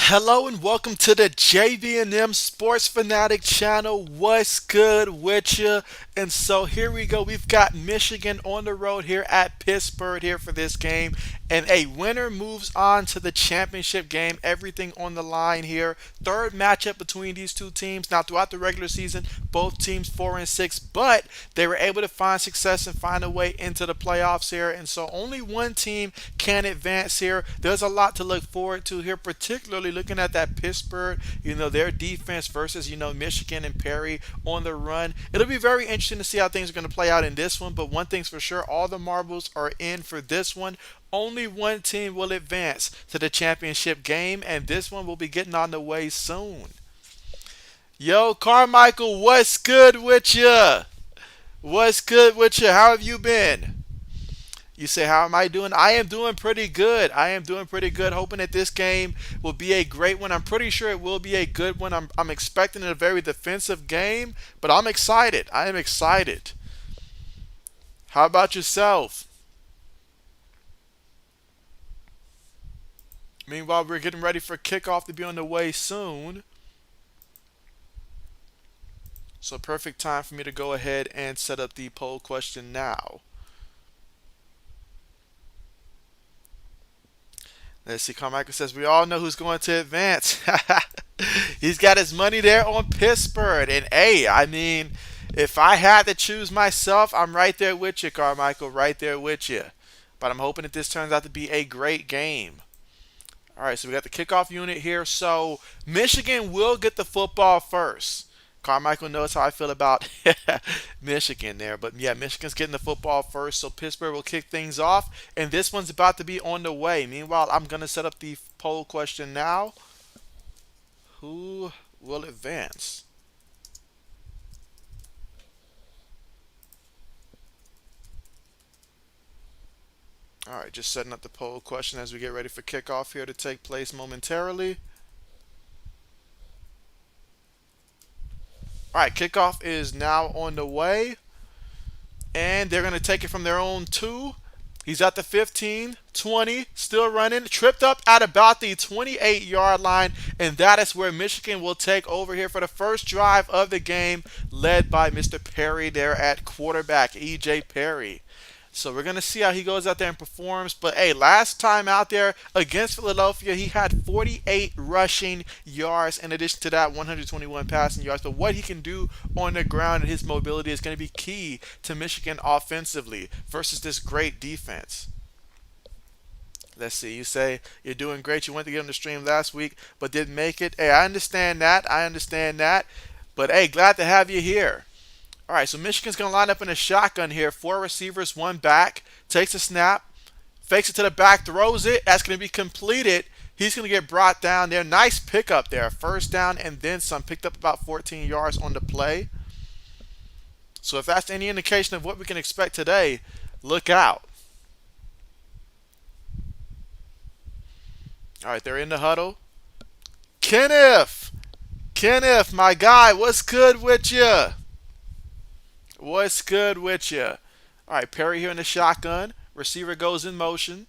Hello and welcome to the JB&M Sports Fanatic channel. What's good with you? And so here we go. We've got Michigan on the road here at Pittsburgh here for this game. And a winner moves on to the championship game. Everything on the line here. Third matchup between these two teams. Now throughout the regular season, both teams 4-6, but they were able to find success and find a way into the playoffs here. And so only one team can advance here. There's a lot to look forward to here, particularly looking at that Pittsburgh, their defense versus, Michigan and Perry on the run. It'll be very interesting to see how things are going to play out in this one, but one thing's for sure, all the marbles are in for this one. Only one team will advance to the championship game, and this one will be getting on the way soon. Yo, Carmichael, what's good with you? What's good with you? How have you been? You say, how am I doing? I am doing pretty good. I am doing pretty good. Hoping that this game will be a great one. I'm pretty sure it will be a good one. I'm expecting a very defensive game, but I'm excited. I am excited. How about yourself? Meanwhile, we're getting ready for kickoff to be on the way soon. So perfect time for me to go ahead and set up the poll question now. Let's see. Carmichael says we all know who's going to advance. He's got his money there on Pittsburgh. And hey, I mean, if I had to choose myself, I'm right there with you, Carmichael. Right there with you. But I'm hoping that this turns out to be a great game. All right, so we got the kickoff unit here. So Michigan will get the football first. Carmichael knows how I feel about Michigan there. But yeah, Michigan's getting the football first, so Pittsburgh will kick things off. And this one's about to be on the way. Meanwhile, I'm going to set up the poll question now. Who will advance? All right, just setting up the poll question as we get ready for kickoff here to take place momentarily. All right, kickoff is now on the way. And they're going to take it from their own 2. He's at the 15, 20, still running, tripped up at about the 28-yard line, and that is where Michigan will take over here for the first drive of the game, led by Mr. Perry there at quarterback, E.J. Perry. So we're going to see how he goes out there and performs. But hey, last time out there against Philadelphia, he had 48 rushing yards in addition to that 121 passing yards. But what he can do on the ground and his mobility is going to be key to Michigan offensively versus this great defense. Let's see. You say you're doing great. You went to get on the stream last week, but didn't make it. Hey, I understand that. I understand that. But hey, glad to have you here. All right, so Michigan's going to line up in a shotgun here. 4 receivers, 1 back. Takes a snap. Fakes it to the back. Throws it. That's going to be completed. He's going to get brought down there. Nice pickup there. First down and then some. Picked up about 14 yards on the play. So if that's any indication of what we can expect today, look out. All right, they're in the huddle. Kenneth! Kenneth, my guy, what's good with you? What's good with you? All right, Perry here in the shotgun. Receiver goes in motion.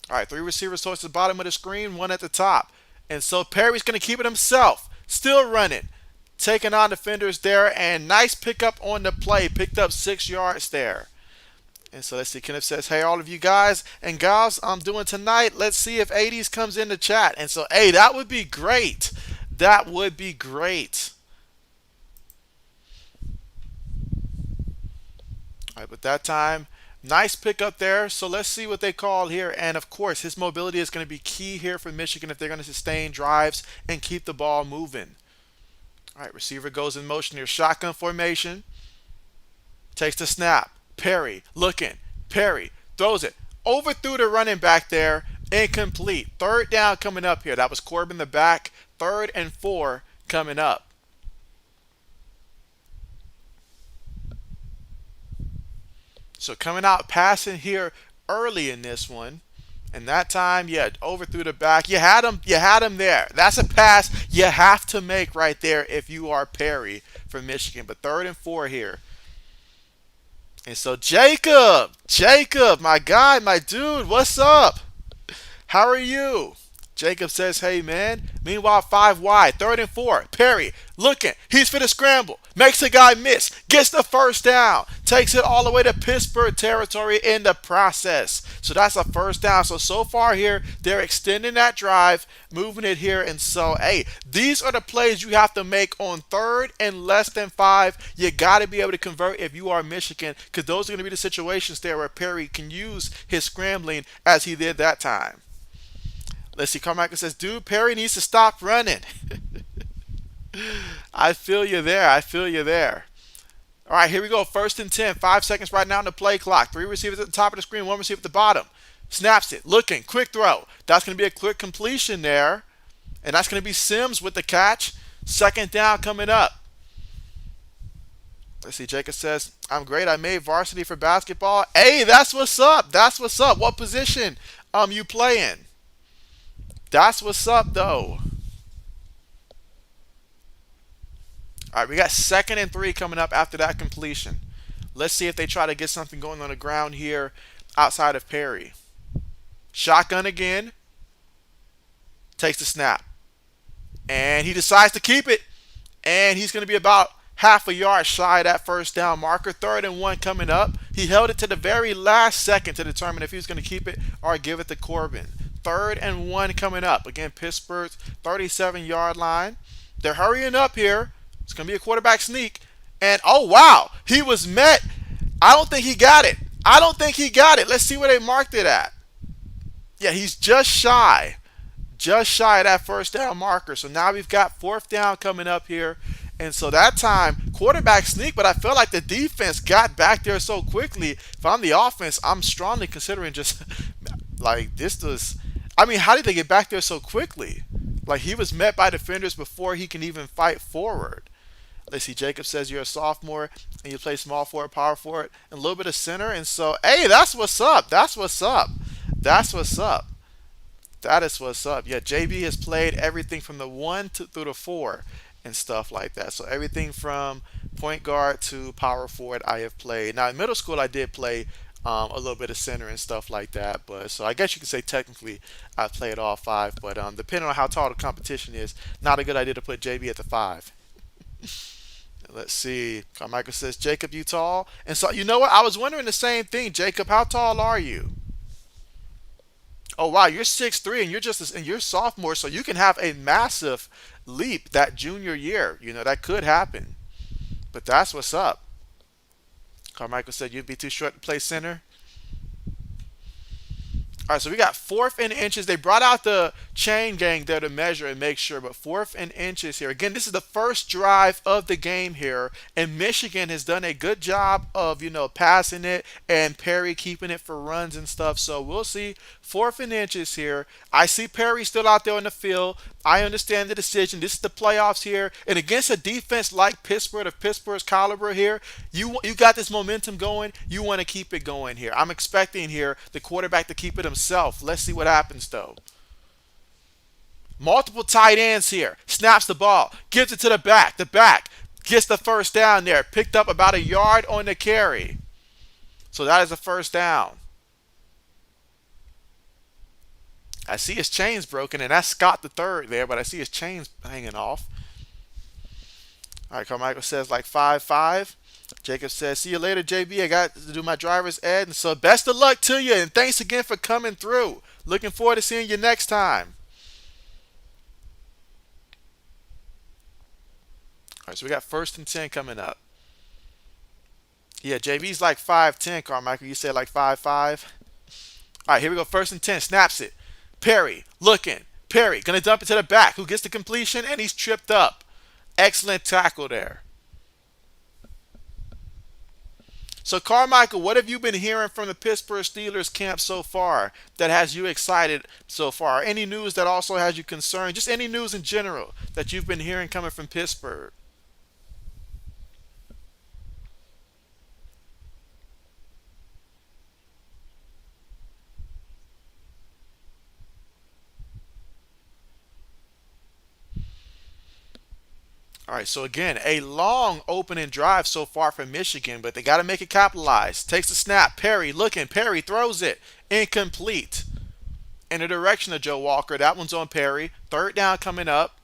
All right, 3 receivers towards the bottom of the screen, 1 at the top. And so Perry's going to keep it himself. Still running. Taking on defenders there, and nice pickup on the play. Picked up 6 yards there. And so let's see. Kenneth says, hey, all of you guys and gals, I'm doing tonight. Let's see if 80s comes in the chat. And so, hey, that would be great. That would be great. All right, but that time, nice pickup there. So let's see what they call here. And of course, his mobility is going to be key here for Michigan if they're going to sustain drives and keep the ball moving. All right, receiver goes in motion here. Shotgun formation. Takes the snap. Perry looking. Perry throws it. Overthrew the running back there. Incomplete. Third down coming up here. That was Corbin the back. 3rd and 4 coming up. So coming out passing here early in this one. And that time, yeah, overthrew the back. You had him there. That's a pass you have to make right there if you are Perry from Michigan. But 3rd and 4 here. And so Jacob, my guy, my dude, what's up? How are you? Jacob says, hey, man. Meanwhile, 5 wide, 3rd and 4. Perry looking. He's for the scramble. Makes a guy miss. Gets the first down. Takes it all the way to Pittsburgh territory in the process. So that's a first down. So far here, they're extending that drive, moving it here. And so, hey, these are the plays you have to make on 3rd and less than 5. You got to be able to convert if you are Michigan, because those are going to be the situations there where Perry can use his scrambling as he did that time. Let's see. Carmichael says, dude, Perry needs to stop running. I feel you there. I feel you there. All right, here we go. 1st and 10. 5 seconds right now on the play clock. 3 receivers at the top of the screen. 1 receiver at the bottom. Snaps it. Looking. Quick throw. That's going to be a quick completion there. And that's going to be Sims with the catch. 2nd down coming up. Let's see. Jacob says, I'm great. I made varsity for basketball. Hey, that's what's up. That's what's up. What position you playing? That's what's up, though. All right, we got 2nd and 3 coming up after that completion. Let's see if they try to get something going on the ground here outside of Perry. Shotgun again. Takes the snap. And he decides to keep it. And he's going to be about half a yard shy of that first down marker. 3rd and 1 coming up. He held it to the very last second to determine if he was going to keep it or give it to Corbin. 3rd and 1 coming up. Again, Pittsburgh's 37-yard line. They're hurrying up here. It's going to be a quarterback sneak. And, oh, wow, he was met. I don't think he got it. I don't think he got it. Let's see where they marked it at. Yeah, he's just shy of that first down marker. So now we've got 4th down coming up here. And so that time, quarterback sneak, but I felt like the defense got back there so quickly. If I'm the offense, I'm strongly considering just, like, this was, I mean, how did they get back there so quickly? Like, he was met by defenders before he can even fight forward. Let's see, Jacob says you're a sophomore and you play small forward, power forward, and a little bit of center. And so, hey, that's what's up. That's what's up. That's what's up. That is what's up. Yeah, JB has played everything from the 1 through the 4 and stuff like that. So everything from point guard to power forward I have played. Now, in middle school, I did play a little bit of center and stuff like that. But so I guess you could say technically I played all 5. But depending on how tall the competition is, not a good idea to put JB at the 5. Let's see. Carmichael says, Jacob, you tall? And so, you know what? I was wondering the same thing. Jacob, how tall are you? Oh, wow. You're 6'3", and you're sophomore, so you can have a massive leap that junior year. You know, that could happen. But that's what's up. Carmichael said you'd be too short to play center. All right, so we got 4th and inches. They brought out the chain gang there to measure and make sure, but 4th and inches here. Again, this is the first drive of the game here, and Michigan has done a good job of, passing it and Perry keeping it for runs and stuff. So we'll see. 4th and inches here. I see Perry still out there on the field. I understand the decision. This is the playoffs here, and against a defense like Pittsburgh, of Pittsburgh's caliber here, you got this momentum going. You want to keep it going here. I'm expecting here the quarterback to keep it himself. Let's see what happens though. Multiple tight ends here. Snaps the ball. Gives it to the back. The back gets the first down there. Picked up about a yard on the carry. So that is a first down. I see his chains broken, and that's Scott the third there, but I see his chains hanging off. All right, Carmichael says like 5'5". Jacob says, see you later, JB. I got to do my driver's ed. And so best of luck to you, and thanks again for coming through. Looking forward to seeing you next time. All right, so we got 1st and 10 coming up. Yeah, JB's like 5'10", Carmichael. You said like 5'5". All right, here we go. 1st and 10. Snaps it. Perry looking. Perry going to dump it to the back. Who gets the completion? And he's tripped up. Excellent tackle there. So, Carmichael, what have you been hearing from the Pittsburgh Steelers camp so far that has you excited so far? Any news that also has you concerned? Just any news in general that you've been hearing coming from Pittsburgh? All right, so again, a long opening drive so far for Michigan, but they got to make it capitalize. Takes the snap. Perry looking. Perry throws it. Incomplete. in the direction of Jflocka. That one's on Perry. Third down coming up.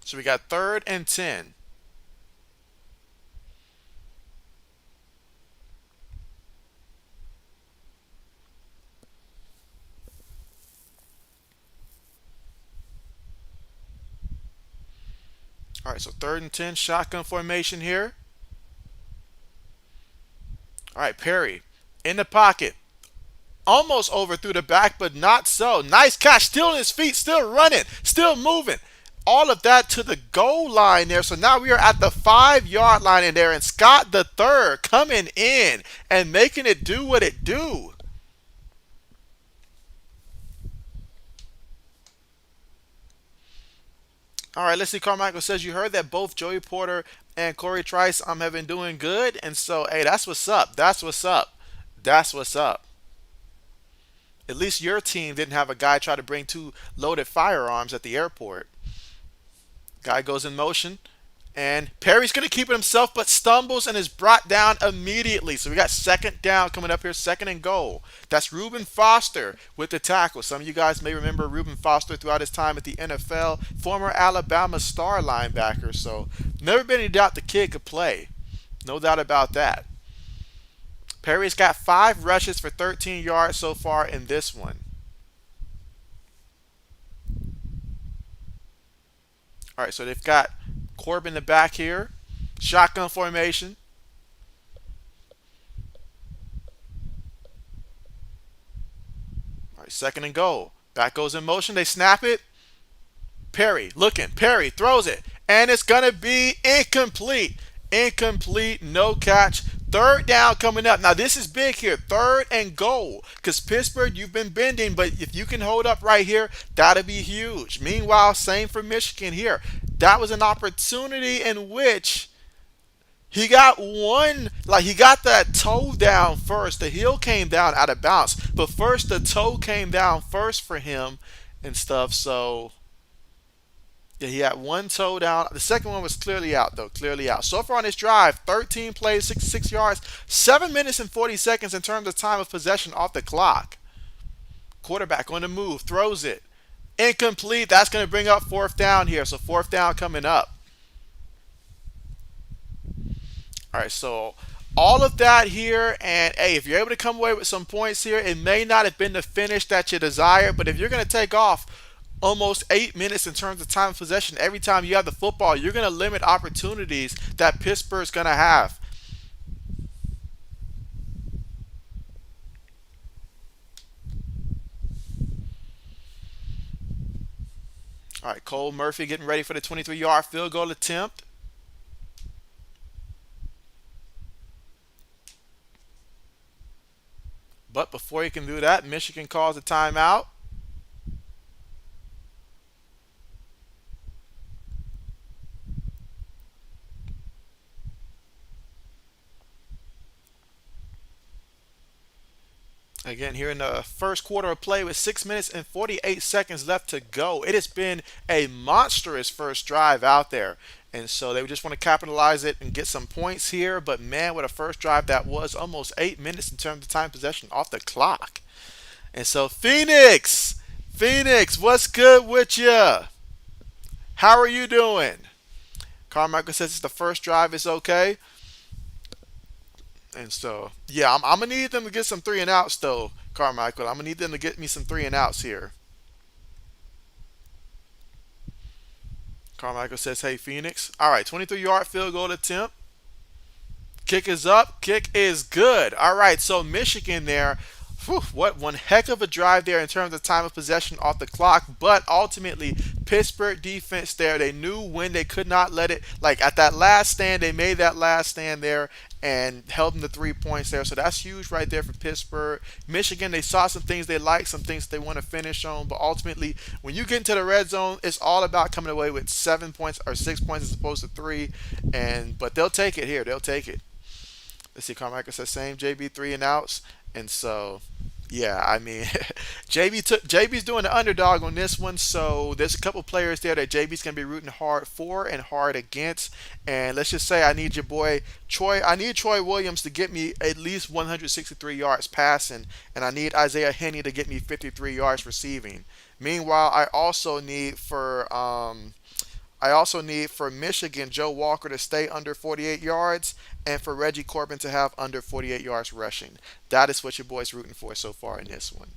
So we got 3rd and 10. All right, so 3rd and 10, shotgun formation here. All right, Perry in the pocket. Almost overthrew the back, but not so. Nice catch. Still on his feet, still running, still moving. All of that to the goal line there. So now we are at the 5-yard line in there, and Scott the third coming in and making it do what it do. All right, let's see. Carmichael says you heard that both Joey Porter and Corey Trice have been doing good, and so hey, that's what's up. That's what's up. That's what's up. At least your team didn't have a guy try to bring 2 loaded firearms at the airport. Guy goes in motion, and Perry's going to keep it himself, but stumbles and is brought down immediately. So we got 2nd down coming up here, 2nd and goal. That's Reuben Foster with the tackle. Some of you guys may remember Reuben Foster throughout his time at the NFL, former Alabama star linebacker. So never been any doubt the kid could play. No doubt about that. Perry's got 5 rushes for 13 yards so far in this one. All right, so they've got Corbin in the back here. Shotgun formation. All right, 2nd and goal. Back goes in motion. They snap it. Perry looking. Perry throws it. And it's going to be incomplete. Incomplete. No catch. 3rd down coming up. Now, this is big here. 3rd and goal. Because Pittsburgh, you've been bending, but if you can hold up right here, that'll be huge. Meanwhile, same for Michigan here. That was an opportunity in which he got one, like he got that toe down first. The heel came down out of bounds. But first, the toe came down first for him and stuff. So yeah, he had one toe down. The second one was clearly out, though. Clearly out. So far on this drive, 13 plays, 66 yards, 7 minutes and 40 seconds in terms of time of possession off the clock. Quarterback on the move, throws it. Incomplete. That's going to bring up 4th down here. So 4th down coming up. All right, so all of that here, and hey, if you're able to come away with some points here, it may not have been the finish that you desire, but if you're going to take off almost 8 minutes in terms of time of possession every time you have the football, you're going to limit opportunities that Pittsburgh's going to have. All right, Cole Murphy getting ready for the 23-yard field goal attempt. But before he can do that, Michigan calls a timeout. Again, here in the first quarter of play with 6 minutes and 48 seconds left to go. It has been a monstrous first drive out there. And so they just want to capitalize it and get some points here. But man, with a first drive that was almost 8 minutes in terms of time possession off the clock. And so Phoenix, what's good with you? How are you doing? Carmichael says it's the first drive is okay. And so, yeah, I'm going to need them to get some 3-and-outs, though, Carmichael. I'm going to need them to get me some 3-and-outs here. Carmichael says, hey, Phoenix. All right, 23-yard field goal attempt. Kick is up. Kick is good. All right, so Michigan there. Whew, what one heck of a drive there in terms of time of possession off the clock. But ultimately, Pittsburgh defense there, they knew when they could not let it. Like at that last stand, they made that last stand there and held them to 3 points there. So that's huge right there for Pittsburgh. Michigan, they saw some things they like, some things they want to finish on. But ultimately, when you get into the red zone, it's all about coming away with 7 points or 6 points as opposed to 3. But they'll take it here. They'll take it. Let's see, Carmichael says same JB 3-and-outs. And so, yeah, I mean, JB's doing the underdog on this one, so there's a couple players there that JB's gonna be rooting hard for and hard against. And let's just say I need your boy Troy. I need Troy Williams to get me at least 163 yards passing, and I need Isaiah Henney to get me 53 yards receiving. Meanwhile, I also need for Michigan Joe Walker to stay under 48 yards and for Reggie Corbin to have under 48 yards rushing. That is what your boy's rooting for so far in this one.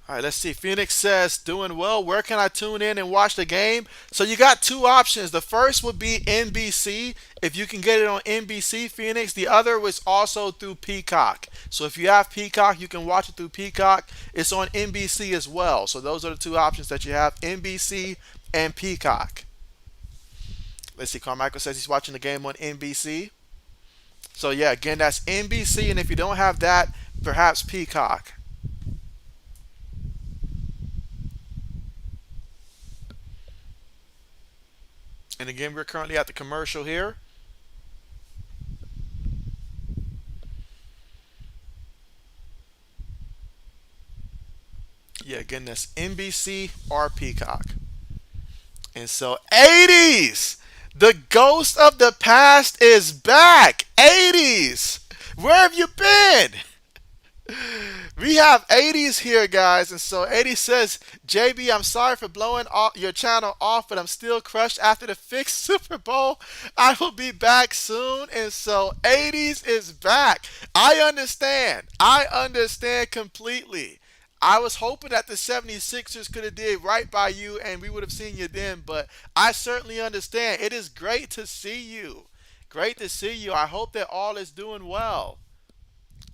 All right, let's see. Phoenix says, doing well. Where can I tune in and watch the game? So you got two options. The first would be NBC. If you can get it on NBC, Phoenix. The other was also through Peacock. So if you have Peacock, you can watch it through Peacock. It's on NBC as well. So those are the two options that you have, NBC and Peacock. Let's see. Carmichael says he's watching the game on NBC. So yeah, again, that's NBC. And if you don't have that, perhaps Peacock. And again, we're currently at the commercial here. Yeah, again, that's NBC or Peacock. And so, 80s! The ghost of the past is back! 80s! Where have you been? We have 80s here, guys, and so 80 says, JB, I'm sorry for blowing your channel off, but I'm still crushed after the fixed Super Bowl. I will be back soon, and so 80s is back. I understand. I understand completely. I was hoping that the 76ers could have did right by you and we would have seen you then, but I certainly understand. It is great to see you. Great to see you. I hope that all is doing well.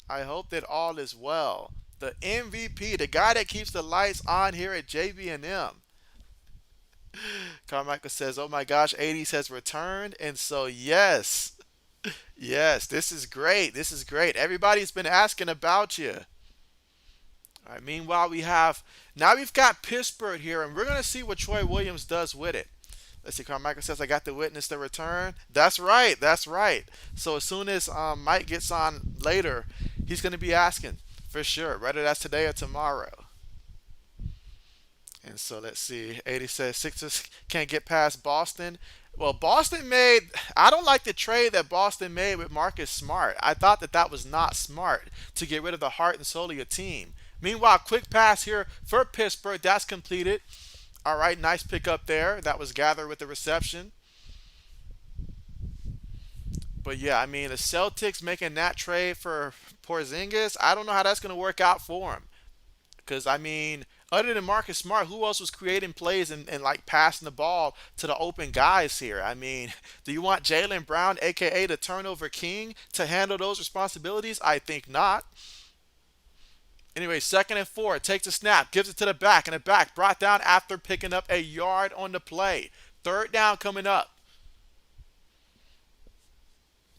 I hope that all is well. The MVP, the guy that keeps the lights on here at JB&M. Carmichael says, "Oh my gosh, 80s has returned," and so yes, yes, this is great. This is great. Everybody's been asking about you. All right. Meanwhile, we've got Pittsburgh here, and we're gonna see what Troy Williams does with it. Let's see. Carmichael says, "I got to witness the return." That's right. That's right. So as soon as Mike gets on later, he's going to be asking for sure, whether that's today or tomorrow. And so let's see. 80 says Sixers can't get past Boston. Well, Boston made. I don't like the trade that Boston made with Marcus Smart. I thought that that was not smart to get rid of the heart and soul of your team. Meanwhile, quick pass here for Pittsburgh. That's completed. All right, nice pickup there. That was gathered with the reception. But yeah, I mean, the Celtics making that trade for Porzingis, I don't know how that's going to work out for him. Because, I mean, other than Marcus Smart, who else was creating plays and like passing the ball to the open guys here? I mean, do you want Jaylen Brown, a.k.a. the turnover king, to handle those responsibilities? I think not. Anyway, 2nd and 4. Takes a snap, gives it to the back, and the back brought down after picking up a yard on the play. Third down coming up.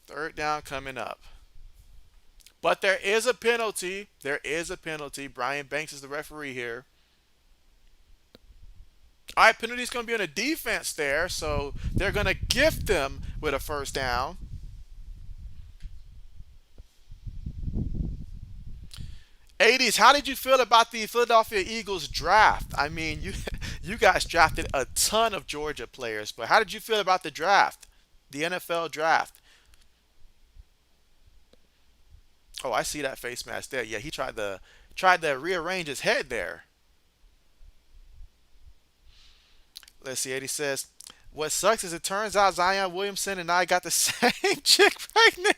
Third down coming up. But there is a penalty. There is a penalty. Brian Banks is the referee here. All right, penalty's going to be on the defense there, so they're going to gift them with a first down. 80s, how did you feel about the Philadelphia Eagles draft? I mean, you guys drafted a ton of Georgia players, but how did you feel about the draft, the NFL draft? Oh, I see that face mask there. Yeah, he tried to rearrange his head there. Let's see. 80 says, "What sucks is it turns out Zion Williamson and I got the same chick pregnant."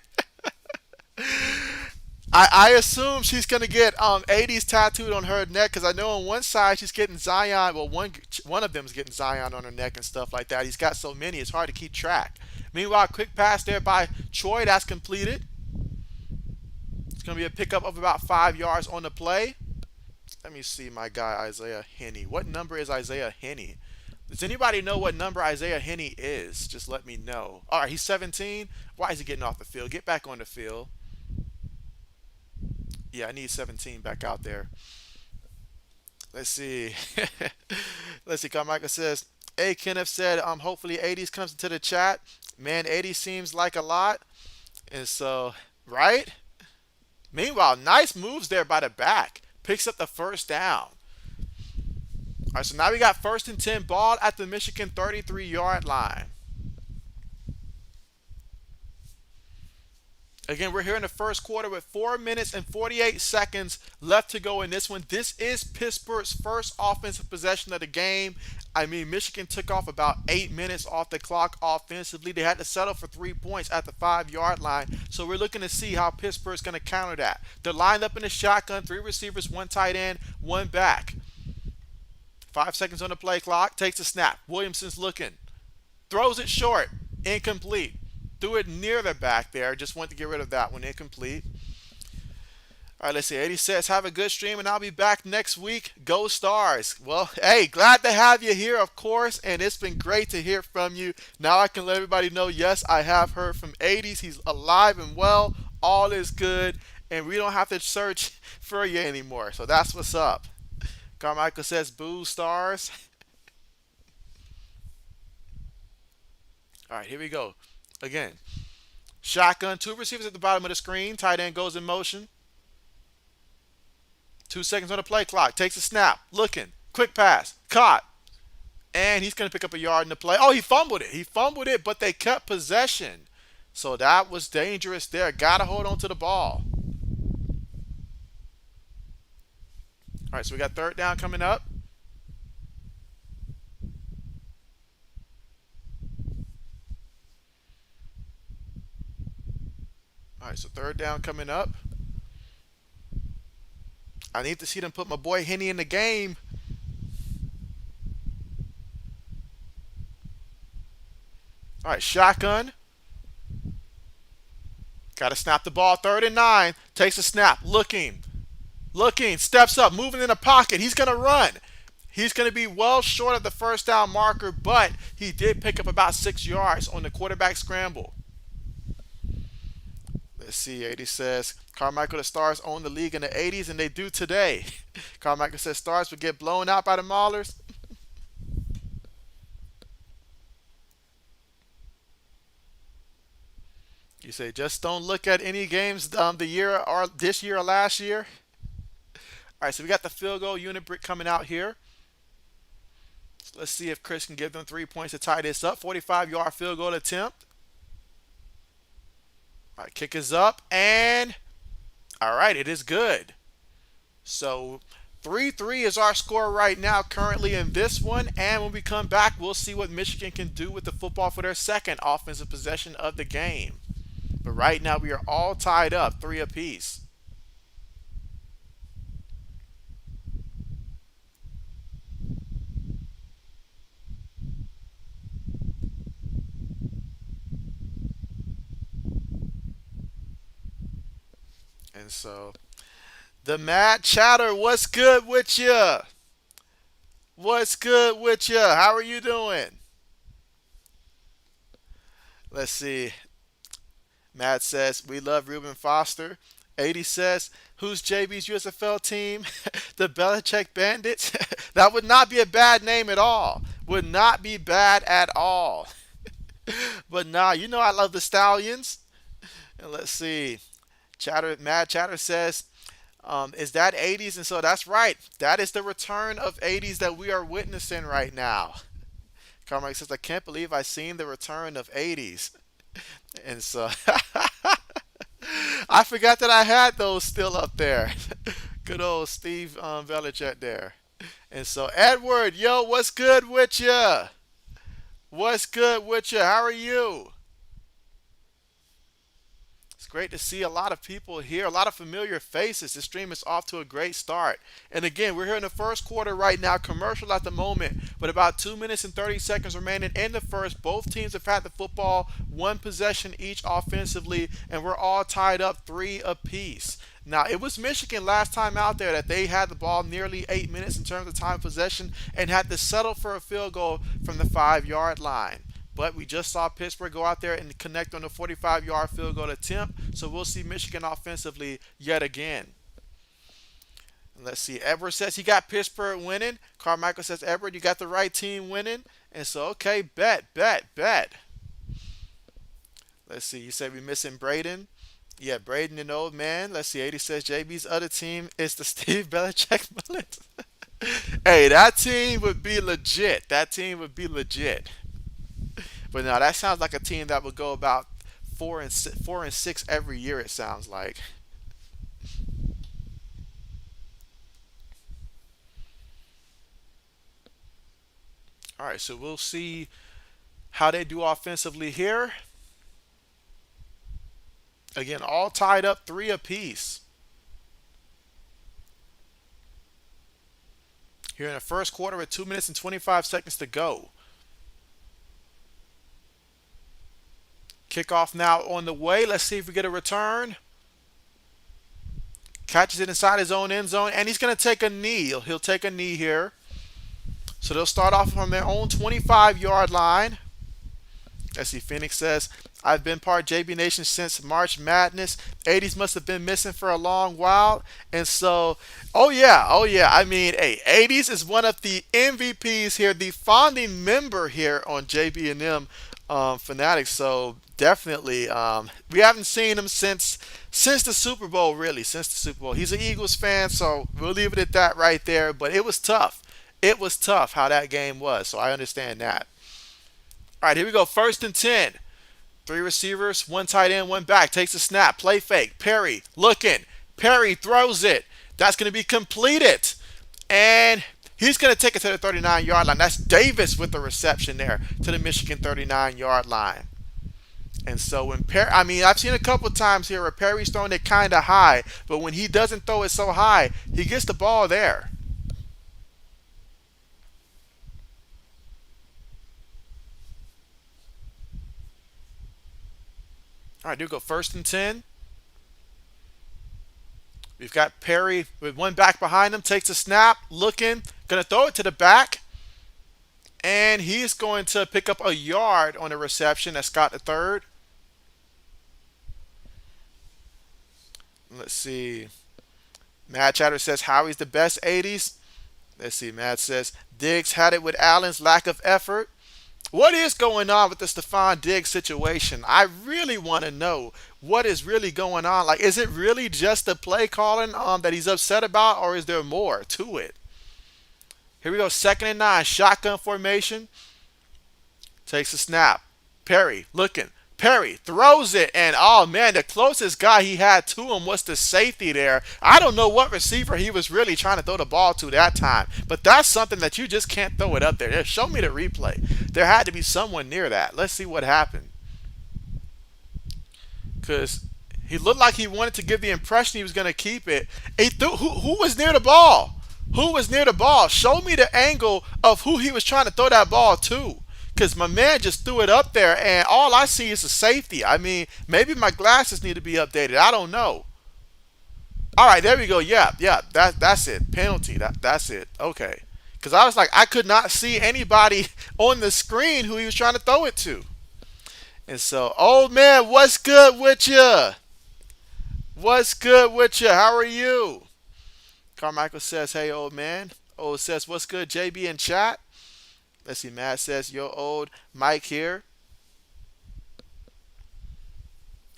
I assume she's gonna get 80s tattooed on her neck because I know on one side she's getting Zion. Well, one of them is getting Zion on her neck and stuff like that. He's got so many, it's hard to keep track. Meanwhile, quick pass there by Troy. That's completed. It's gonna be a pickup of about 5 yards on the play. Let me see my guy Isaiah Henney. What number is Isaiah Henney? Does anybody know what number Isaiah Henney is? Just let me know. All right, he's 17. Why is he getting off the field? Get back on the field. Yeah, I need 17 back out there. Let's see. Let's see. Carmichael says, "Hey, Kenneth said, hopefully 80s comes into the chat. Man, 80 seems like a lot." And so, right? Meanwhile, nice moves there by the back. Picks up the first down. All right, so now we got first and 10, ball at the Michigan 33-yard line. Again, we're here in the first quarter with 4 minutes and 48 seconds left to go in this one. This is Pittsburgh's first offensive possession of the game. I mean, Michigan took off about 8 minutes off the clock offensively. They had to settle for 3 points at the 5-yard line. So we're looking to see how Pittsburgh's going to counter that. They're lined up in the shotgun, 3 receivers, 1 tight end, 1 back. 5 seconds on the play clock. Takes a snap. Williamson's looking. Throws it short. Incomplete. Threw it near the back there. Just wanted to get rid of that one. Incomplete. All right, let's see. 80 says, have a good stream, and I'll be back next week. Go Stars. Well, hey, glad to have you here, of course, and it's been great to hear from you. Now I can let everybody know, yes, I have heard from 80s. He's alive and well. All is good, and we don't have to search for you anymore. So that's what's up. Carmichael says, boo Stars. All right, here we go. Again, shotgun, 2 receivers at the bottom of the screen. Tight end goes in motion. 2 seconds on the play clock. Takes a snap. Looking. Quick pass. Caught. And he's going to pick up a yard in the play. Oh, he fumbled it. He fumbled it, but they kept possession. So that was dangerous there. Got to hold on to the ball. All right, so we got third down coming up. All right, so third down coming up. I need to see them put my boy Henny in the game. All right, shotgun. Got to snap the ball. 3rd and 9. Takes a snap. Looking. Steps up. Moving in the pocket. He's going to run. He's going to be well short of the first down marker, but he did pick up about 6 yards on the quarterback scramble. Let's see. 80 says, Carmichael, the Stars own the league in the 80s, and they do today. Carmichael says, Stars would get blown out by the Maulers. You say, just don't look at any games the year or this year or last year. All right, so we got the field goal unit brick coming out here. So let's see if Chris can give them 3 points to tie this up. 45-yard field goal attempt. All right, kick is up, and all right, it is good. So 3-3 is our score right now currently in this one, and when we come back, we'll see what Michigan can do with the football for their second offensive possession of the game. But right now, we are all tied up, 3 apiece. And so, the Mad Chatter, what's good with you? What's good with you? How are you doing? Let's see. Matt says, we love Reuben Foster. 80 says, who's JB's USFL team? The Belichick Bandits? That would not be a bad name at all. Would not be bad at all. But nah, you know I love the Stallions. And let's see. Mad Chatter says, is that 80s? And so that's right. That is the return of 80s that we are witnessing right now. Carmack says, I can't believe I seen the return of 80s. And so I forgot that I had those still up there. Good old Steve Belichick there. And so Edward, yo, what's good with you? What's good with you? How are you? It's great to see a lot of people here, a lot of familiar faces. The stream is off to a great start. And again, we're here in the first quarter right now, commercial at the moment, but about 2 minutes and 30 seconds remaining in the first. Both teams have had the football, 1 possession each offensively, and we're all tied up 3 apiece. Now, it was Michigan last time out there that they had the ball nearly 8 minutes in terms of time of possession and had to settle for a field goal from the 5-yard line. But we just saw Pittsburgh go out there and connect on the 45-yard field goal attempt. So we'll see Michigan offensively yet again. And let's see. Edward says he got Pittsburgh winning. Carmichael says, Edward, you got the right team winning. And so, okay, bet. Let's see. You said we're missing Braden. Yeah, Braden and old man. Let's see. 80 says JB's other team is the Steve Belichick Bullets. Hey, that team would be legit. That team would be legit. But no, that sounds like a team that would go about 4 and 6 every year. It sounds like. All right, so we'll see how they do offensively here. Again, all tied up, three apiece. Here in the first quarter with 2 minutes and 25 seconds to go. Kickoff now on the way. Let's see if we get a return. Catches it inside his own end zone, and he's going to take a knee. He'll take a knee here. So they'll start off from their own 25-yard line. Let's see, Phoenix says, I've been part of JB Nation since March Madness. 80s must have been missing for a long while. And so, oh yeah. I mean, hey, 80s is one of the MVPs here, the founding member here on JB&M Fanatics. So definitely, we haven't seen him since the Super Bowl, really, since the Super Bowl. He's an Eagles fan, so we'll leave it at that right there. But it was tough. It was tough how that game was, so I understand that. All right, here we go. First and 10. Three receivers, one tight end, one back. Takes a snap. Play fake. Perry looking. Perry throws it. That's going to be completed. And he's going to take it to the 39-yard line. That's Davis with the reception there to the Michigan 39-yard line. And so when Perry, I mean, I've seen a couple times here where Perry's throwing it kind of high, but when he doesn't throw it so high, he gets the ball there. All right, do go first and 10. We've got Perry with one back behind him, takes a snap, looking, going to throw it to the back, and he's going to pick up a yard on the reception. That's Scott the third. Let's see. Matt Chatter says Howie's the best 80s. Let's see. Matt says Diggs had it with Allen's lack of effort. What is going on with the Stephon Diggs situation? I really want to know what is really going on. Like, is it really just the play calling that he's upset about, or is there more to it? Here we go, 2nd and 9, shotgun formation. Takes a snap. Perry looking. Perry throws it, and oh man, the closest guy he had to him was the safety there. I don't know what receiver he was really trying to throw the ball to that time, but that's something that you just can't throw it up there. Show me the replay. There had to be someone near that. Let's see what happened. Because he looked like he wanted to give the impression he was going to keep it. Who was near the ball? Who was near the ball? Show me the angle of who he was trying to throw that ball to. Because my man just threw it up there, and all I see is a safety. I mean, maybe my glasses need to be updated. I don't know. All right, there we go. Yeah, that's it. Penalty. That's it. Okay. Because I was like, I could not see anybody on the screen who he was trying to throw it to. And so, old man, what's good with you? What's good with you? How are you? Carmichael says, hey, old man. Old says, what's good, JB in chat? Let's see, Matt says, yo, old Mike here.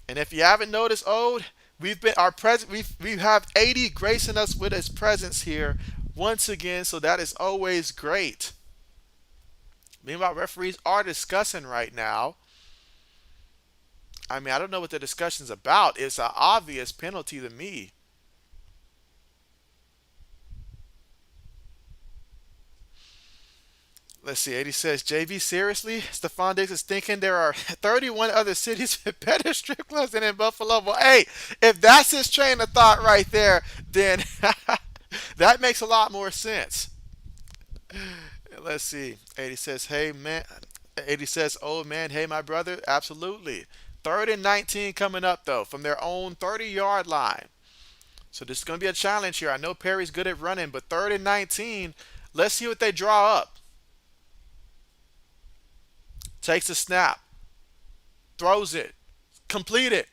And if you haven't noticed, old, we've been our present. We have 80 gracing us with his presence here once again. So that is always great. Meanwhile, referees are discussing right now. I mean, I don't know what the discussion's about. It's an obvious penalty to me. Let's see. 80 says, JV, seriously? Stephon Diggs is thinking there are 31 other cities with better strip clubs than in Buffalo. Well, hey, if that's his train of thought right there, then that makes a lot more sense. Let's see. 80 says, hey, man. 80 says, oh, man, hey, my brother. Absolutely. 3rd and 19 coming up, though, from their own 30-yard line. So this is going to be a challenge here. I know Perry's good at running, but 3rd and 19, let's see what they draw up. Takes a snap, throws it, complete it,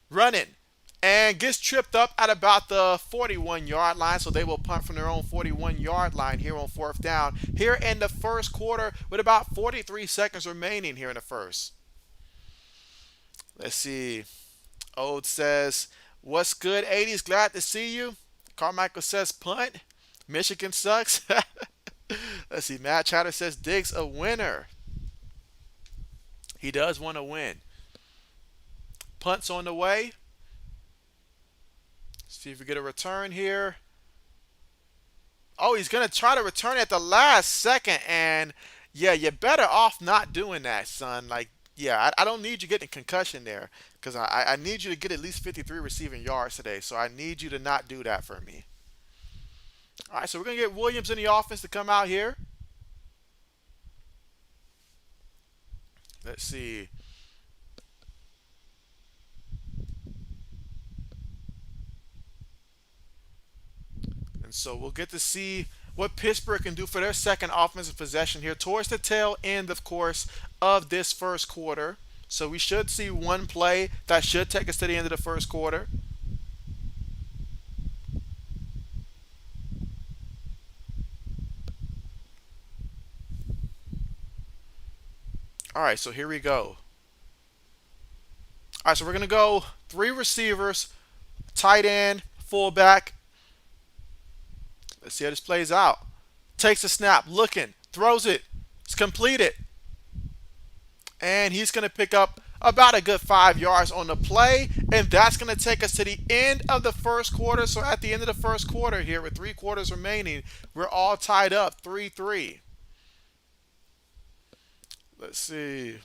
running, and gets tripped up at about the 41-yard line. So they will punt from their own 41-yard line here on 4th down. Here in the first quarter with about 43 seconds remaining here in the first. Let's see. Old says, "What's good, 80s? Glad to see you." Carmichael says, "Punt. Michigan sucks." Let's see. Matt Chatter says, "Diggs a winner. He does want to win." Punt's on the way. See if we get a return here. Oh, he's going to try to return at the last second. And yeah, you're better off not doing that, son. Like, yeah, I don't need you getting a concussion there because I need you to get at least 53 receiving yards today. So I need you to not do that for me. All right, so we're going to get Williams in the offense to come out here. Let's see. And so we'll get to see what Pittsburgh can do for their second offensive possession here towards the tail end, of course, of this first quarter. So we should see one play that should take us to the end of the first quarter. All right, so here we go. All right, so we're going to go three receivers, tight end, fullback. Let's see how this plays out. Takes a snap, looking, throws it. It's completed. And he's going to pick up about a good 5 yards on the play. And that's going to take us to the end of the first quarter. So at the end of the first quarter here, with 3 quarters remaining, we're all tied up 3-3. Let's see.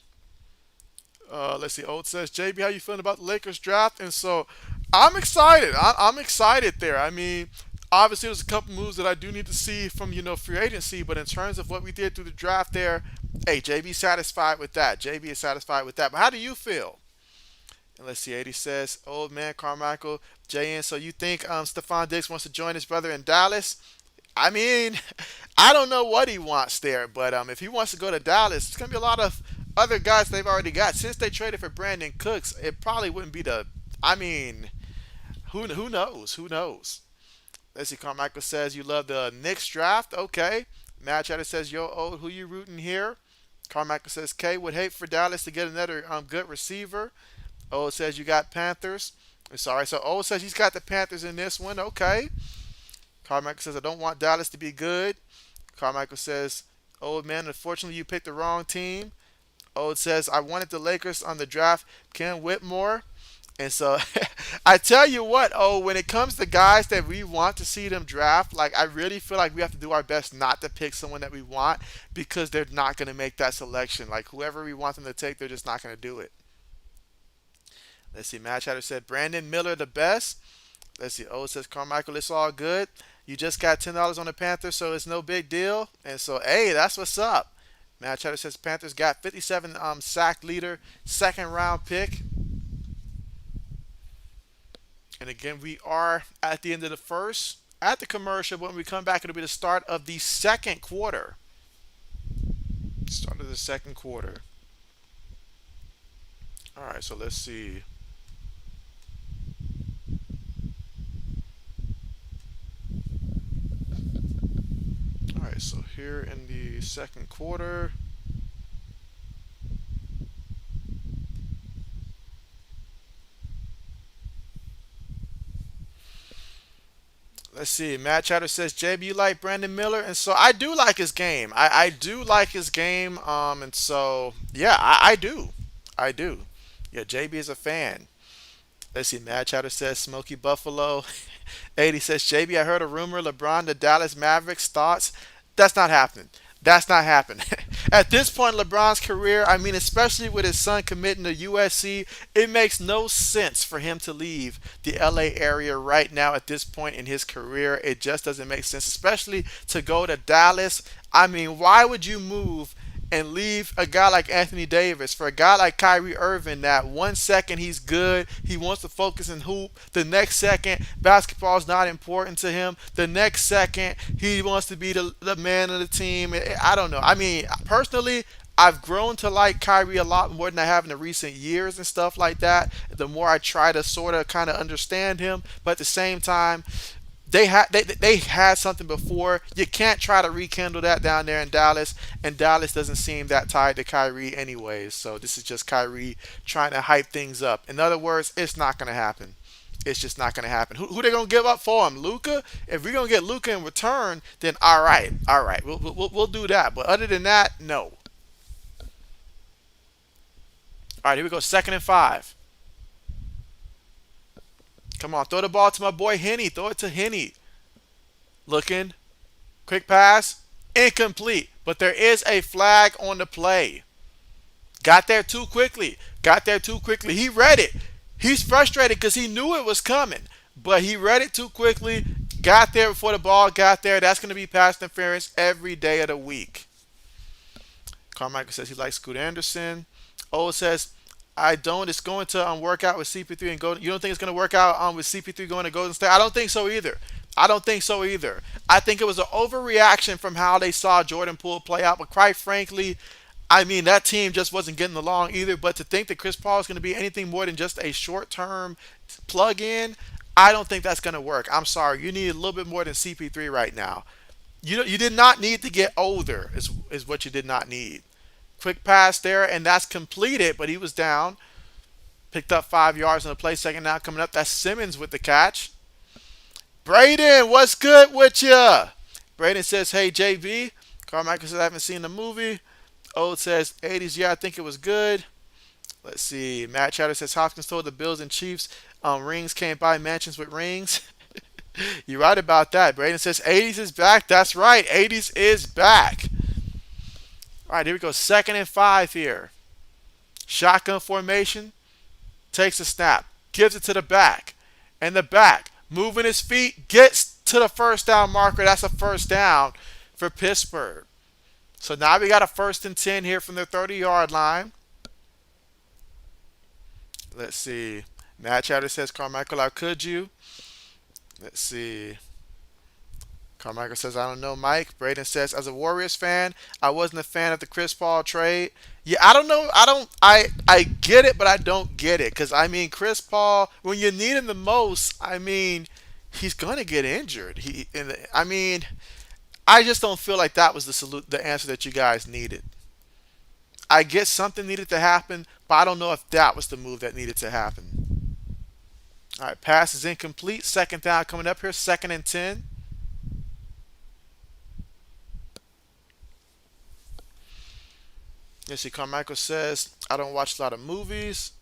Let's see. Old says, JB, how you feeling about the Lakers draft? And so I'm excited. I'm excited there. I mean, obviously there's a couple moves that I do need to see from free agency, but in terms of what we did through the draft there, hey, JB satisfied with that. JB is satisfied with that. But how do you feel? And let's see. 80 says, old man Carmichael, JN. So you think Stephon Diggs wants to join his brother in Dallas? I mean, I don't know what he wants there, but if he wants to go to Dallas, it's gonna be a lot of other guys they've already got. Since they traded for Brandon Cooks, it probably wouldn't be the. I mean, who knows? Who knows? Let's see. Carmichael says you love the Knicks draft. Okay. Matt Chatter says, yo, old, who you rooting here? Carmichael says, K would hate for Dallas to get another good receiver. O says you got Panthers. Sorry. So O says he's got the Panthers in this one. Okay. Carmichael says, I don't want Dallas to be good. Carmichael says, old man, unfortunately you picked the wrong team. Old says, I wanted the Lakers on the draft Ken Whitmore. And so I tell you what, when it comes to guys that we want to see them draft, like I really feel like we have to do our best not to pick someone that we want because they're not going to make that selection. Like whoever we want them to take, they're just not going to do it. Let's see. Matt Chatter said Brandon Miller the best. Let's see. O says Carmichael, it's all good. You just got $10 on the Panthers, so it's no big deal. And so, hey, that's what's up. Matt Chatter says Panthers got 57 sack leader, second round pick. And again, we are at the end of the first. At the commercial, when we come back, it'll be the start of the second quarter. Start of the second quarter. All right, so let's see. All right, so here in the second quarter. Let's see. Matt Chatter says, JB, you like Brandon Miller? And so I do like his game. I do like his game. And so, yeah, I do. I do. Yeah, JB is a fan. Let's see. Matt Chatter says, Smoky Buffalo. 80 says, JB, I heard a rumor LeBron to Dallas Mavericks. Thoughts? That's not happening. That's not happening. At this point in LeBron's career, I mean, especially with his son committing to USC, it makes no sense for him to leave the LA area right now at this point in his career. It just doesn't make sense, especially to go to Dallas. I mean, why would you move and leave a guy like Anthony Davis for a guy like Kyrie Irving that 1 second he's good, he wants to focus and hoop, the next second basketball's not important to him, the next second he wants to be the man of the team. I don't know. I mean, personally, I've grown to like Kyrie a lot more than I have in the recent years and stuff like that. The more I try to sort of kind of understand him, but at the same time, They had something before. You can't try to rekindle that down there in Dallas, and Dallas doesn't seem that tied to Kyrie anyways. So this is just Kyrie trying to hype things up. In other words, it's not going to happen. It's just not going to happen. Who they going to give up for him? Luca? If we're going to get Luca in return, then all right, we'll do that. But other than that, no. All right, here we go. 2nd and 5. Come on, throw the ball to my boy Henny. Throw it to Henny. Looking, quick pass, incomplete. But there is a flag on the play. Got there too quickly. Got there too quickly. He read it. He's frustrated because he knew it was coming, but he read it too quickly. Got there before the ball got there. That's going to be pass interference every day of the week. Carmichael says he likes Scoot Anderson. O says, I don't. It's going to work out with CP3 and go. You don't think it's going to work out with CP3 going to Golden State? I don't think so either. I don't think so either. I think it was an overreaction from how they saw Jordan Poole play out. But quite frankly, I mean, that team just wasn't getting along either. But to think that Chris Paul is going to be anything more than just a short-term plug-in, I don't think that's going to work. I'm sorry. You need a little bit more than CP3 right now. You did not need to get older is what you did not need. Quick pass there, and that's completed, but he was down. Picked up 5 yards on the play. Second down coming up. That's Simmons with the catch. Braden, what's good with you? Braden says, hey, JB. Carmichael says, I haven't seen the movie. Old says, 80s, yeah, I think it was good. Let's see. Matt Chatter says, Hopkins told the Bills and Chiefs rings can't buy mansions with rings. You're right about that. Braden says, 80s is back. That's right. 80s is back. All right, here we go. 2nd and 5 here. Shotgun formation. Takes a snap. Gives it to the back. And the back, moving his feet, gets to the first down marker. That's a first down for Pittsburgh. So now we got a 1st and 10 here from the 30-yard line. Let's see. Matt Chatter says, Carmichael, how could you? Let's see. Carmichael says, I don't know, Mike. Braden says, as a Warriors fan, I wasn't a fan of the Chris Paul trade. Yeah, I don't know. I get it, but I don't get it. Because, I mean, Chris Paul, when you need him the most, I mean, he's going to get injured. I mean, I just don't feel like that was the answer that you guys needed. I guess something needed to happen, but I don't know if that was the move that needed to happen. All right, pass is incomplete. Second down coming up here, 2nd and 10. Let's see, Carmichael says, I don't watch a lot of movies.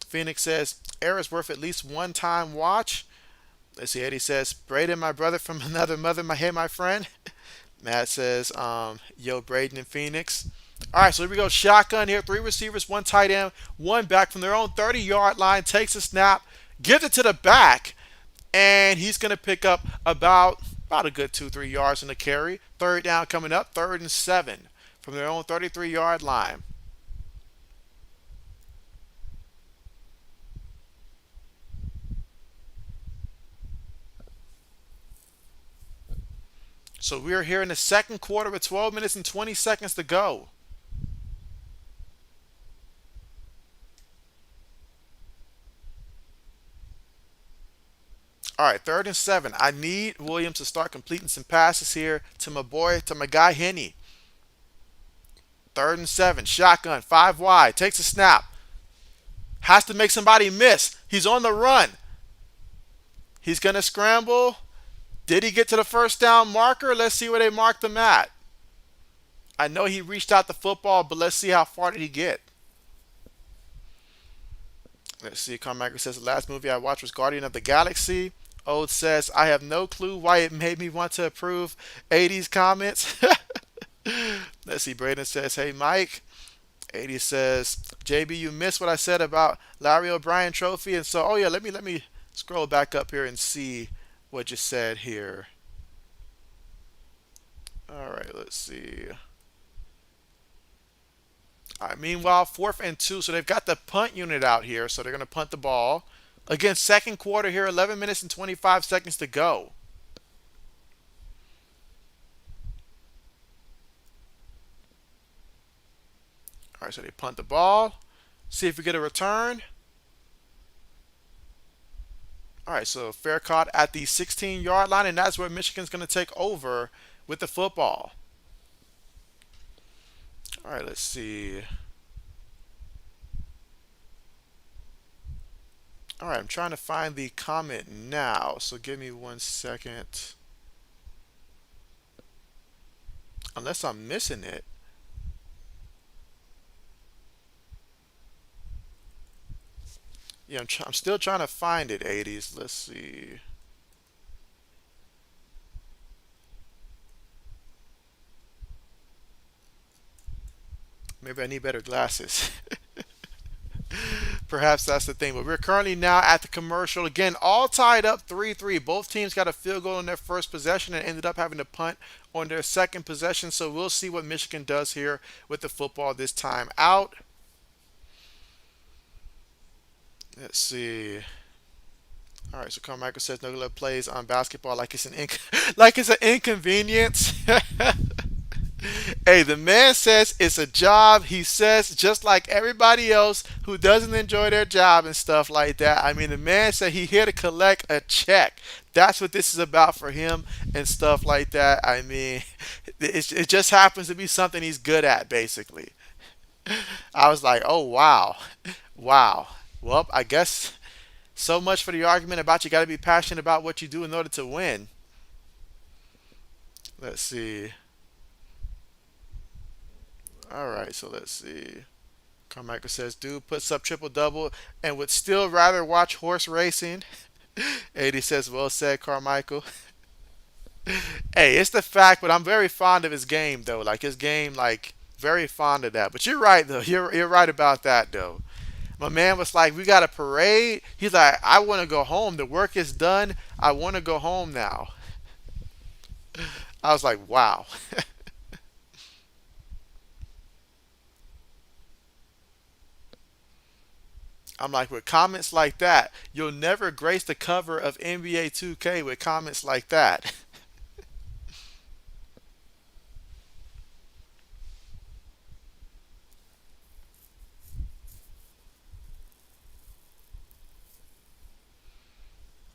Phoenix says, Air is worth at least one time watch. Let's see, Eddie says, Braden, my brother from another mother, hey, my friend. Matt says, yo, Braden and Phoenix. All right, so here we go. Shotgun here. 3 receivers, 1 tight end, 1 back from their own 30-yard line. Takes a snap, gives it to the back, and he's going to pick up about a good 2-3 yards in the carry. Third down coming up, 3rd and 7 from their own 33-yard line. So we are here in the second quarter with 12 minutes and 20 seconds to go. All right, 3rd and 7. I need Williams to start completing some passes here to my guy Henny. 3rd and 7. Shotgun, 5 wide. Takes a snap. Has to make somebody miss. He's on the run. He's going to scramble. Did he get to the first down marker? Let's see where they marked him at. I know he reached out the football, but let's see how far did he get. Let's see. Carmichael says the last movie I watched was Guardian of the Galaxy. Old says, I have no clue why it made me want to approve 80s comments. Let's see. Braden says, hey, Mike. 80 says, JB, you missed what I said about Larry O'Brien trophy. And so, oh, yeah, let me scroll back up here and see what you said here. All right, let's see. All right, meanwhile, 4th and 2. So they've got the punt unit out here. So they're going to punt the ball. Again, second quarter here, 11 minutes and 25 seconds to go. All right, so they punt the ball. See if we get a return. All right, so fair caught at the 16-yard line, and that's where Michigan's going to take over with the football. All right, let's see. All right, I'm trying to find the comment now, so give me 1 second. Unless I'm missing it. Yeah, I'm still trying to find it, 80s. Let's see. Maybe I need better glasses. Perhaps that's the thing. But we're currently now at the commercial. Again, all tied up 3-3. Both teams got a field goal on their first possession and ended up having to punt on their second possession. So we'll see what Michigan does here with the football this time out. Let's see. All right, so Carmichael says no glove plays on basketball like it's like it's an inconvenience. Hey, the man says it's a job. He says just like everybody else who doesn't enjoy their job and stuff like that. I mean, the man said he here to collect a check. That's what this is about for him and stuff like that. I mean, it just happens to be something he's good at, basically. I was like, oh wow, wow. Well, I guess so much for the argument about you got to be passionate about what you do in order to win. Let's see. All right, so let's see. Carmichael says, dude puts up triple double and would still rather watch horse racing. 80 says, well said, Carmichael. Hey, it's the fact, but I'm very fond of his game, though. Like, his game, like, very fond of that. But you're right, though. You're right about that, though. My man was like, we got a parade. He's like, I want to go home. The work is done. I want to go home now. I was like, wow. I'm like, with comments like that, you'll never grace the cover of NBA 2K with comments like that.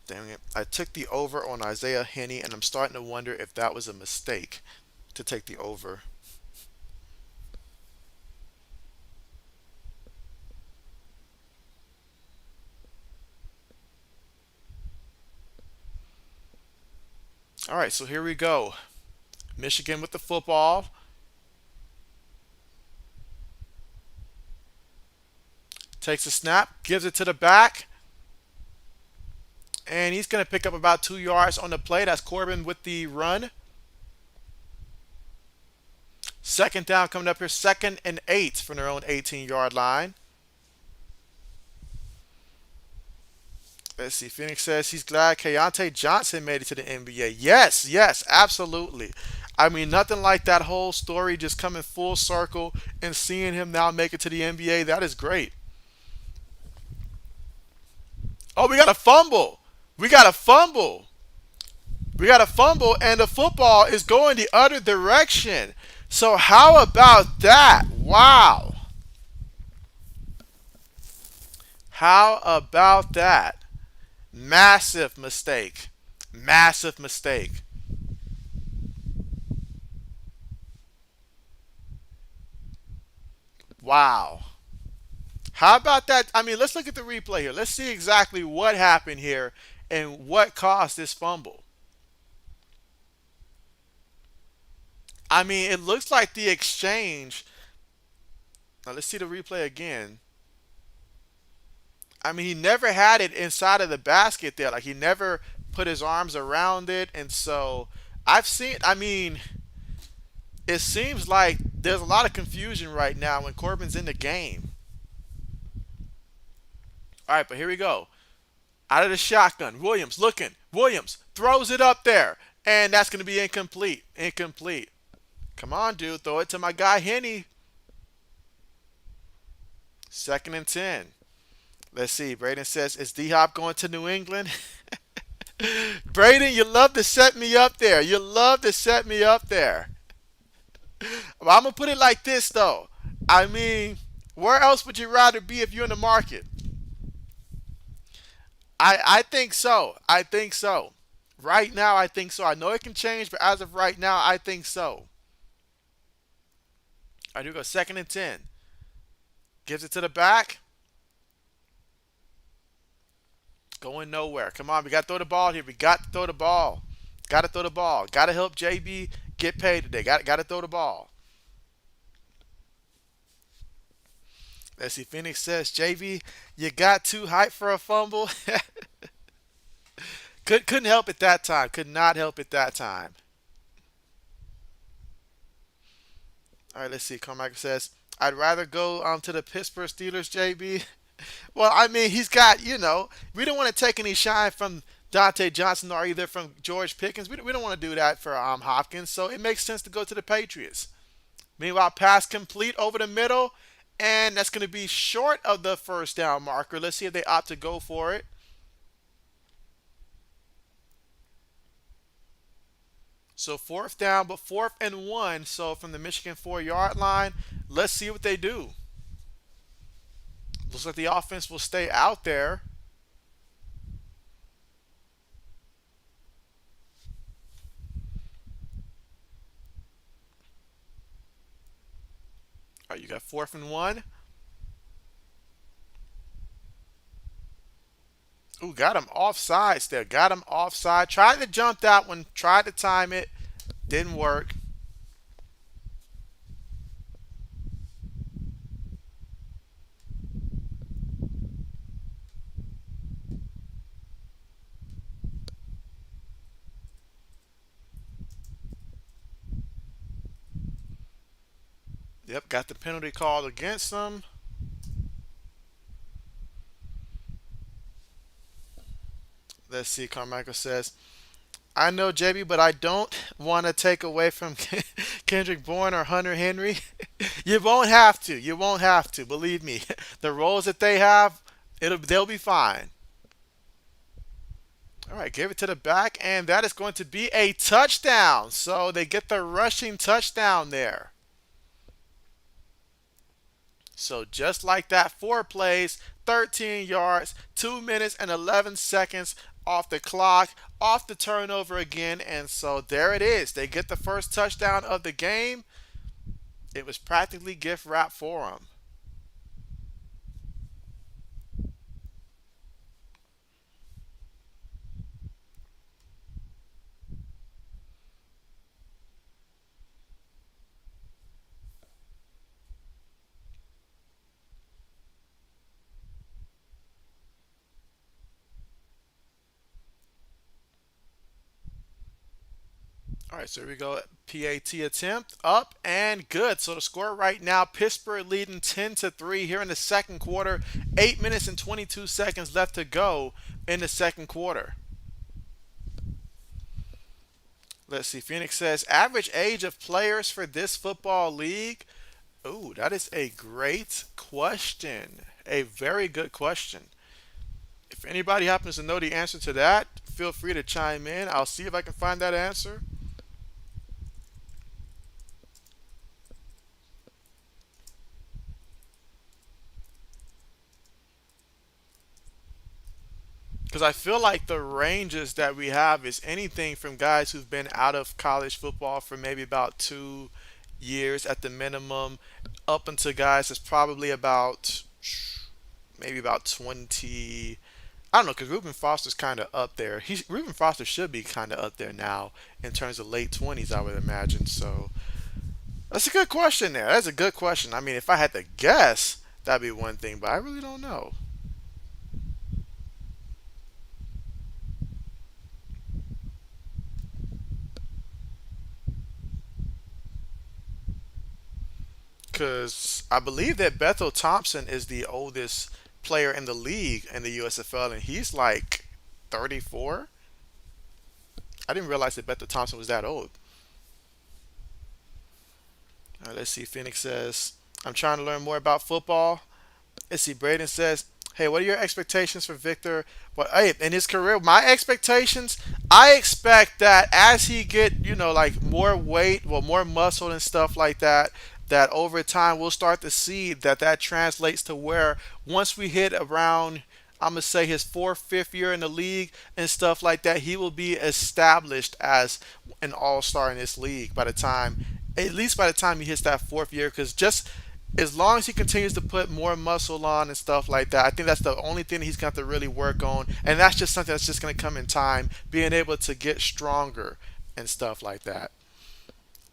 Dang it. I took the over on Isaiah Henney, and I'm starting to wonder if that was a mistake to take the over. All right, so here we go. Michigan with the football. Takes a snap, gives it to the back, and he's going to pick up about 2 yards on the play. That's Corbin with the run. Second down coming up here, 2nd and 8 from their own 18-yard line. Let's see. Phoenix says he's glad Keontae Johnson made it to the NBA. Yes, yes, absolutely. I mean, nothing like that whole story just coming full circle and seeing him now make it to the NBA. That is great. Oh, we got a fumble. We got a fumble. We got a fumble, and the football is going the other direction. So, how about that? Wow. How about that? Massive mistake. Massive mistake. Wow. How about that? I mean, let's look at the replay here. Let's see exactly what happened here and what caused this fumble. I mean, it looks like the exchange. Now, let's see the replay again. I mean, he never had it inside of the basket there. Like, he never put his arms around it. And so I've seen, I mean, it seems like there's a lot of confusion right now when Corbin's in the game. All right, but here we go. Out of the shotgun, Williams looking. Williams throws it up there. And that's going to be incomplete. Incomplete. Come on, dude. Throw it to my guy, Henny. 2nd and 10. Let's see. Braden says, is D-Hop going to New England? Braden, you love to set me up there. You love to set me up there. Well, I'm going to put it like this, though. I mean, where else would you rather be if you're in the market? I think so. I think so. Right now, I think so. I know it can change, but as of right now, I think so. I do go second and 10. Gives it to the back. Going nowhere. Come on, we got to throw the ball here. We got to throw the ball. Got to throw the ball. Got to help JB get paid today. Got to throw the ball. Let's see. Phoenix says, JB, you got too hyped for a fumble. Couldn't help it that time. Could not help it that time. All right, let's see. Carmichael says, I'd rather go to the Pittsburgh Steelers, JB. Well, I mean, he's got, we don't want to take any shine from Dante Johnson or either from George Pickens. We don't want to do that for Hopkins, so it makes sense to go to the Patriots. Meanwhile, pass complete over the middle, and that's going to be short of the first down marker. Let's see if they opt to go for it. So fourth down, but 4th and 1. So from the Michigan 4-yard line, let's see what they do. Looks like the offense will stay out there. All right, you got 4th and 1. Ooh, got him offsides there. Got him offside. Tried to jump that one. Tried to time it. Didn't work. Yep, got the penalty called against them. Let's see. Carmichael says, I know JB, but I don't want to take away from Kendrick Bourne or Hunter Henry. You won't have to. You won't have to. Believe me. The roles that they have, they'll be fine. All right, give it to the back, and that is going to be a touchdown. So they get the rushing touchdown there. So just like that, 4 plays, 13 yards, 2 minutes and 11 seconds off the clock, off the turnover again. And so there it is. They get the first touchdown of the game. It was practically gift wrap for them. All right, so here we go. PAT attempt up and good. So the score right now, Pittsburgh leading 10-3 here in the second quarter. 8 minutes and 22 seconds left to go in the second quarter. Let's see. Phoenix says average age of players for this football league. Ooh, that is a great question. A very good question. If anybody happens to know the answer to that, feel free to chime in. I'll see if I can find that answer. Because I feel like the ranges that we have is anything from guys who've been out of college football for maybe about 2 years at the minimum, up into guys that's probably about maybe about 20. I don't know, because Reuben Foster's kind of up there. Reuben Foster should be kind of up there now in terms of late 20s, I would imagine. So that's a good question there. That's a good question. I mean, if I had to guess, that'd be one thing, but I really don't know. Because I believe that Bethel Thompson is the oldest player in the league in the USFL, and he's like 34. I didn't realize that Bethel Thompson was that old. All right, let's see. Phoenix says, I'm trying to learn more about football. Let's see. Braden says, hey, what are your expectations for Victor? Well, hey, in his career, my expectations, I expect that as he get, like more weight, well, more muscle and stuff like that, that over time we'll start to see that translates to where once we hit around I'm gonna say his fourth, fifth year in the league and stuff like that, he will be established as an all-star in this league by the time, at least by the time he hits that fourth year. Because just as long as he continues to put more muscle on and stuff like that, I think that's the only thing he's got to really work on, and that's just something that's just gonna come in time, being able to get stronger and stuff like that.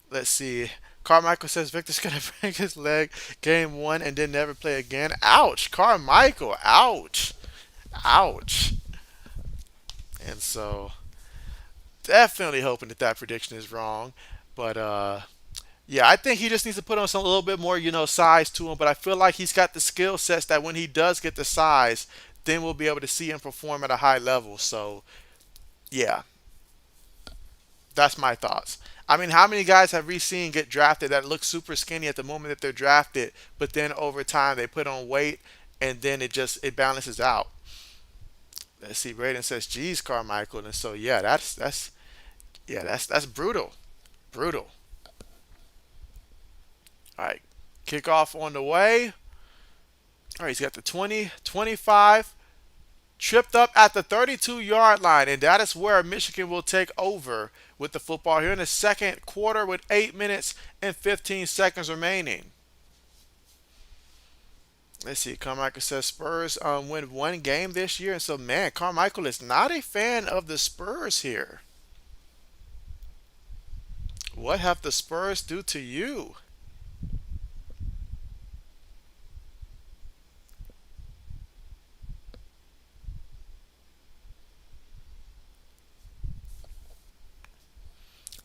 Let's see. Carmichael says Victor's gonna break his leg game one and then never play again. Ouch, Carmichael. Ouch, ouch. And so definitely hoping that that prediction is wrong, but yeah, I think he just needs to put on some a little bit more, size to him. But I feel like he's got the skill sets that when he does get the size, then we'll be able to see him perform at a high level. So yeah, that's my thoughts. I mean, how many guys have we seen get drafted that look super skinny at the moment that they're drafted, but then over time they put on weight and then it balances out. Let's see. Braden says, "Geez, Carmichael," and so yeah, that's brutal, brutal. All right, kickoff on the way. All right, he's got the 20, 25, tripped up at the 32-yard line, and that is where Michigan will take over with the football here in the second quarter with 8 minutes and 15 seconds remaining. Let's see. Carmichael says Spurs win one game this year, and so man, Carmichael is not a fan of the Spurs here. What have the Spurs do to you?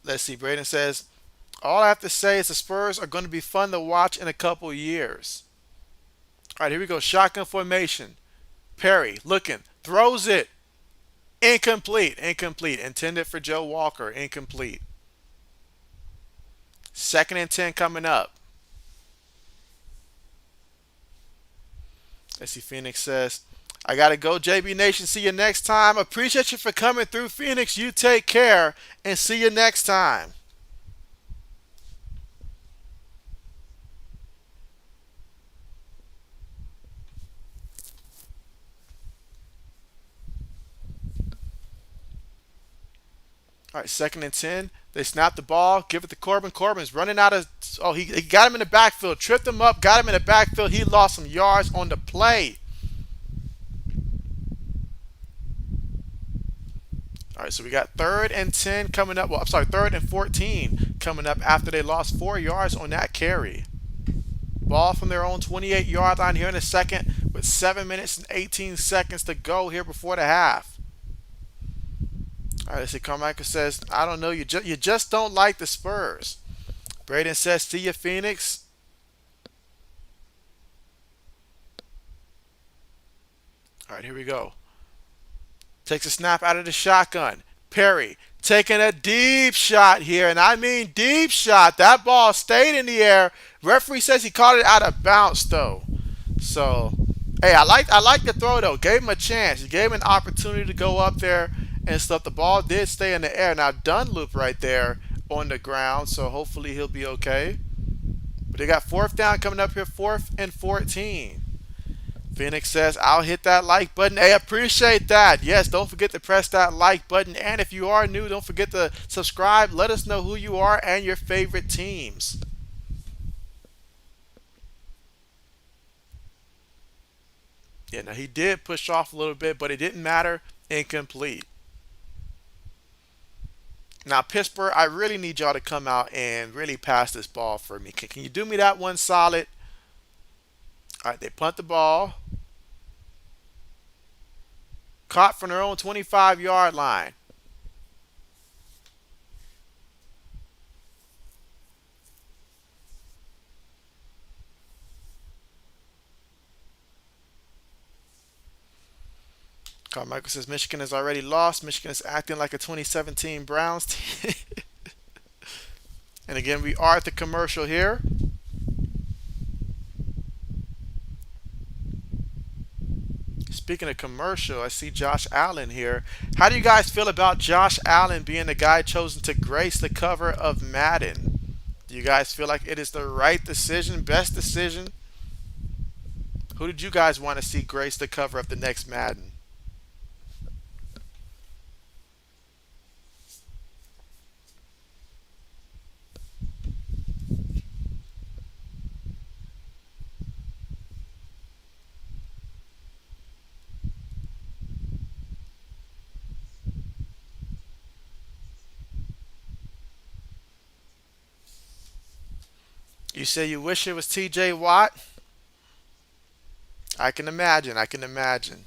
Let's see. Braden says, all I have to say is the Spurs are going to be fun to watch in a couple years. All right, here we go. Shotgun formation. Perry looking, throws it. Incomplete. Incomplete. Intended for Joe Walker. Incomplete. Second and 10 coming up. Let's see. Phoenix says, I got to go, JB Nation. See you next time. Appreciate you for coming through, Phoenix. You take care and see you next time. All right, second and 10. They snap the ball, give it to Corbin. Corbin's running out of. Oh, he got him in the backfield, tripped him up, got him in the backfield. He lost some yards on the play. All right, so we got third and 10 coming up. Well, I'm sorry, third and 14 coming up after they lost 4 yards on that carry. Ball from their own 28-yard line here in the second with 7 minutes and 18 seconds to go here before the half. All right, let's see. Carmichael says, I don't know. You just don't like the Spurs. Braden says, see you, Phoenix. All right, here we go. Takes a snap out of the shotgun. Perry taking a deep shot here, and I mean deep shot. That ball stayed in the air. Referee says he caught it out of bounds, though. So, hey, I like the throw, though. Gave him a chance. He gave him an opportunity to go up there and stuff. The ball did stay in the air. Now, Dunlop right there on the ground, so hopefully he'll be okay. But they got fourth down coming up here, 4th and 14. Phoenix says, I'll hit that like button. Hey, appreciate that. Yes, don't forget to press that like button. And if you are new, don't forget to subscribe. Let us know who you are and your favorite teams. Yeah, now he did push off a little bit, but it didn't matter. Incomplete. Now, Pittsburgh, I really need y'all to come out and really pass this ball for me. Can you do me that one solid? All right, they punt the ball. Caught from their own 25-yard line. Carmichael says Michigan has already lost. Michigan is acting like a 2017 Browns team. And again, we are at the commercial here. Speaking of commercial, I see Josh Allen here. How do you guys feel about Josh Allen being the guy chosen to grace the cover of Madden? Do you guys feel like it is the right decision, best decision? Who did you guys want to see grace the cover of the next Madden? You say you wish it was TJ Watt? I can imagine. I can imagine.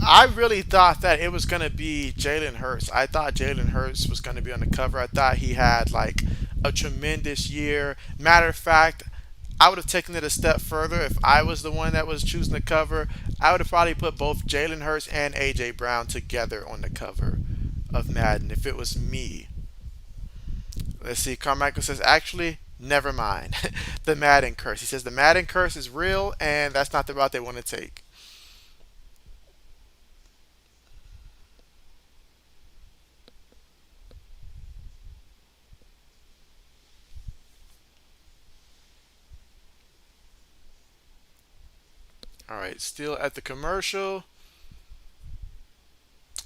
I really thought that it was going to be Jalen Hurts. I thought Jalen Hurts was going to be on the cover. I thought he had like a tremendous year. Matter of fact, I would have taken it a step further if I was the one that was choosing the cover. I would have probably put both Jalen Hurts and AJ Brown together on the cover of Madden if it was me. Let's see. Carmichael says, actually, never mind. The Madden curse. He says the Madden curse is real and that's not the route they want to take. All right, still at the commercial,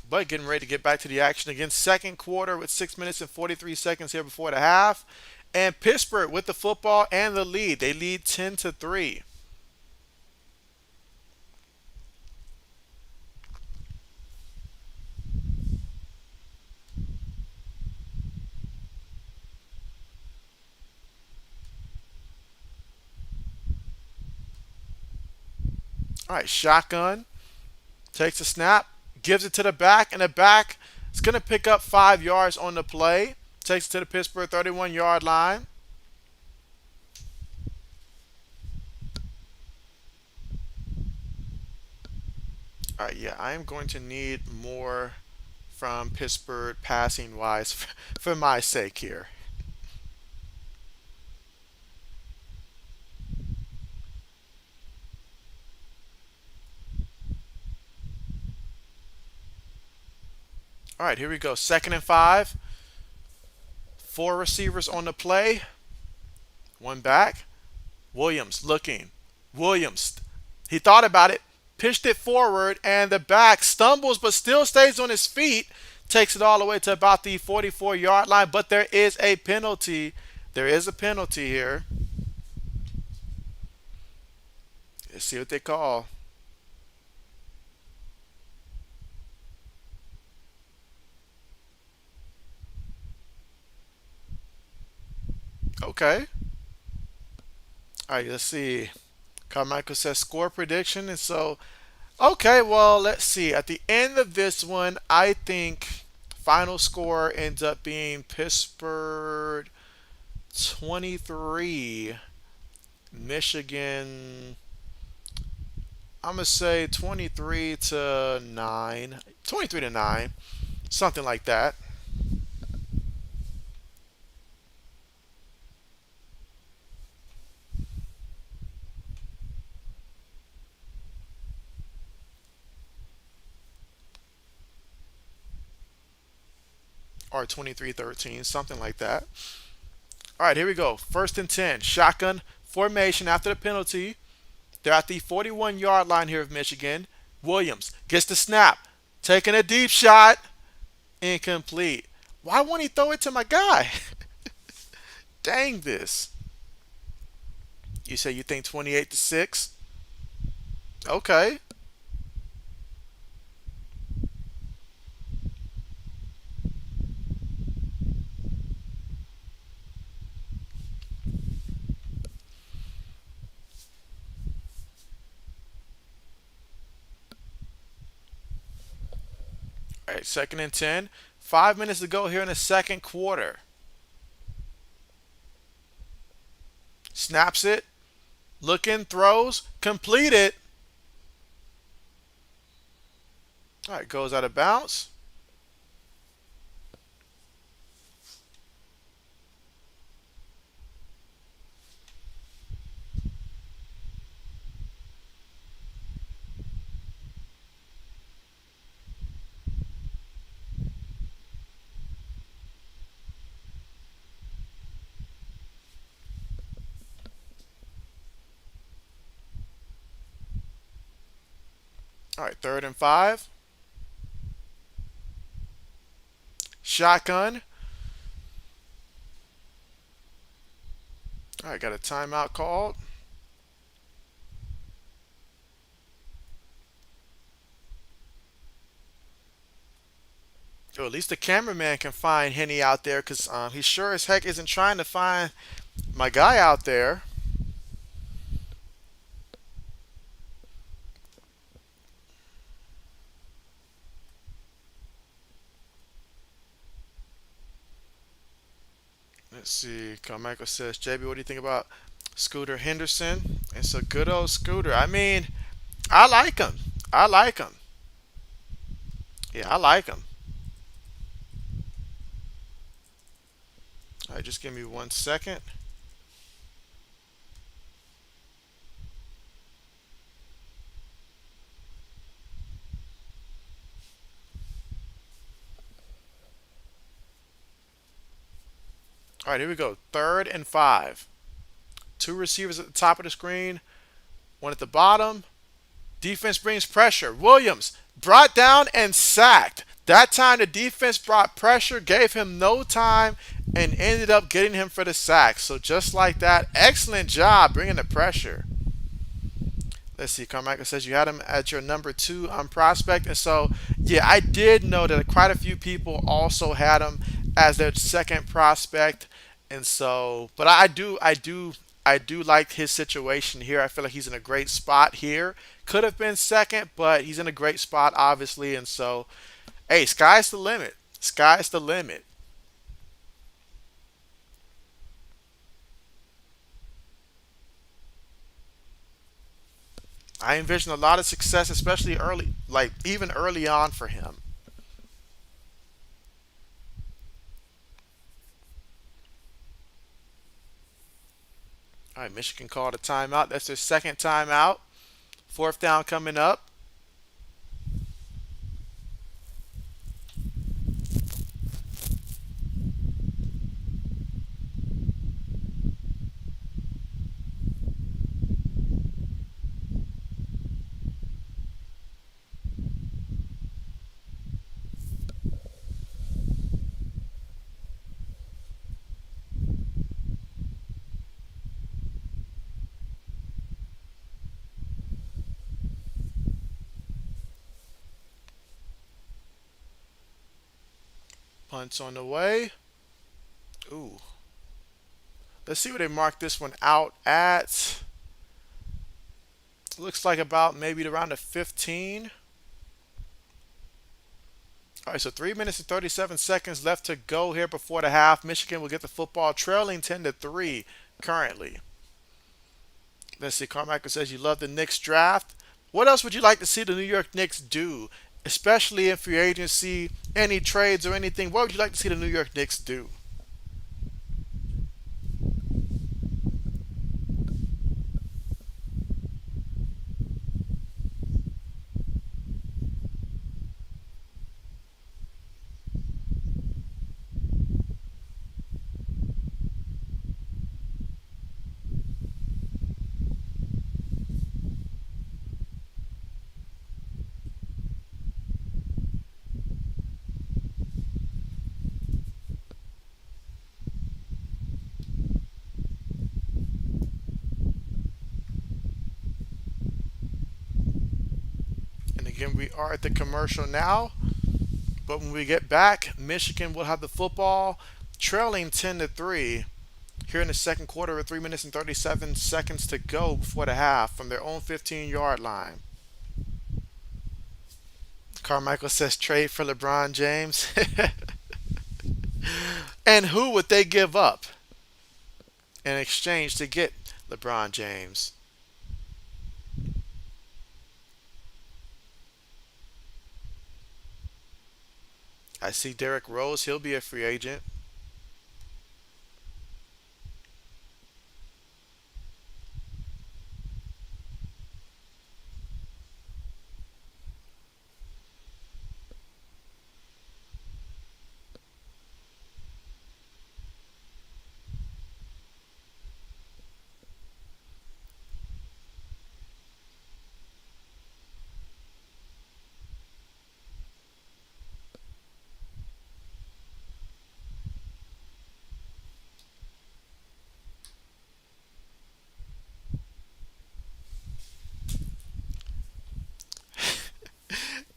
but getting ready to get back to the action again. Second quarter with 6 minutes and 43 seconds here before the half. And Pittsburgh with the football and the lead. They lead 10-3. All right, shotgun. Takes a snap. Gives it to the back. And the back is going to pick up 5 yards on the play. Takes it to the Pittsburgh 31-yard line. All right, yeah, I am going to need more from Pittsburgh passing wise for my sake here. All right, here we go. Second and 5. Four receivers on the play. One back. Williams looking. Williams. He thought about it. Pitched it forward, and the back stumbles but still stays on his feet. Takes it all the way to about the 44-yard line, but there is a penalty. There is a penalty here. Let's see what they call. Okay. All right, let's see. Carmichael says score prediction. And so, okay, well, let's see. At the end of this one, I think final score ends up being Pittsburgh 23, Michigan. I'm gonna say 23 to 9, 23 to 9, something like that, or 23-13, something like that. All right, here we go. First and 10, shotgun formation after the penalty. They're at the 41-yard line here of Michigan. Williams gets the snap, taking a deep shot, incomplete. Why won't he throw it to my guy? Dang this. You say you think 28-6? Okay. All right, second and 10. 5 minutes to go here in the second quarter. Snaps it, looking, throws, completed. All right, goes out of bounds. All right, 3rd and 5. Shotgun. All right, got a timeout called. So at least the cameraman can find Henny out there because he sure as heck isn't trying to find my guy out there. Let's see. Carmichael says, JB, what do you think about Scooter Henderson? It's a good old Scooter. I mean, I like him. I like him. Yeah, I like him. All right, just give me 1 second. All right, here we go. 3rd and 5. Two receivers at the top of the screen, one at the bottom. Defense brings pressure. Williams brought down and sacked. That time the defense brought pressure, gave him no time, and ended up getting him for the sack. So just like that, excellent job bringing the pressure. Let's see. Carmichael says you had him at your number 2 on prospect, and so yeah, I did know that quite a few people also had him as their second prospect, and so, but I do like his situation here. I feel like he's in a great spot here. Could have been second, but he's in a great spot, obviously, and so, hey, sky's the limit. Sky's the limit. I envision a lot of success, especially early, like even early on for him. All right, Michigan called a timeout. That's their second timeout. 4th down coming up. Punts on the way. Ooh. Let's see what they mark this one out at. Looks like about maybe around the 15. All right, so 3 minutes and 37 seconds left to go here before the half. Michigan will get the football trailing 10-3 currently. Let's see. Carmichael says you love the Knicks draft. What else would you like to see the New York Knicks do, especially in free agency, any trades or anything? What would you like to see the New York Knicks do? And again, we are at the commercial now. But when we get back, Michigan will have the football trailing 10-3 here in the second quarter with 3 minutes and 37 seconds to go before the half from their own 15-yard line. Carmichael says trade for LeBron James. And who would they give up in exchange to get LeBron James? I see Derrick Rose. He'll be a free agent.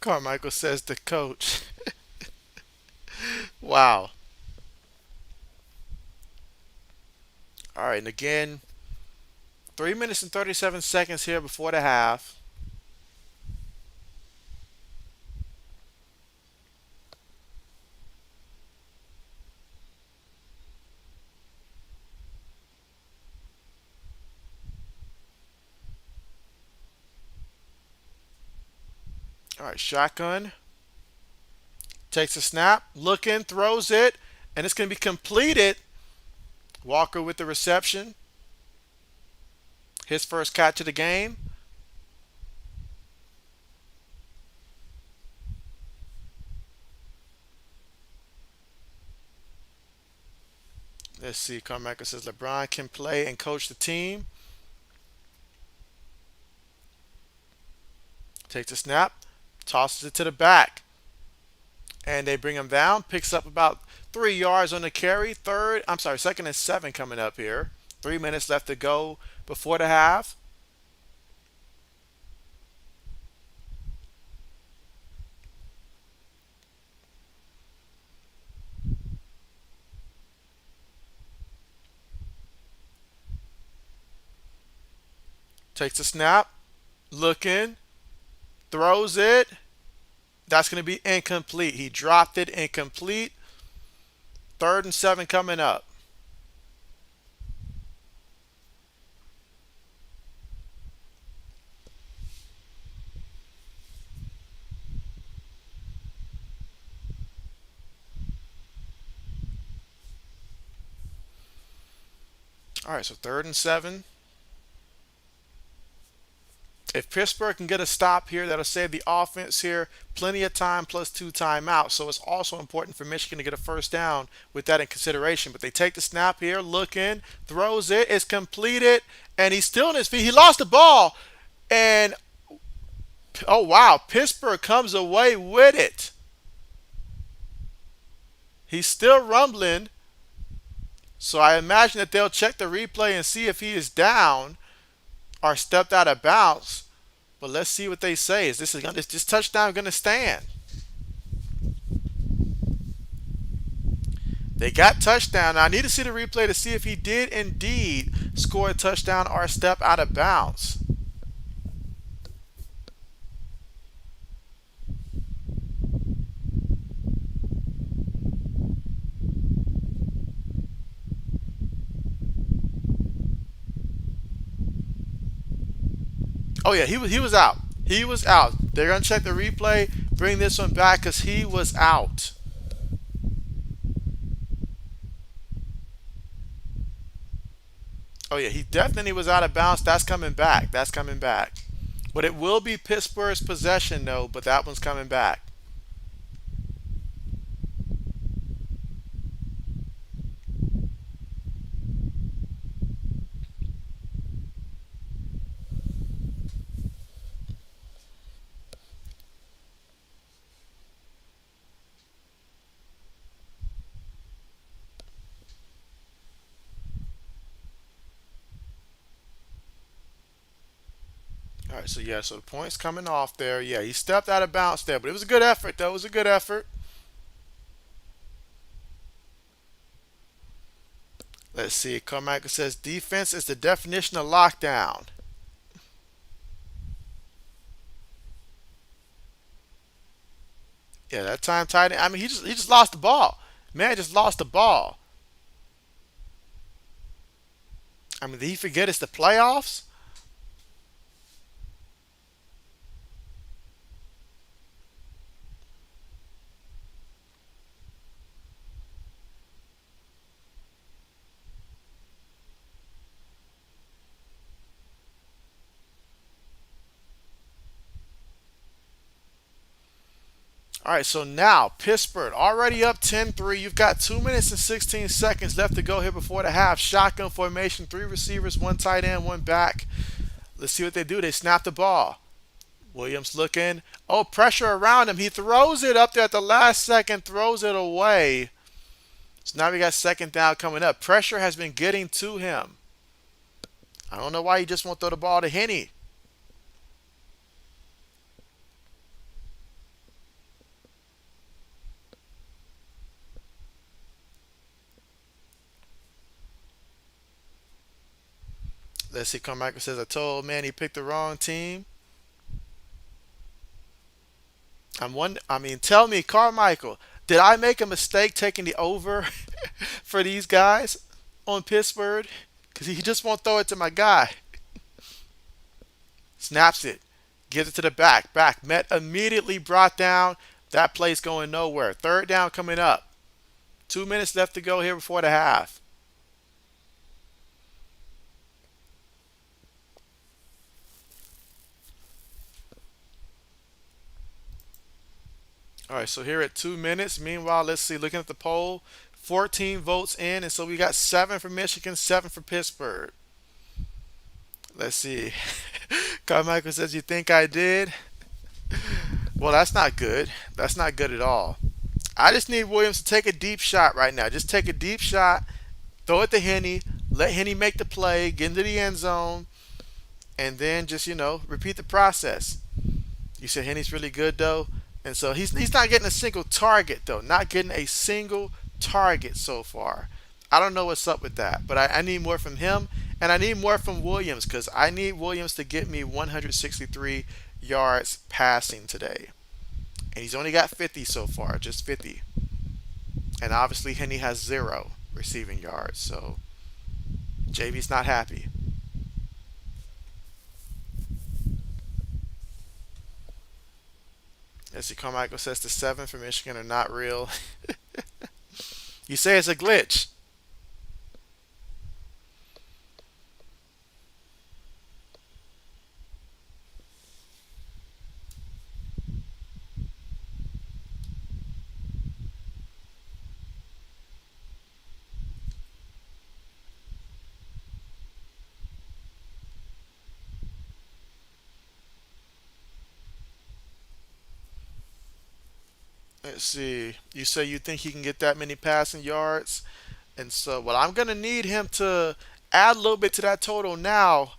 Carmichael says the coach. Wow. All right, and again, 3 minutes and 37 seconds here before the half. All right, shotgun. Takes a snap, looking, throws it, and it's going to be completed. Walker with the reception. His first catch of the game. Let's see. Carmichael says LeBron can play and coach the team. Takes a snap, tosses it to the back, and they bring him down. Picks up about 3 yards on the carry. Second and 7 coming up here. 3 minutes left to go before the half. Takes a snap, looking, throws it. That's going to be incomplete. He dropped it, incomplete. 3rd and 7 coming up. All right, so 3rd and 7. If Pittsburgh can get a stop here, that'll save the offense here plenty of time plus 2 timeouts. So it's also important for Michigan to get a first down with that in consideration. But they take the snap here, looking, throws it, it's completed, and he's still on his feet. He lost the ball, and oh wow, Pittsburgh comes away with it. He's still rumbling, so I imagine that they'll check the replay and see if he is down or stepped out of bounds. But let's see what they say. Is this touchdown going to stand? They got touchdown. Now I need to see the replay to see if he did indeed score a touchdown or step out of bounds. Oh yeah, he was out. He was out. They're gonna check the replay, bring this one back because he was out. Oh yeah, he definitely was out of bounds. That's coming back. That's coming back. But it will be Pittsburgh's possession though. But that one's coming back. All right, so yeah, so the points coming off there. Yeah, he stepped out of bounds there, but it was a good effort, though. It was a good effort. Let's see. Carmichael says defense is the definition of lockdown. Yeah, that time tight end. I mean, he just lost the ball. Man just lost the ball. I mean, did he forget it's the playoffs? All right, so now Pittsburgh already up 10-3. You've got 2 minutes and 16 seconds left to go here before the half. Shotgun formation, 3 receivers, 1 tight end, 1 back. Let's see what they do. They snap the ball. Williams looking. Oh, pressure around him. He throws it up there at the last second, throws it away. So now we got 2nd down coming up. Pressure has been getting to him. I don't know why he just won't throw the ball to Henny. Let's see. Carmichael says, I told man he picked the wrong team. I mean, tell me, Carmichael, did I make a mistake taking the over for these guys on Pittsburgh? Because he just won't throw it to my guy. Snaps it. Gives it to the back. Back. Met immediately brought down. That play's going nowhere. Third down coming up. 2 minutes left to go here before the half. All right, so here at 2 minutes. Meanwhile, let's see. Looking at the poll, 14 votes in, and so we got 7 for Michigan, 7 for Pittsburgh. Let's see. Carmichael says, "You think I did?" Well, that's not good. That's not good at all. I just need Williams to take a deep shot right now. Just take a deep shot, throw it to Henny, let Henny make the play, get into the end zone, and then just repeat the process. You said Henny's really good though, and so he's not getting a single target though. Not getting a single target so far. I don't know what's up with that, but I need more from him, and I need more from Williams because I need Williams to get me 163 yards passing today, and he's only got 50 so far, just 50. And obviously Henny has 0 receiving yards, so JB's not happy. As Carmichael says, the 7 for Michigan are not real. You say it's a glitch. Let's see. You say you think he can get that many passing yards, and so well, I'm gonna need him to add a little bit to that total now.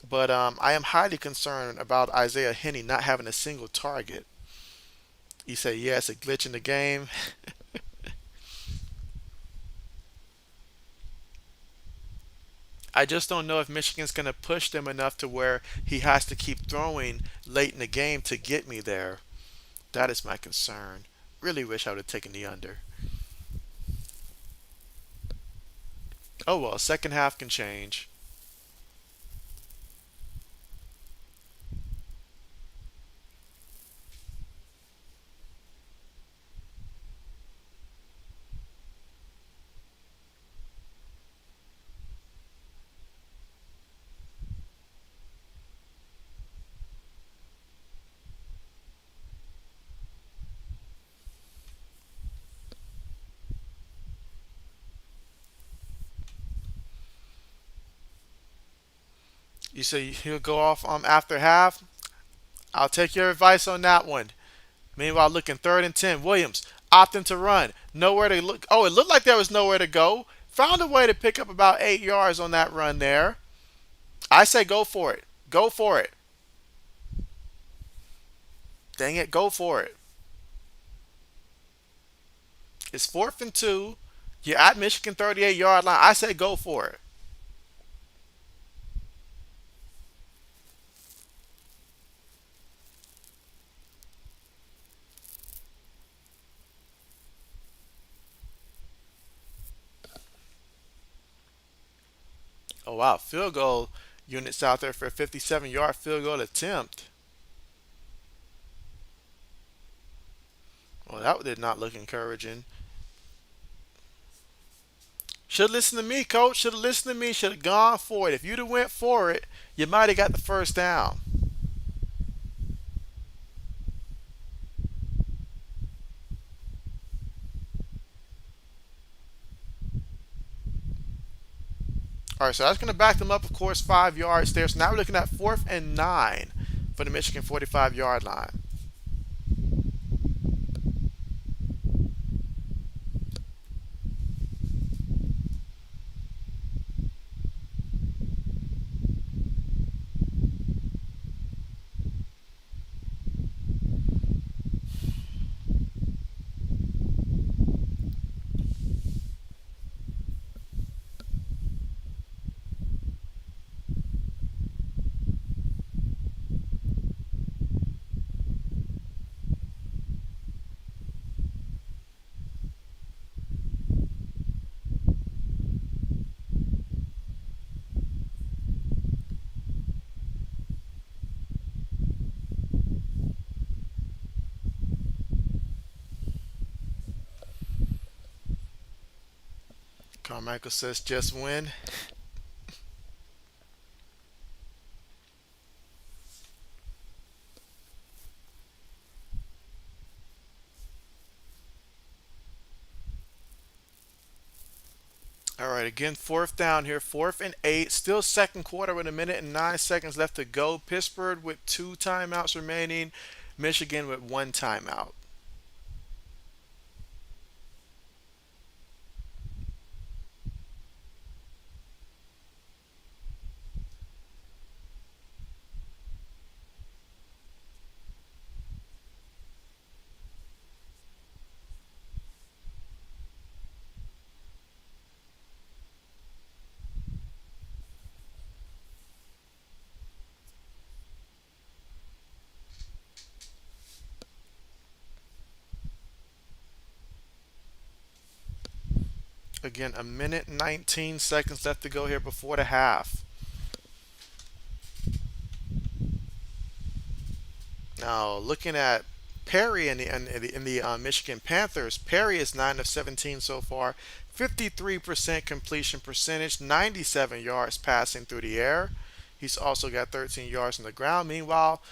But I am highly concerned about Isaiah Henny not having a single target. You say yes, a glitch in the game. I just don't know if Michigan's going to push them enough to where he has to keep throwing late in the game to get me there. That is my concern. Really wish I would have taken the under. Oh well, second half can change. You say he'll go off after half. I'll take your advice on that one. Meanwhile, looking third and 10. Williams opting to run. Nowhere to look. Oh, it looked like there was nowhere to go. Found a way to pick up about 8 yards on that run there. I say go for it. Go for it. Dang it, go for it. It's fourth and 2. You're at Michigan 38-yard line. I say go for it. Oh wow, field goal units out there for a 57-yard field goal attempt. Well, that did not look encouraging. Should listen to me, coach. Should have listened to me. Should have gone for it. If you'd have went for it, you might have got the first down. All right, so that's going to back them up, of course, 5 yards there. So now we're looking at 4th and 9 for the Michigan 45-yard line. Carmichael says just win. All right, again, fourth down here, 4th and 8. Still second quarter with 1 minute and 9 seconds left to go. Pittsburgh with 2 timeouts remaining. Michigan with 1 timeout. Again, 1 minute 19 seconds left to go here before the half. Now, looking at Perry in the Michigan Panthers, Perry is 9 of 17 so far, 53% completion percentage, 97 yards passing through the air. He's also got 13 yards on the ground. Meanwhile,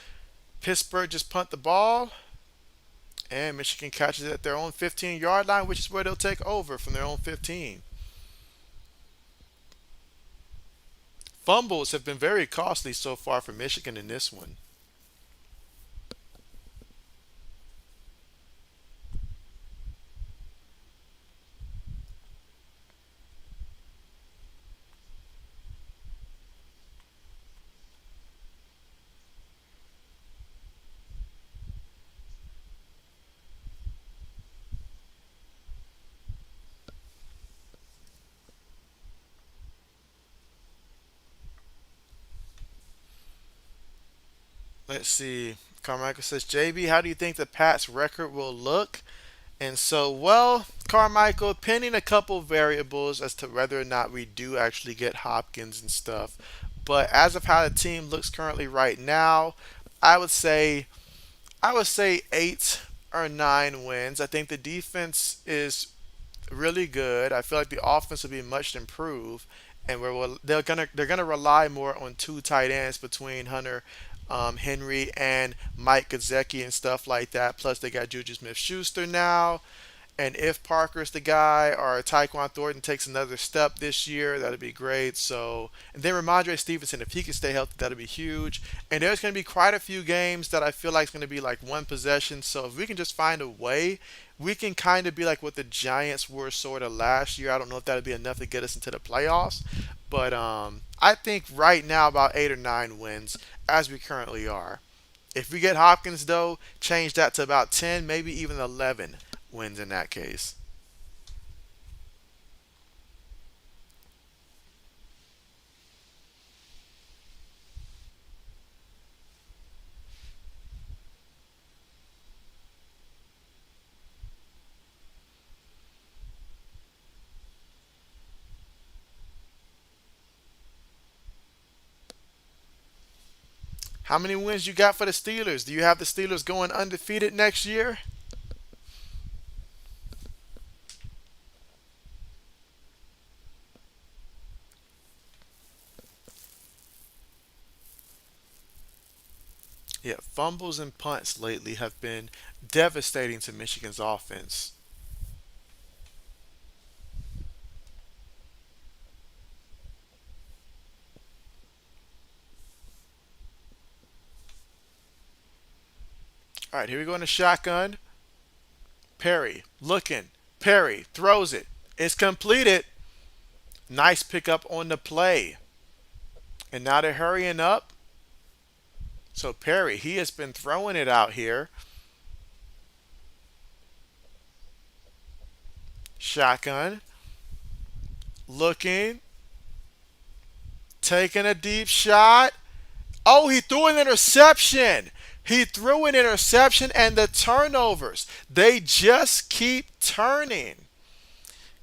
Pittsburgh just punt the ball, and Michigan catches it at their own 15-yard line, which is where they'll take over from their own 15. Fumbles have been very costly so far for Michigan in this one. Let's see. Carmichael says, JB, how do you think the Pats record will look? And so, well, Carmichael, pending a couple variables as to whether or not we do actually get Hopkins and stuff. But as of how the team looks currently right now, I would say I would say 8 or 9 wins. I think the defense is really good. I feel like the offense will be much improved, and they're gonna rely more on 2 tight ends between Hunter Henry and Mike Gesicki and stuff like that. Plus, they got Juju Smith-Schuster now. And if Parker's the guy or Tyquan Thornton takes another step this year, that'd be great. So, and then Ramondre Stevenson, if he can stay healthy, that'd be huge. And there's going to be quite a few games that I feel like it's going to be like one possession. So if we can just find a way, we can kind of be like what the Giants were sort of last year. I don't know if that'd be enough to get us into the playoffs, but I think right now about 8 or 9 wins as we currently are. If we get Hopkins though, change that to about 10, maybe even 11 wins in that case. How many wins you got for the Steelers? Do you have the Steelers going undefeated next year? Yeah, fumbles and punts lately have been devastating to Michigan's offense. All right, here we go in the shotgun. Perry looking. Perry throws it. It's completed. Nice pickup on the play. And now they're hurrying up. So Perry, he has been throwing it out here. Shotgun. Looking. Taking a deep shot. Oh, he threw an interception. He threw an interception and the turnovers. They just keep turning.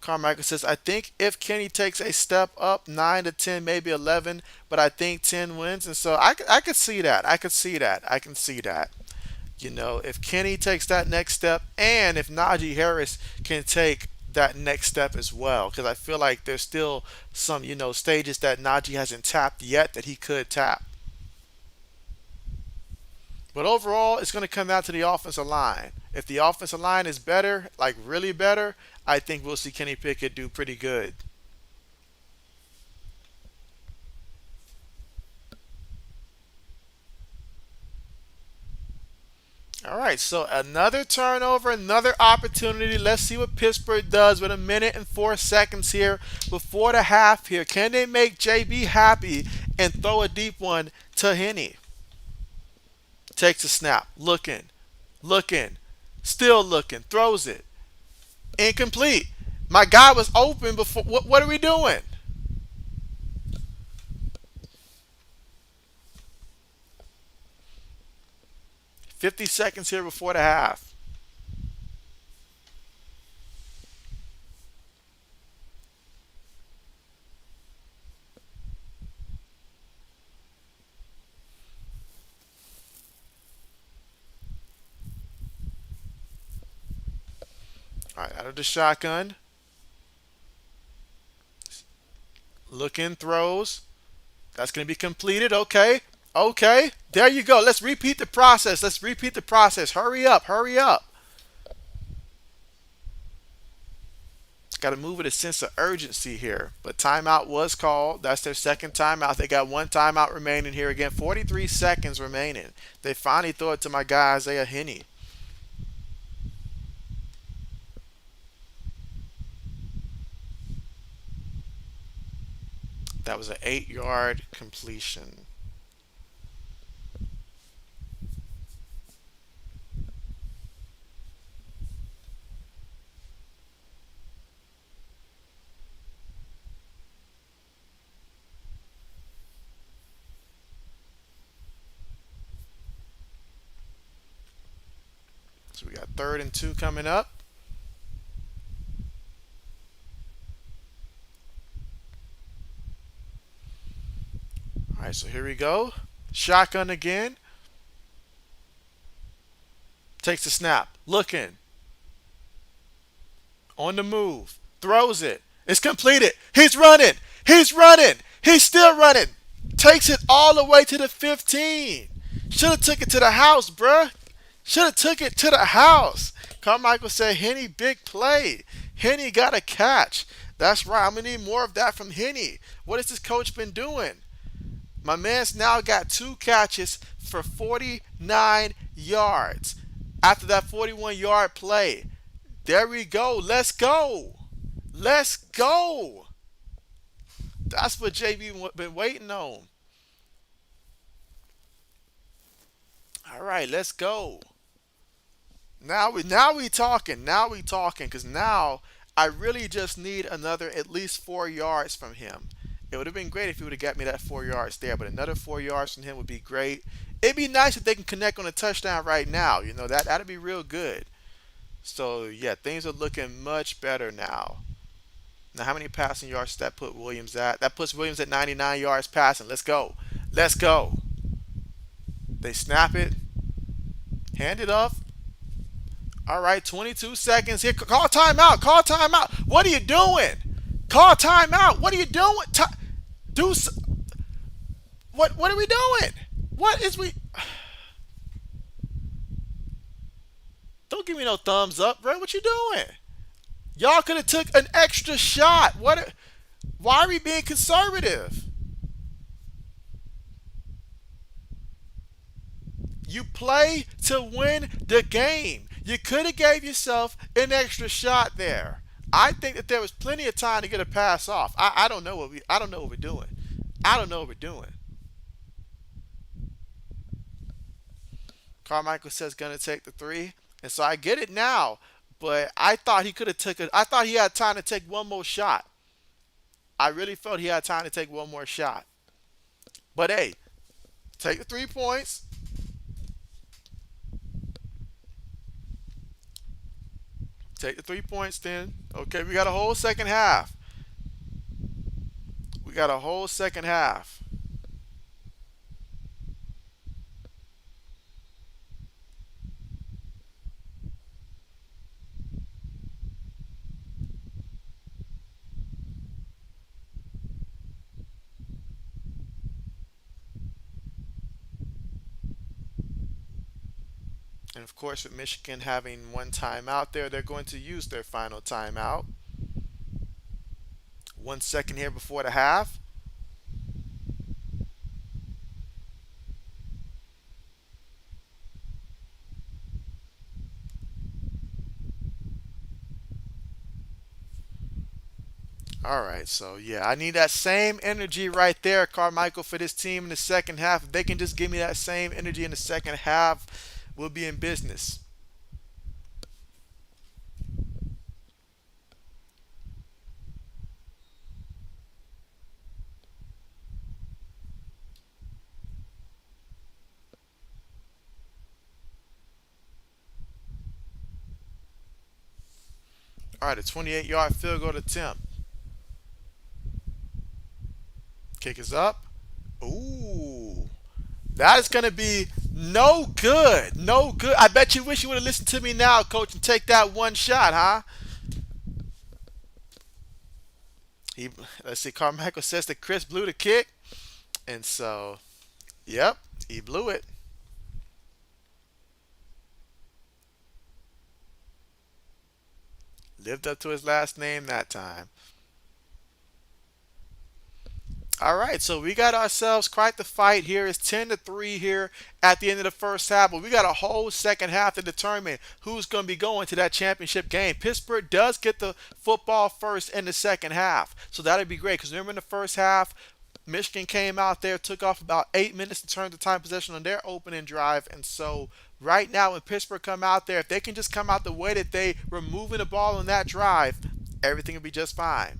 Carmichael says, I think if Kenny takes a step up, 9 to 10, maybe 11, but I think 10 wins. And so I could see that. I could see that. I can see that. You know, if Kenny takes that next step and if Najee Harris can take that next step as well, because I feel like there's still some, stages that Najee hasn't tapped yet that he could tap. But overall, it's going to come down to the offensive line. If the offensive line is better, like really better, I think we'll see Kenny Pickett do pretty good. All right, so another turnover, another opportunity. Let's see what Pittsburgh does with a minute and 4 seconds here before the half here. Can they make JB happy and throw a deep one to Henny? Takes a snap, looking, still looking, throws it. Incomplete. My guy was open before. What are we doing? 50 seconds here before the half. All right, out of the shotgun. Looking, throws. That's going to be completed. Okay. Okay. There you go. Let's repeat the process. Let's repeat the process. Hurry up. Hurry up. Got to move with a sense of urgency here. But timeout was called. That's their second timeout. They got one timeout remaining here again. 43 seconds remaining. They finally throw it to my guy, Isaiah Henny. That was an 8-yard completion. So we got 3rd and 2 coming up. All right, so here we go. Shotgun again. Takes the snap. Looking. On the move. Throws it. It's completed. He's running. He's running. He's still running. Takes it all the way to the 15. Should have took it to the house, bruh. Should have took it to the house. Carmichael said, Henny, big play. Henny got a catch. That's right. I'm going to need more of that from Henny. What has this coach been doing? My man's now got 2 catches for 49 yards after that 41-yard play. There we go. Let's go. Let's go. That's what JB been waiting on. All right, let's go. Now we talking. Now we talking. Cause now I really just need another at least 4 yards from him. It would have been great if he would have got me that 4 yards there, but another 4 yards from him would be great. It'd be nice if they can connect on a touchdown right now. That'd be real good. So yeah, things are looking much better now. Now, how many passing yards does that put Williams at? That puts Williams at 99 yards passing. Let's go. Let's go. They snap it. Hand it off. All right, 22 seconds here. Call timeout. Call timeout. What are you doing? Call timeout. What are you doing? What are we doing? What is we? Don't give me no thumbs up, bro. What you doing? Y'all could have took an extra shot. Why are we being conservative? You play to win the game. You could have gave yourself an extra shot there. I think that there was plenty of time to get a pass off. I don't know what we're doing. I don't know what we're doing. Carmichael says gonna take the 3, and so I get it now. But I thought he could have taken. I thought he had time to take one more shot. I really felt he had time to take one more shot. But hey, take the 3 points. Take the 3 points then. Okay, we got a whole second half. We got a whole second half. And of course, with Michigan having one timeout there, they're going to use their final timeout. 1 second here before the half. All right, so yeah, I need that same energy right there, Carmichael, for this team in the second half. If they can just give me that same energy in the second half, we'll be in business. All right, a 28-yard field goal attempt. Kick is up. Ooh, that is going to be no good. No good. I bet you wish you would have listened to me now, coach, and take that one shot, huh? He, let's see, Carmichael says that Chris blew the kick. And so, yep, he blew it. Lived up to his last name that time. All right, so we got ourselves quite the fight here. It's 10-3 here at the end of the first half, but we got a whole second half to determine who's going to be going to that championship game. Pittsburgh does get the football first in the second half, so that'd be great because remember in the first half, Michigan came out there, took off about 8 minutes to turn the time possession on their opening drive, and so right now when Pittsburgh come out there, if they can just come out the way that they were moving the ball on that drive, everything will be just fine.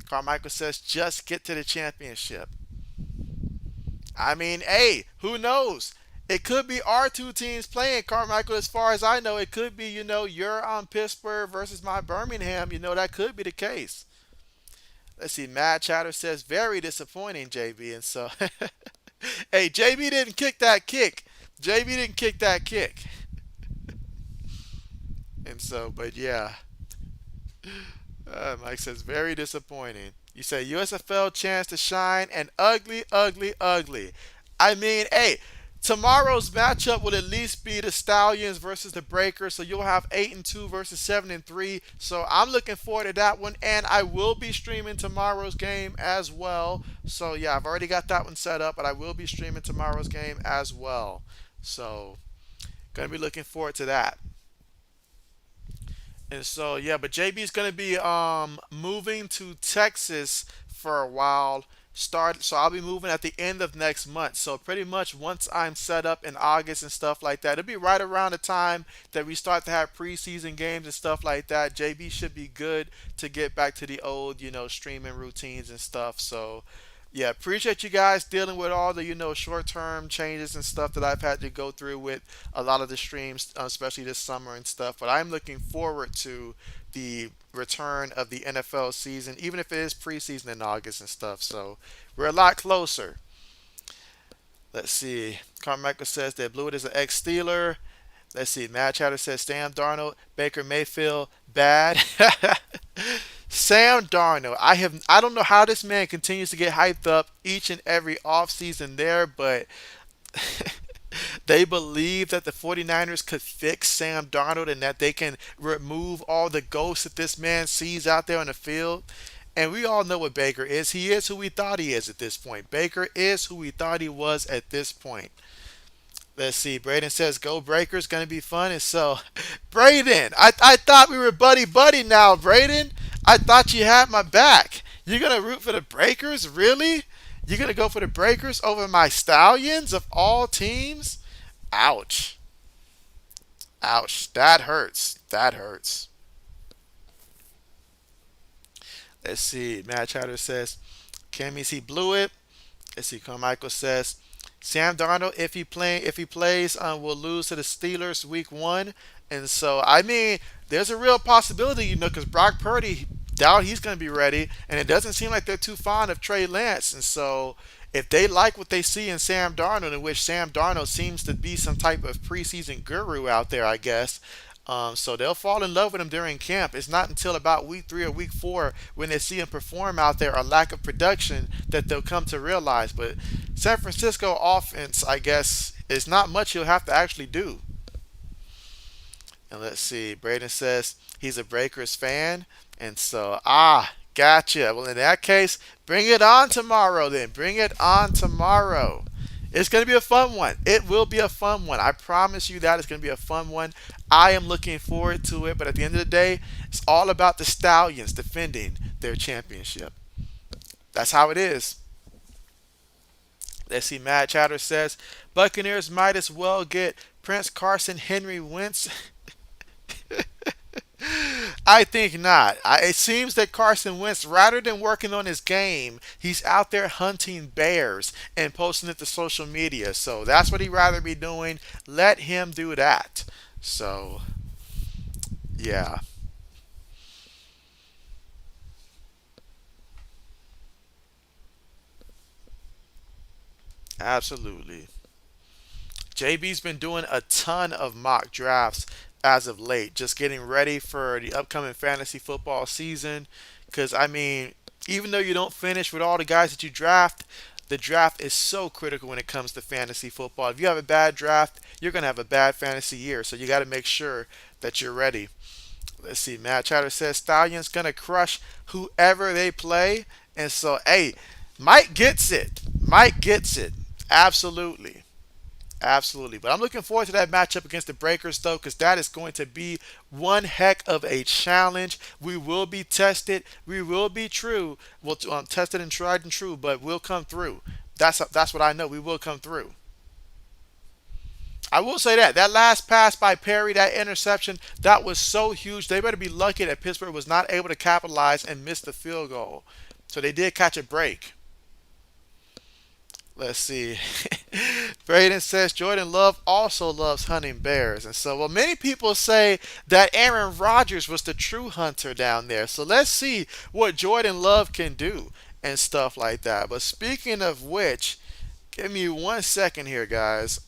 Carmichael says, just get to the championship. I mean, hey, who knows? It could be our two teams playing, Carmichael. As far as I know, it could be, your Pittsburgh versus my Birmingham. That could be the case. Let's see. Mad Chatter says, very disappointing, JB. And so, hey, JB didn't kick that kick. JB didn't kick that kick. And so, but yeah. Mike says, very disappointing. You say USFL chance to shine and ugly, ugly, ugly. I mean, hey, tomorrow's matchup will at least be the Stallions versus the Breakers. So you'll have 8-2 versus 7-3. So I'm looking forward to that one. And I will be streaming tomorrow's game as well. So yeah, I've already got that one set up, but I will be streaming tomorrow's game as well. So gonna be looking forward to that. And so yeah, but JB's gonna be moving to Texas for a while. So I'll be moving at the end of next month. So pretty much once I'm set up in August and stuff like that, it'll be right around the time that we start to have preseason games and stuff like that. JB should be good to get back to the old, streaming routines and stuff. So yeah, appreciate you guys dealing with all the short-term changes and stuff that I've had to go through with a lot of the streams, especially this summer and stuff. But I'm looking forward to the return of the NFL season, even if it is preseason in August and stuff. So we're a lot closer. Let's see. Carmichael says that Blewett is an ex-Steeler. Let's see. Mad Chatter says Sam Darnold, Baker Mayfield, bad. Sam Darnold. I don't know how this man continues to get hyped up each and every offseason there, but they believe that the 49ers could fix Sam Darnold and that they can remove all the ghosts that this man sees out there on the field. And we all know what Baker is. He is who we thought he is at this point. Baker is who we thought he was at this point. Let's see. Braden says, "Go Breakers, gonna be fun." And so, Braden, I thought we were buddy buddy now, Braden. I thought you had my back. You're gonna root for the Breakers, really? You're gonna go for the Breakers over my Stallions of all teams? Ouch. Ouch. That hurts. That hurts. Let's see. Matt Chatter says, Cammy's he blew it. Let's see. Carmichael says, Sam Darnold, if he plays, will lose to the Steelers week 1. And so, I mean, there's a real possibility, because Brock Purdy, doubt he's going to be ready, and it doesn't seem like they're too fond of Trey Lance. And so, if they like what they see in Sam Darnold, in which Sam Darnold seems to be some type of preseason guru out there, I guess. So they'll fall in love with him during camp. It's not until about week 3 or week 4 when they see him perform out there or lack of production that they'll come to realize. But San Francisco offense, I guess, is not much he'll have to actually do. And let's see. Braden says he's a Breakers fan. And so, gotcha. Well, in that case, bring it on tomorrow then. Bring it on tomorrow. It's going to be a fun one. It will be a fun one. I promise you that it's going to be a fun one. I am looking forward to it. But at the end of the day, it's all about the Stallions defending their championship. That's how it is. Let's see. Mad Chatter says Buccaneers might as well get Prince Carson Henry Wentz. I think not. It seems that Carson Wentz, rather than working on his game, he's out there hunting bears and posting it to social media. So that's what he'd rather be doing. Let him do that. So, yeah, absolutely. JB's been doing a ton of mock drafts as of late, just getting ready for the upcoming fantasy football season. Because, I mean, even though you don't finish with all the guys that you draft, the draft is so critical when it comes to fantasy football. If you have a bad draft, you're going to have a bad fantasy year. So you got to make sure that you're ready. Let's see. Matt Chatter says Stallions going to crush whoever they play. And so, hey, Mike gets it. Mike gets it. Absolutely. Absolutely. But I'm looking forward to that matchup against the Breakers, though, because that is going to be one heck of a challenge. We will be tested. We will be true. We'll tested and tried and true, but we'll come through. That's what I know. We will come through. I will say that last pass by Perry, that interception, that was so huge. They better be lucky that Pittsburgh was not able to capitalize and miss the field goal. So they did catch a break. Let's see. Braden says Jordan Love also loves hunting bears. And so, well, many people say that Aaron Rodgers was the true hunter down there. So let's see what Jordan Love can do and stuff like that. But speaking of which, give me 1 second here, guys.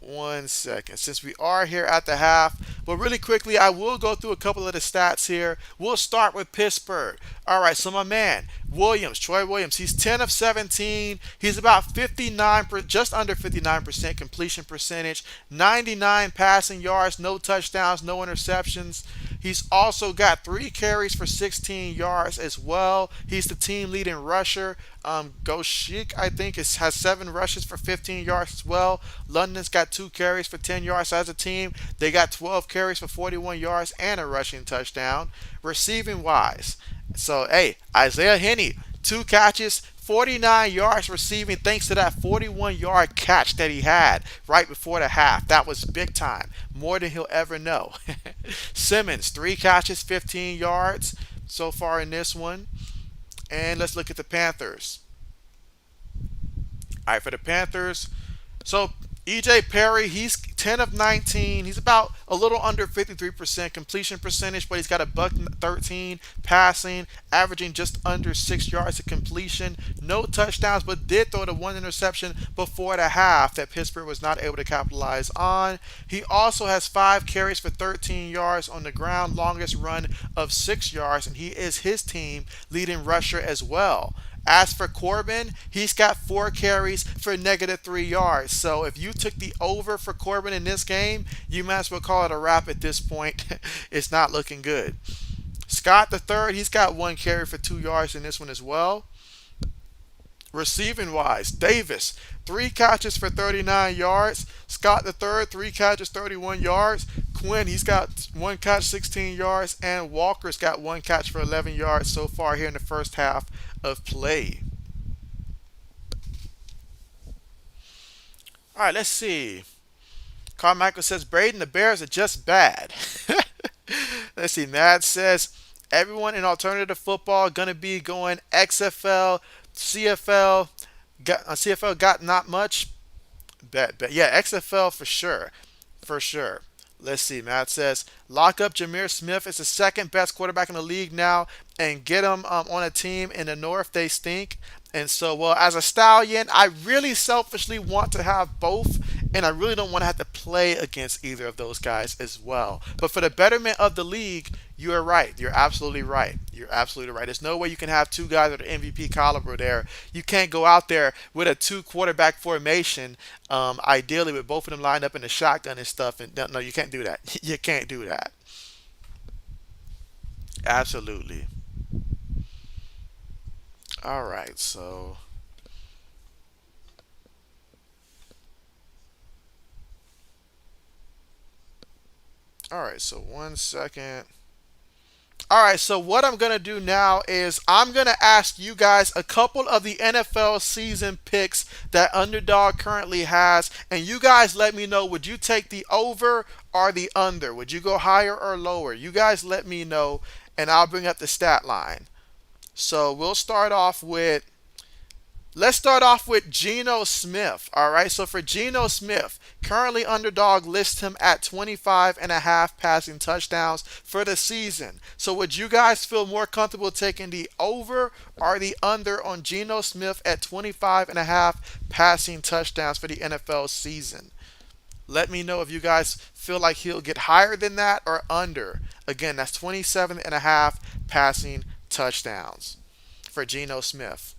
1 second. Since we are here at the half, but really quickly, I will go through a couple of the stats here. We'll start with Pittsburgh. All right, so my man Williams, Troy Williams, he's 10 of 17. He's about 59, just under 59% completion percentage, 99 passing yards, no touchdowns, no interceptions. He's also got 3 carries for 16 yards as well. He's the team leading rusher. Goshik, I think, has 7 rushes for 15 yards as well. London's got 2 carries for 10 yards. So as a team, they got 12 carries for 41 yards and a rushing touchdown. Receiving wise, so hey, Isaiah Henney, 2 catches, 49 yards receiving, thanks to that 41-yard catch that he had right before the half. That was big time, more than he'll ever know. Simmons, 3 catches, 15 yards so far in this one. And let's look at the Panthers. All right, for the Panthers, so EJ Perry, he's 10 of 19. He's about a little under 53% completion percentage, but he's got a buck 13 passing, averaging just under 6 yards of completion. No touchdowns, but did throw the one interception before the half that Pittsburgh was not able to capitalize on. He also has 5 carries for 13 yards on the ground, longest run of 6 yards, and he is his team leading rusher as well. As for Corbin, he's got 4 carries for -3 yards. So if you took the over for Corbin in this game, you might as well call it a wrap at this point. It's not looking good. Scott the third, he's got 1 carry for 2 yards in this one as well. Receiving wise, Davis, 3 catches for 39 yards. Scott the third, 3 catches, 31 yards. Quinn, he's got 1 catch, 16 yards. And Walker's got 1 catch for 11 yards so far here in the first half of play. All right, let's see. Carmichael says Braden, the Bears are just bad. Let's see. Mad says everyone in alternative football gonna be going XFL, CFL. CFL got not much. Bet. Yeah, XFL for sure. For sure. Let's see. Matt says lock up Jameer Smith is the second best quarterback in the league now, and get him on a team in the North. They stink. And so, well, as a Stallion, I really selfishly want to have both and I really don't want to have to play against either of those guys as well. But for the betterment of the league, you are right. You're absolutely right. You're absolutely right. There's no way you can have two guys that are MVP caliber there. You can't go out there with a two quarterback formation, ideally with both of them lined up in the shotgun and stuff. And no, you can't do that. You can't do that. Absolutely. All right. So 1 second. All right, so what I'm going to do now is I'm going to ask you guys a couple of the NFL season picks that Underdog currently has, and you guys let me know, would you take the over or the under? Would you go higher or lower? You guys let me know, and I'll bring up the stat line. So we'll start off with Let's start off with Geno Smith. All right, so for Geno Smith, currently Underdog lists him at 25 and a half passing touchdowns for the season. So would you guys feel more comfortable taking the over or the under on Geno Smith at 25 and a half passing touchdowns for the NFL season? Let me know if you guys feel like he'll get higher than that or under. Again, that's 27 and a half passing touchdowns for Geno Smith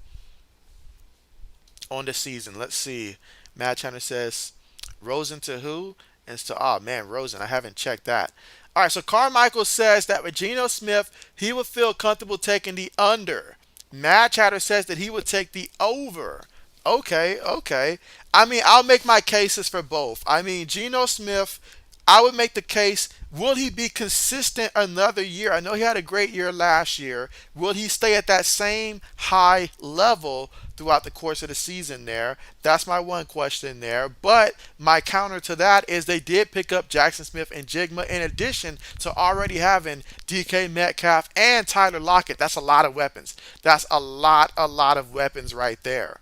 on the season. Let's see. Matt Chandler says Rosen to who? And it's to Rosen. I haven't checked that. All right, so Carmichael says that with Geno Smith, he would feel comfortable taking the under. Matt Chatter says that he would take the over. Okay, okay. I mean, I'll make my cases for both. I mean, Geno Smith, I would make the case, will he be consistent another year? I know he had a great year last year. Will he stay at that same high level throughout the course of the season there? That's my one question there. But my counter to that is they did pick up Jackson Smith and Jigma in addition to already having DK Metcalf and Tyler Lockett. That's a lot of weapons. That's a lot of weapons right there.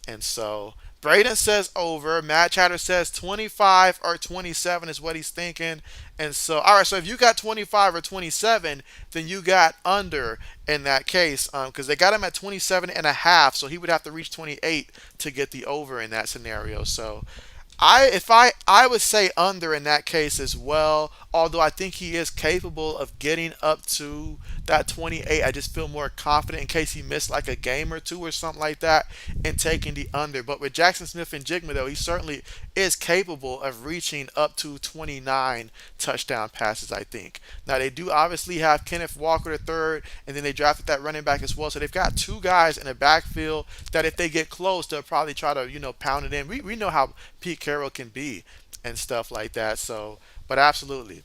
And so Braden says over. Matt Chatter says 25 or 27 is what he's thinking. And so, all right, so if you got 25 or 27, then you got under in that case because they got him at 27 and a half, so he would have to reach 28 to get the over in that scenario. So I would say under in that case as well. Although I think he is capable of getting up to that 28. I just feel more confident in case he missed like a game or two or something like that and taking the under. But with Jackson Smith and Jigma though, he certainly is capable of reaching up to 29 touchdown passes, I think. Now they do obviously have Kenneth Walker the third, and then they drafted that running back as well. So they've got two guys in the backfield that if they get close, they'll probably try to, pound it in. We know how Pete Carroll can be and stuff like that. So, but absolutely.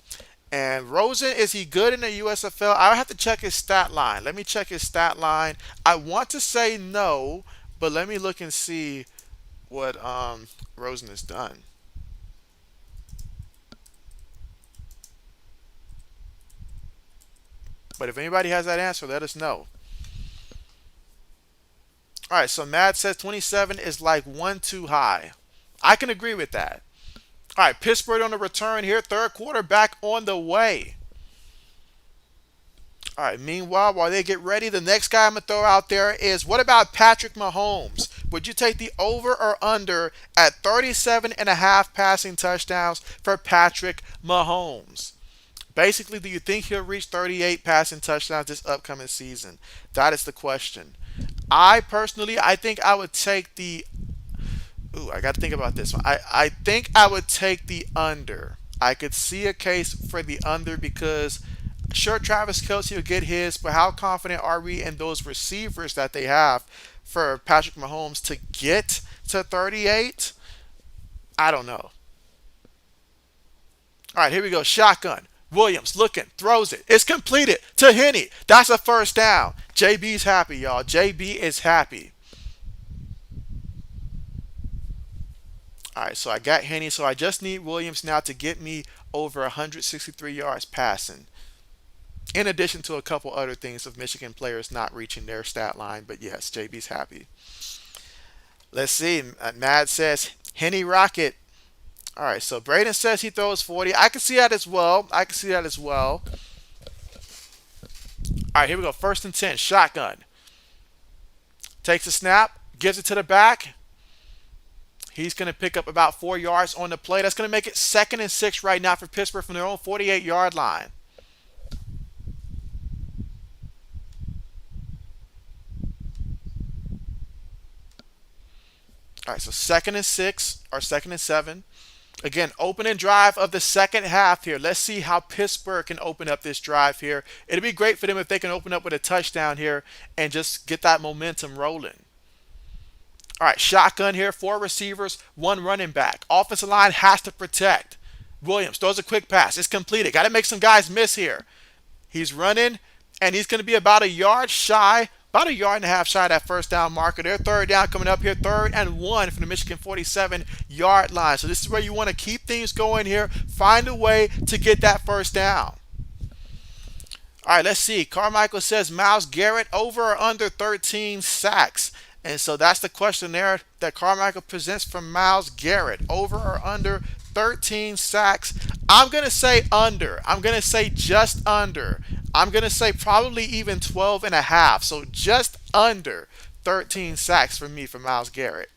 And Rosen, is he good in the USFL? I would have to check his stat line. Let me check his stat line. I want to say no, but let me look and see what Rosen has done. But if anybody has that answer, let us know. All right, so Matt says 27 is like one too high. I can agree with that. All right, Pittsburgh on the return here. Third quarter back on the way. All right, meanwhile, while they get ready, the next guy I'm going to throw out there is what about Patrick Mahomes? Would you take the over or under at 37 and a half passing touchdowns for Patrick Mahomes? Basically, do you think he'll reach 38 passing touchdowns this upcoming season? That is the question. I think I would take the Ooh, I got to think about this one. I think I would take the under. I could see a case for the under because sure Travis Kelce will get his, but how confident are we in those receivers that they have for Patrick Mahomes to get to 38? I don't know. All right, here we go. Shotgun. Williams looking, throws it. It's completed to Henney. That's a first down. JB's happy, y'all. JB is happy. All right, so I got Henney, so I just need Williams now to get me over 163 yards passing. In addition to a couple other things of Michigan players not reaching their stat line, but yes, JB's happy. Let's see. Mad says Henny Rocket. All right, so Braden says he throws 40. I can see that as well. All right, here we go. First and 10. Shotgun. Takes a snap. Gives it to the back. He's going to pick up about 4 yards on the play. That's going to make it 2nd and 6 right now for Pittsburgh from their own 48-yard line. All right, so 2nd and 6 or 2nd and 7. Again, opening drive of the second half here. Let's see how Pittsburgh can open up this drive here. It'd be great for them if they can open up with a touchdown here and just get that momentum rolling. All right, shotgun here, 4 receivers, 1 running back. Offensive line has to protect. Williams throws a quick pass. It's completed. Got to make some guys miss here. He's running, and he's going to be about a yard shy, about a yard and a half shy of that first down marker there. 3rd down coming up here, 3rd and 1 from the Michigan 47-yard line. So this is where you want to keep things going here. Find a way to get that first down. All right, let's see. Carmichael says Myles Garrett over or under 13 sacks. And so that's the question there that Carmichael presents from Myles Garrett. Over or under 13 sacks. I'm going to say under. I'm going to say just under. I'm going to say probably even 12 and a half. So just under 13 sacks for me for Myles Garrett.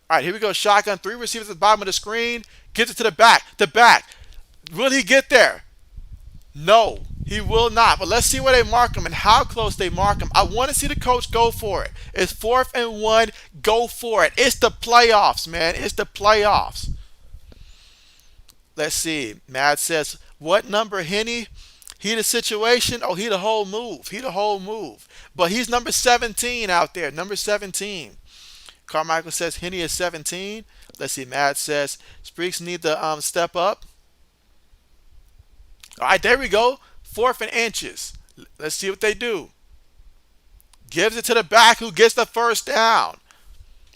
All right, here we go. Shotgun. 3 receivers at the bottom of the screen. Gets it to the back. The back. Will he get there? No, he will not. But let's see where they mark him and how close they mark him. I want to see the coach go for it. It's 4th and 1. Go for it. It's the playoffs, man. It's the playoffs. Let's see. Mad says, what number, Henny? He the situation? Oh, he the whole move. He the whole move. But he's number 17 out there. Number 17. Carmichael says Henny is 17. Let's see. Mad says Spreeks need to step up. All right, there we go. 4th and inches. Let's see what they do. Gives it to the back who gets the first down.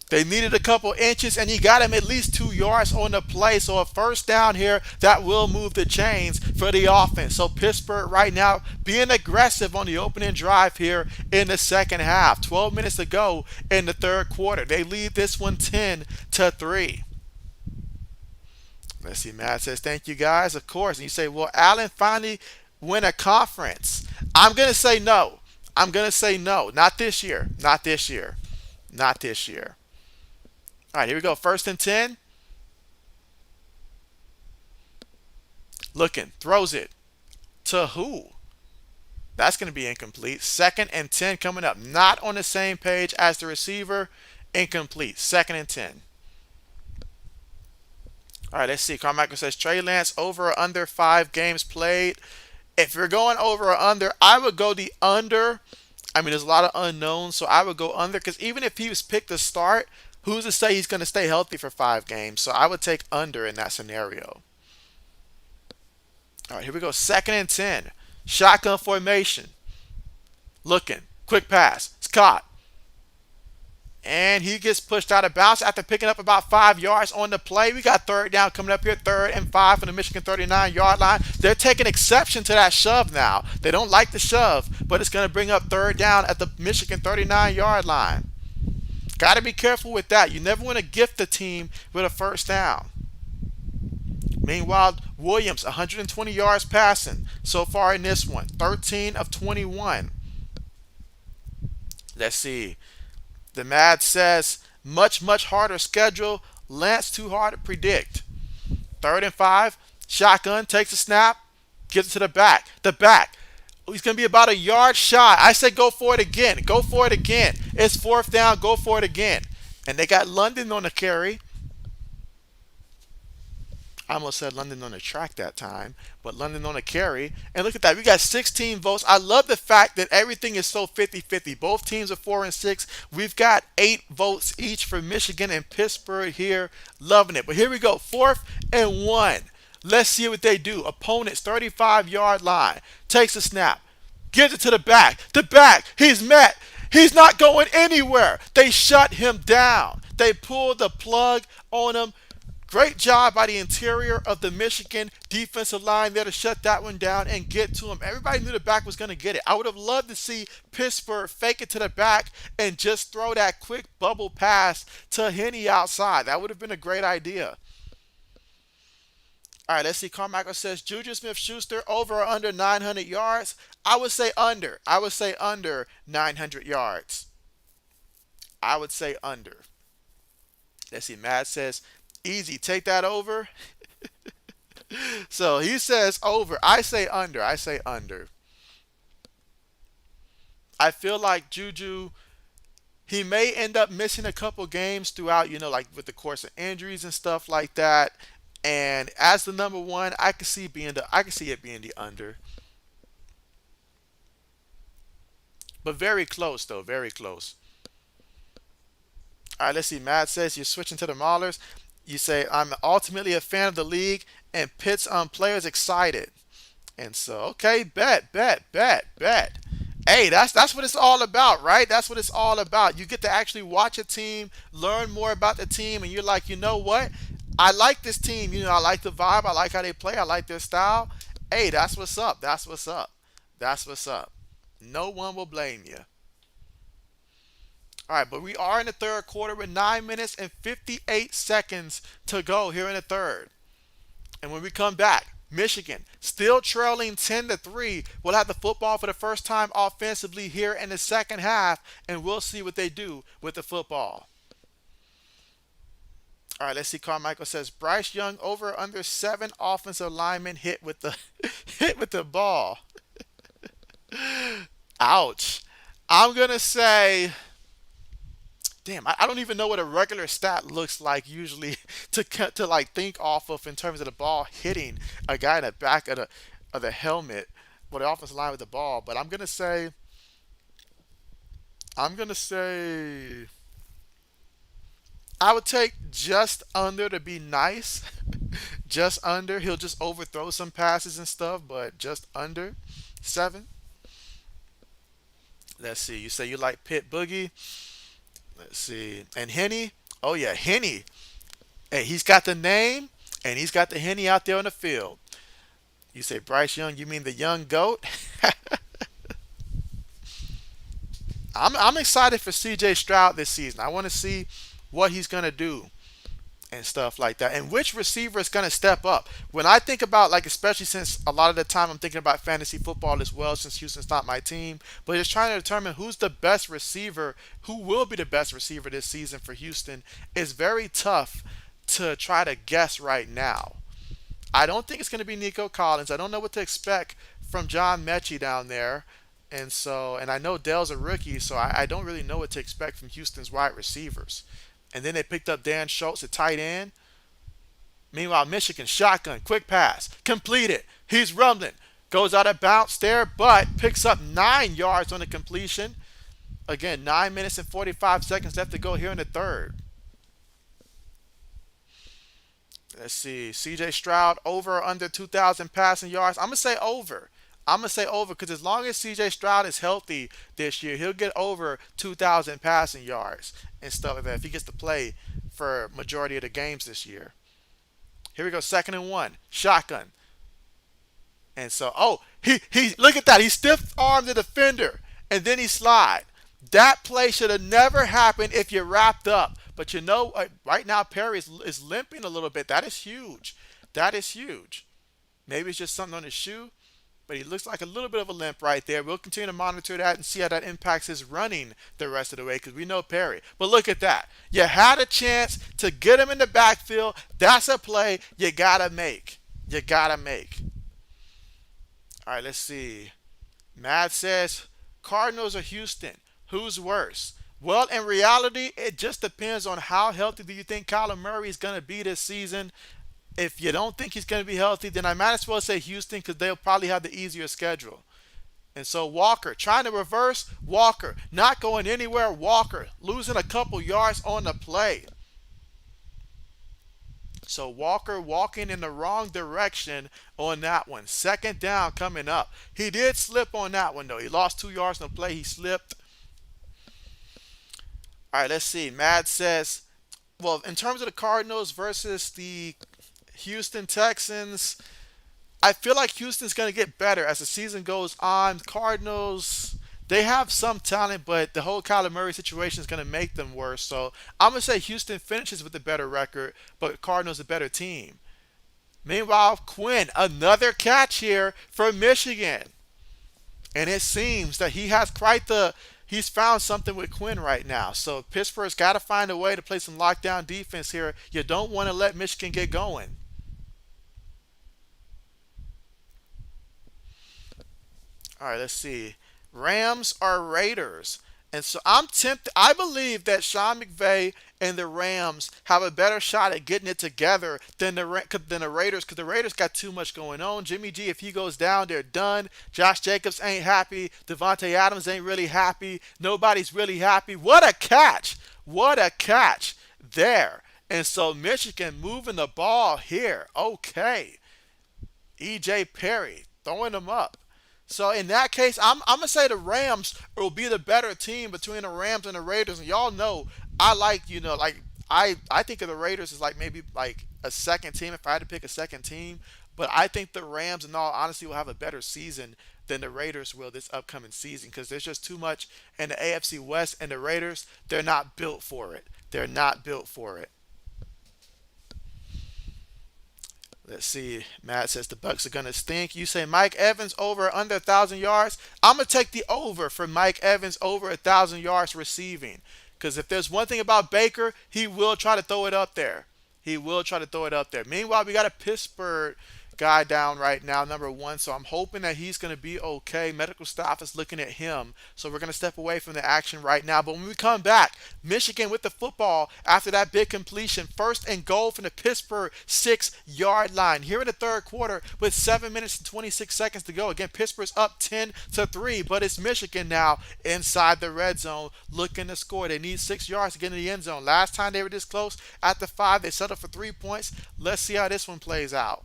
They needed a couple inches, and he got him at least 2 yards on the play. So a first down here, that will move the chains for the offense. So Pittsburgh right now being aggressive on the opening drive here in the second half. 12 minutes to go in the 3rd quarter. They lead this one 10-3. Let's see, Matt says, thank you guys, of course. And you say, will Allen finally win a conference? I'm going to say no. I'm going to say no. Not this year. Not this year. Not this year. All right, here we go. 1st and 10. Looking. Throws it. To who? That's going to be incomplete. 2nd and 10 coming up. Not on the same page as the receiver. Incomplete. 2nd and 10. All right, let's see. Carmichael says Trey Lance over or under 5 games played. If you're going over or under, I would go the under. I mean, there's a lot of unknowns, so I would go under because even if he was picked to start, who's to say he's going to stay healthy for 5 games? So I would take under in that scenario. All right, here we go. 2nd and 10. Shotgun formation. Looking. Quick pass. It's caught. And he gets pushed out of bounds after picking up about 5 yards on the play. We got 3rd down coming up here, 3rd and 5 from the Michigan 39-yard line. They're taking exception to that shove now. They don't like the shove, but it's going to bring up 3rd down at the Michigan 39-yard line. Got to be careful with that. You never want to gift the team with a first down. Meanwhile, Williams, 120 yards passing so far in this one. 13 of 21. Let's see. The Mad says, much, much harder schedule. Lance too hard to predict. 3rd and 5. Shotgun takes a snap. Gives it to the back. The back. He's going to be about a yard shy. I say go for it again. Go for it again. It's 4th down. Go for it again. And they got London on the carry. I almost said London on the track that time, but London on the carry. And look at that. We got 16 votes. I love the fact that everything is so 50-50. Both teams are 4 and 6. We've got 8 votes each for Michigan and Pittsburgh here. Loving it. But here we go. 4th and 1. Let's see what they do. Opponent's 35-yard line. Takes a snap. Gives it to the back. The back. He's met. He's not going anywhere. They shut him down. They pulled the plug on him. Great job by the interior of the Michigan defensive line there to shut that one down and get to him. Everybody knew the back was going to get it. I would have loved to see Pittsburgh fake it to the back and just throw that quick bubble pass to Henny outside. That would have been a great idea. All right, let's see. Carmichael says Juju Smith-Schuster over or under 900 yards. I would say under. I would say under 900 yards. I would say under. Let's see. Matt says, easy. Take that over. So he says over. I say under. I say under. I feel like Juju, he may end up missing a couple games throughout, like with the course of injuries and stuff like that. And as the number one, I can see it being the under. But very close though, very close. All right, let's see. Matt says you're switching to the Maulers. You say I'm ultimately a fan of the league and Pitt's players excited. And so, okay, bet. Hey, that's what it's all about, right? That's what it's all about. You get to actually watch a team, learn more about the team, and you're like, you know what? I like this team. I like the vibe. I like how they play. I like their style. Hey, that's what's up. That's what's up. That's what's up. No one will blame you. All right, but we are in the third quarter with 9 minutes and 58 seconds to go here in the third. And when we come back, Michigan still trailing 10 to 3. We'll have the football for the first time offensively here in the second half, and we'll see what they do with the football. All right, let's see. Carmichael says Bryce Young over under 7 offensive linemen hit with the hit with the ball. Ouch. I'm gonna say, damn, I don't even know what a regular stat looks like usually to like think off of in terms of the ball hitting a guy in the back of the helmet with the offensive line with the ball. But I'm gonna say I would take just under to be nice. Just under. He'll just overthrow some passes and stuff, but just under 7. Let's see. You say you like Pit Boogie. Let's see. And Henny. Oh yeah, Henny. Hey, he's got the name and he's got the Henny out there on the field. You say Bryce Young, you mean the young goat? I'm excited for CJ Stroud this season. I want to see what he's gonna do and stuff like that. And which receiver is going to step up? When I think about, like, especially since a lot of the time I'm thinking about fantasy football as well, since Houston's not my team, but just trying to determine who's the best receiver, who will be the best receiver this season for Houston is very tough to try to guess right now. I don't think it's going to be Nico Collins. I don't know what to expect from John Mechie down there. And I know Dell's a rookie, so I don't really know what to expect from Houston's wide receivers. And then they picked up Dan Schultz at tight end. Meanwhile, Michigan shotgun, quick pass, completed. He's rumbling, goes out of bounds there, but picks up 9 yards on the completion. Again, 9 minutes and 45 seconds left to go here in the third. Let's see, C.J. Stroud over or under 2,000 passing yards. I'm gonna say over. I'm gonna say over because as long as C.J. Stroud is healthy this year, he'll get over 2,000 passing yards and stuff like that if he gets to play for majority of the games this year. Here we go, 2nd and 1, shotgun, and so he look at that, he stiff armed the defender and then he slide. That play should have never happened if you wrapped up. But right now Perry is limping a little bit. That is huge. That is huge. Maybe it's just something on his shoe, but he looks like a little bit of a limp right there. We'll continue to monitor that and see how that impacts his running the rest of the way because we know Perry. But look at that. You had a chance to get him in the backfield. That's a play you got to make. You got to make. All right, let's see. Matt says, Cardinals or Houston? Who's worse? Well, in reality, it just depends on how healthy do you think Kyler Murray is going to be this season. If you don't think he's going to be healthy, then I might as well say Houston because they'll probably have the easier schedule. And so Walker, trying to reverse, Walker, not going anywhere, Walker, losing a couple yards on the play. So Walker walking in the wrong direction on that one. 2nd down coming up. He did slip on that one, though. He lost 2 yards on the play. He slipped. All right, let's see. Matt says, well, in terms of the Cardinals versus the Houston Texans, I feel like Houston's going to get better as the season goes on. Cardinals, they have some talent, but the whole Kyler Murray situation is going to make them worse. So I'm going to say Houston finishes with a better record, but Cardinals a better team. Meanwhile, Quinn, another catch here for Michigan. And it seems that he's found something with Quinn right now. So Pittsburgh's got to find a way to play some lockdown defense here. You don't want to let Michigan get going. All right, let's see. Rams or Raiders. And so I'm tempted. I believe that Sean McVay and the Rams have a better shot at getting it together than the Raiders, because the Raiders got too much going on. Jimmy G, if he goes down, they're done. Josh Jacobs ain't happy. Devontae Adams ain't really happy. Nobody's really happy. What a catch! What a catch there. And so Michigan moving the ball here. Okay. EJ Perry throwing them up. So in that case, I'm gonna say the Rams will be the better team between the Rams and the Raiders. And y'all know I like like I think of the Raiders as like maybe like a second team if I had to pick a second team. But I think the Rams, in all honesty, will have a better season than the Raiders will this upcoming season, because there's just too much in the AFC West, and the Raiders, they're not built for it. They're not built for it. Let's see. Matt says the Bucks are gonna stink. You say Mike Evans over under 1,000 yards. I'm gonna take the over for Mike Evans over 1,000 yards receiving. Because if there's one thing about Baker, he will try to throw it up there. He will try to throw it up there. Meanwhile, we got a Pittsburgh guy down right now, number one. So I'm hoping that he's going to be okay. Medical staff is looking at him. So we're going to step away from the action right now. But when we come back, Michigan with the football after that big completion. First and goal from the Pittsburgh 6-yard line. Here in the third quarter with 7 minutes and 26 seconds to go. Again, Pittsburgh's up 10-3, but it's Michigan now inside the red zone looking to score. They need 6 yards to get in the end zone. Last time they were this close at the 5, they settled for 3 points. Let's see how this one plays out.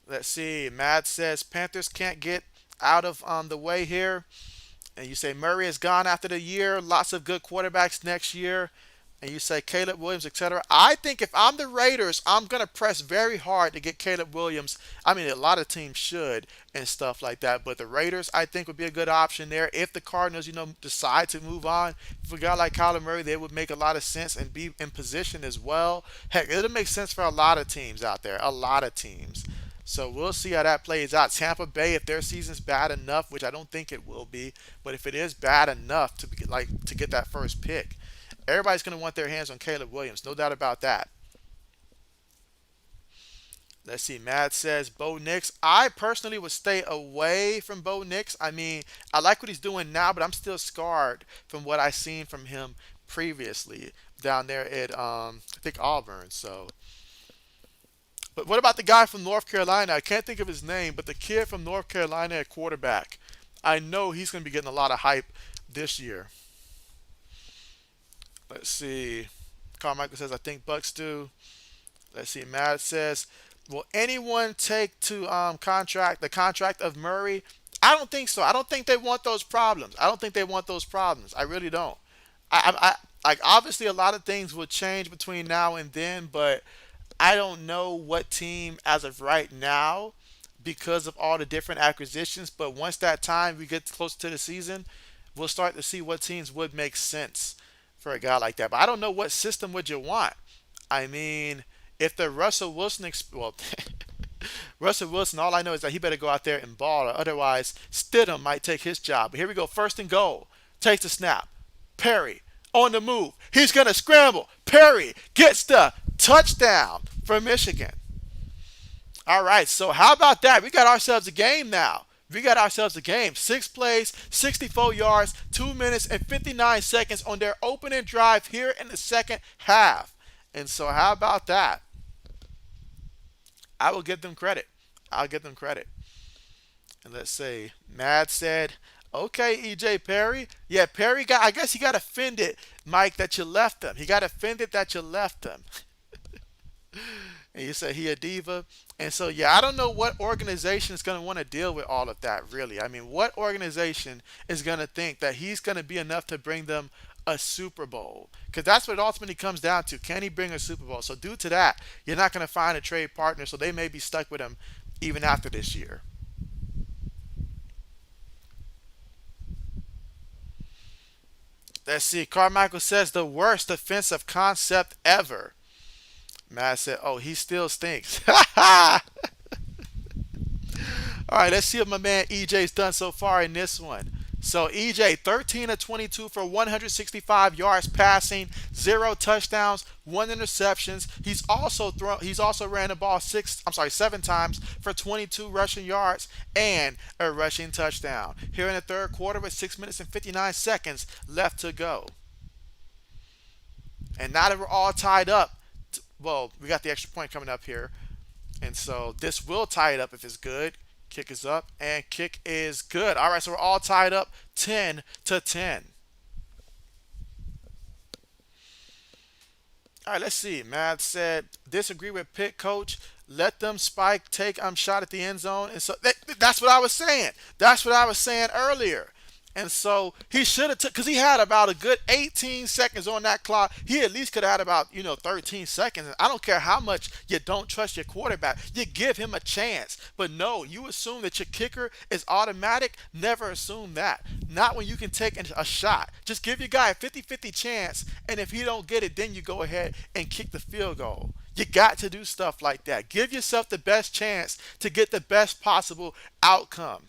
Let's see. Matt says Panthers can't get out of the way here. And you say Murray is gone after the year. Lots of good quarterbacks next year. And you say Caleb Williams, etc. I think if I'm the Raiders, I'm going to press very hard to get Caleb Williams. I mean, a lot of teams should and stuff like that. But the Raiders, I think, would be a good option there. If the Cardinals, decide to move on, if a guy like Kyler Murray, they would make a lot of sense and be in position as well. Heck, it'll make sense for a lot of teams out there. A lot of teams. So we'll see how that plays out. Tampa Bay, if their season's bad enough, which I don't think it will be, but if it is bad enough to get that first pick, everybody's going to want their hands on Caleb Williams, no doubt about that. Let's see. Matt says Bo Nix. I personally would stay away from Bo Nix. I mean, I like what he's doing now, but I'm still scarred from what I've seen from him previously down there at I think Auburn. So. But what about the guy from North Carolina? I can't think of his name, but the kid from North Carolina at quarterback. I know he's going to be getting a lot of hype this year. Let's see. Carmichael says, I think Bucks do. Let's see. Matt says, will anyone take to contract the contract of Murray? I don't think so. I don't think they want those problems. I don't think they want those problems. I really don't. Like obviously a lot of things will change between now and then, but I don't know what team as of right now because of all the different acquisitions. But once that time we get close to the season, we'll start to see what teams would make sense for a guy like that. But I don't know what system would you want. I mean, if the Russell Wilson, Russell Wilson, all I know is that he better go out there and ball, or otherwise Stidham might take his job. But here we go, first and goal. Takes the snap. Perry on the move. He's gonna scramble. Perry gets the touchdown for Michigan. All right, so how about that? We got ourselves a game now. We got ourselves a game. 6 plays, 64 yards, 2 minutes and 59 seconds on their opening drive here in the second half. And so how about that? I will give them credit. I'll give them credit. And let's see. Mad said, okay, EJ Perry. Yeah, Perry I guess he got offended, Mike, that you left him. He got offended that you left him. And you say he a diva. And so, yeah, I don't know what organization is going to want to deal with all of that, really. I mean, what organization is going to think that he's going to be enough to bring them a Super Bowl? Because that's what it ultimately comes down to. Can he bring a Super Bowl? So due to that, you're not going to find a trade partner, so they may be stuck with him even after this year. Let's see. Carmichael says the worst defensive concept ever. Matt said, oh, he still stinks. All All right, let's see what my man EJ's done so far in this one. So EJ, 13 of 22 for 165 yards passing, zero touchdowns, one interceptions. He's also ran the ball 7 times for 22 rushing yards and a rushing touchdown. Here in the third quarter with 6 minutes and 59 seconds left to go. And now that we're all tied up, well, we got the extra point coming up here. And so this will tie it up if it's good. Kick is up and kick is good. All right, so we're all tied up 10 to 10. All right, let's see. Matt said, disagree with Pitt coach. Let them spike, take shot at the end zone. And so that's what I was saying. That's what I was saying earlier. And so he should have took because he had about a good 18 seconds on that clock. He at least could have had about 13 seconds. And I don't care how much you don't trust your quarterback. You give him a chance. But no, you assume that your kicker is automatic. Never assume that. Not when you can take a shot. Just give your guy a 50-50 chance. And if he don't get it, then you go ahead and kick the field goal. You got to do stuff like that. Give yourself the best chance to get the best possible outcome.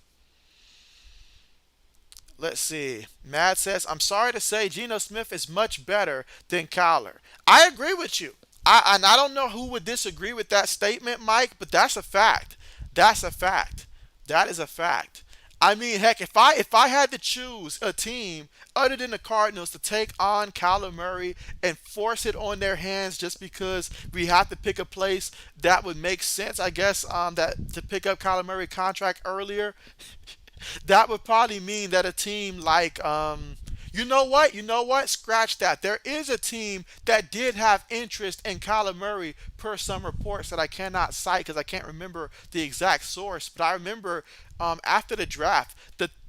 Let's see. Matt says, I'm sorry to say Geno Smith is much better than Kyler. I agree with you. I don't know who would disagree with that statement, Mike, but that's a fact. That's a fact. That is a fact. I mean, heck, if I had to choose a team other than the Cardinals to take on Kyler Murray and force it on their hands just because we have to pick a place that would make sense, I guess, that to pick up Kyler Murray contract earlier, that would probably mean that a team like you know what, scratch that. There is a team that did have interest in Kyler Murray per some reports that I cannot cite because I can't remember the exact source, but I remember after the draft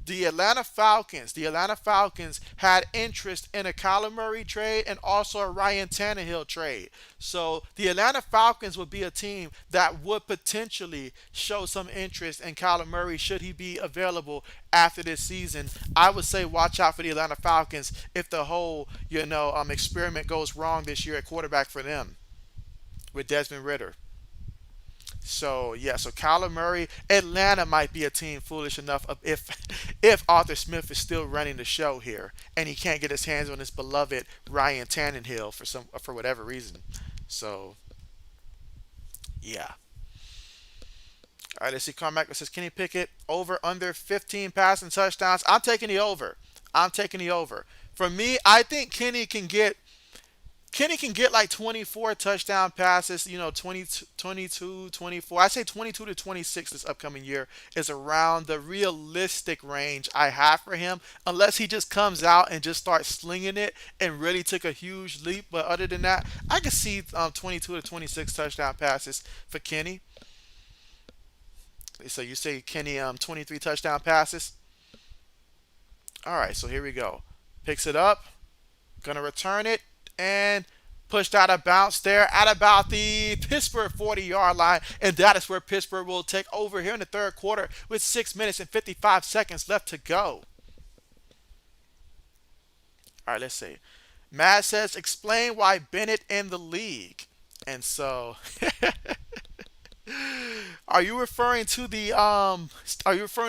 the Atlanta Falcons had interest in a Kyler Murray trade and also a Ryan Tannehill trade. So the Atlanta Falcons would be a team that would potentially show some interest in Kyler Murray should he be available after this season. I would say watch out for the Atlanta Falcons if the whole experiment goes wrong this year at quarterback for them with Desmond Ritter. So yeah, so Kyler Murray, Atlanta might be a team foolish enough of if Arthur Smith is still running the show here and he can't get his hands on his beloved Ryan Tannehill for whatever reason. So yeah. All right, let's see. Carmack says Kenny Pickett over under 15 passing touchdowns. I'm taking the over. I'm taking the over. For me, I think Kenny can get like 24 touchdown passes, 22, 24. I say 22 to 26 this upcoming year is around the realistic range I have for him, unless he just comes out and just starts slinging it and really took a huge leap. But other than that, I can see 22 to 26 touchdown passes for Kenny. So you say Kenny 23 touchdown passes? All right, so here we go. Picks it up, gonna return it, and pushed out of bounds there at about the Pittsburgh 40-yard line. And that is where Pittsburgh will take over here in the third quarter with 6 minutes and 55 seconds left to go. All right, let's see. Matt says, explain why Bennett in the league. And so, are you referring to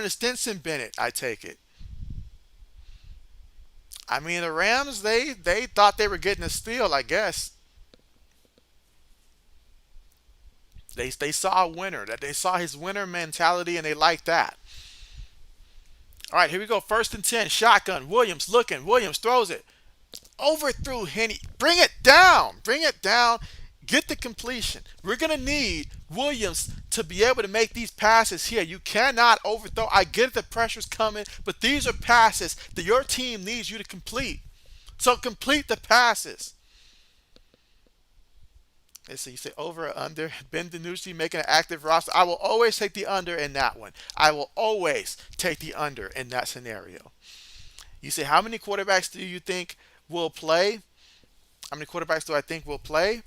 Stinson Bennett? I take it. I mean, the Rams, they thought they were getting a steal, I guess. They saw a winner, that they saw his winner mentality, and they liked that. All right, here we go. First and 10, shotgun. Williams looking. Williams throws it. Overthrew Henny. Bring it down. Bring it down. Get the completion. We're going to need Williams to be able to make these passes here. You cannot overthrow. I get the pressure's coming, but these are passes that your team needs you to complete. So complete the passes. And so you say over or under. Ben DiNucci making an active roster. I will always take the under in that one. I will always take the under in that scenario. You say, how many quarterbacks do you think will play? How many quarterbacks do I think will play?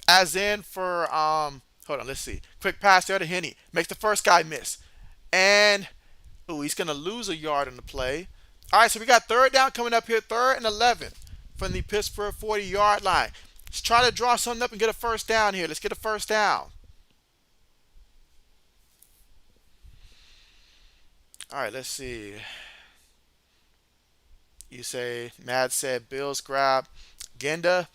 As in for hold on, let's see. Quick pass there to Henny. Makes the first guy miss. And he's gonna lose a yard on the play. Alright, so we got third down coming up here, 3rd and 11 from the Pittsburgh 40-yard line. Let's try to draw something up and get a first down here. Let's get a first down. All right, let's see. You say Mad said Bills grab Genda.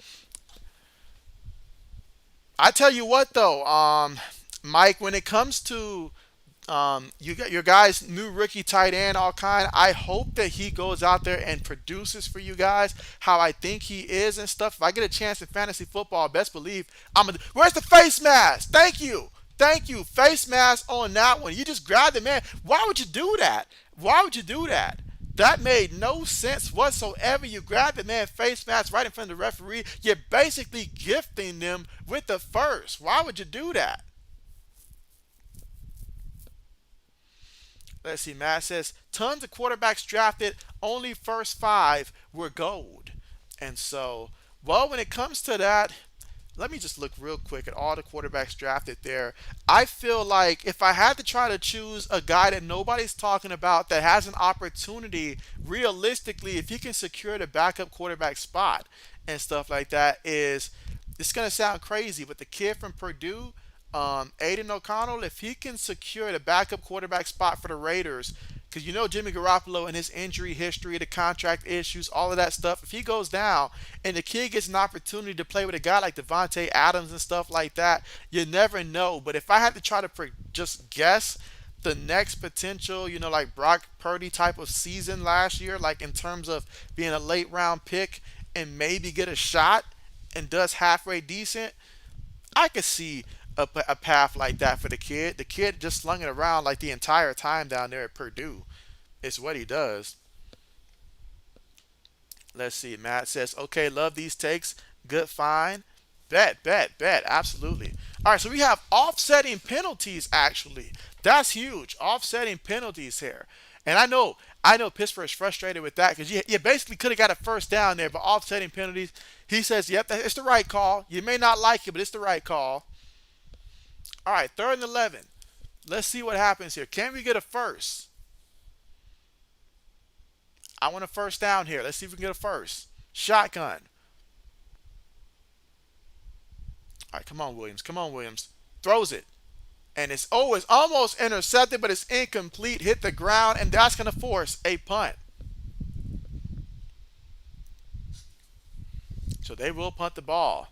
I tell you what though, Mike, when it comes to you got your guy's new rookie tight end, all kind. I hope that he goes out there and produces for you guys how I think he is and stuff. If I get a chance in fantasy football, best believe I'm gonna. Where's the face mask? Thank you. Face mask on that one. You just grabbed the man. Why would you do that? Why would you do that? That made no sense whatsoever. You grab the man face mask right in front of the referee. You're basically gifting them with the first. Why would you do that? Let's see. Matt says tons of quarterbacks drafted, only first five were gold. And so, well, when it comes to that, let me just look real quick at all the quarterbacks drafted there. I feel like if I had to try to choose a guy that nobody's talking about that has an opportunity, realistically, if he can secure the backup quarterback spot and stuff like that, is it's going to sound crazy, but the kid from Purdue, Aiden O'Connell, if he can secure the backup quarterback spot for the Raiders, because you know Jimmy Garoppolo and his injury history, the contract issues, all of that stuff. If he goes down and the kid gets an opportunity to play with a guy like Devontae Adams and stuff like that, you never know. But if I had to try to just guess the next potential, like Brock Purdy type of season last year, like in terms of being a late round pick and maybe get a shot and does halfway decent, I could see a path like that for the kid. The kid just slung it around like the entire time down there at Purdue. It's what he does. Let's see. Matt says, okay, love these takes. Good find. Bet. Absolutely. All right, so we have offsetting penalties, actually. That's huge. Offsetting penalties here. And I know Pittsburgh's frustrated with that because you basically could have got a first down there, but offsetting penalties, he says, yep, it's the right call. You may not like it, but it's the right call. All right, third and 11. Let's see what happens here. Can we get a first? I want a first down here. Let's see if we can get a first. Shotgun. All right, come on, Williams. Come on, Williams. Throws it. And it's almost intercepted, but it's incomplete. Hit the ground, and that's going to force a punt. So they will punt the ball.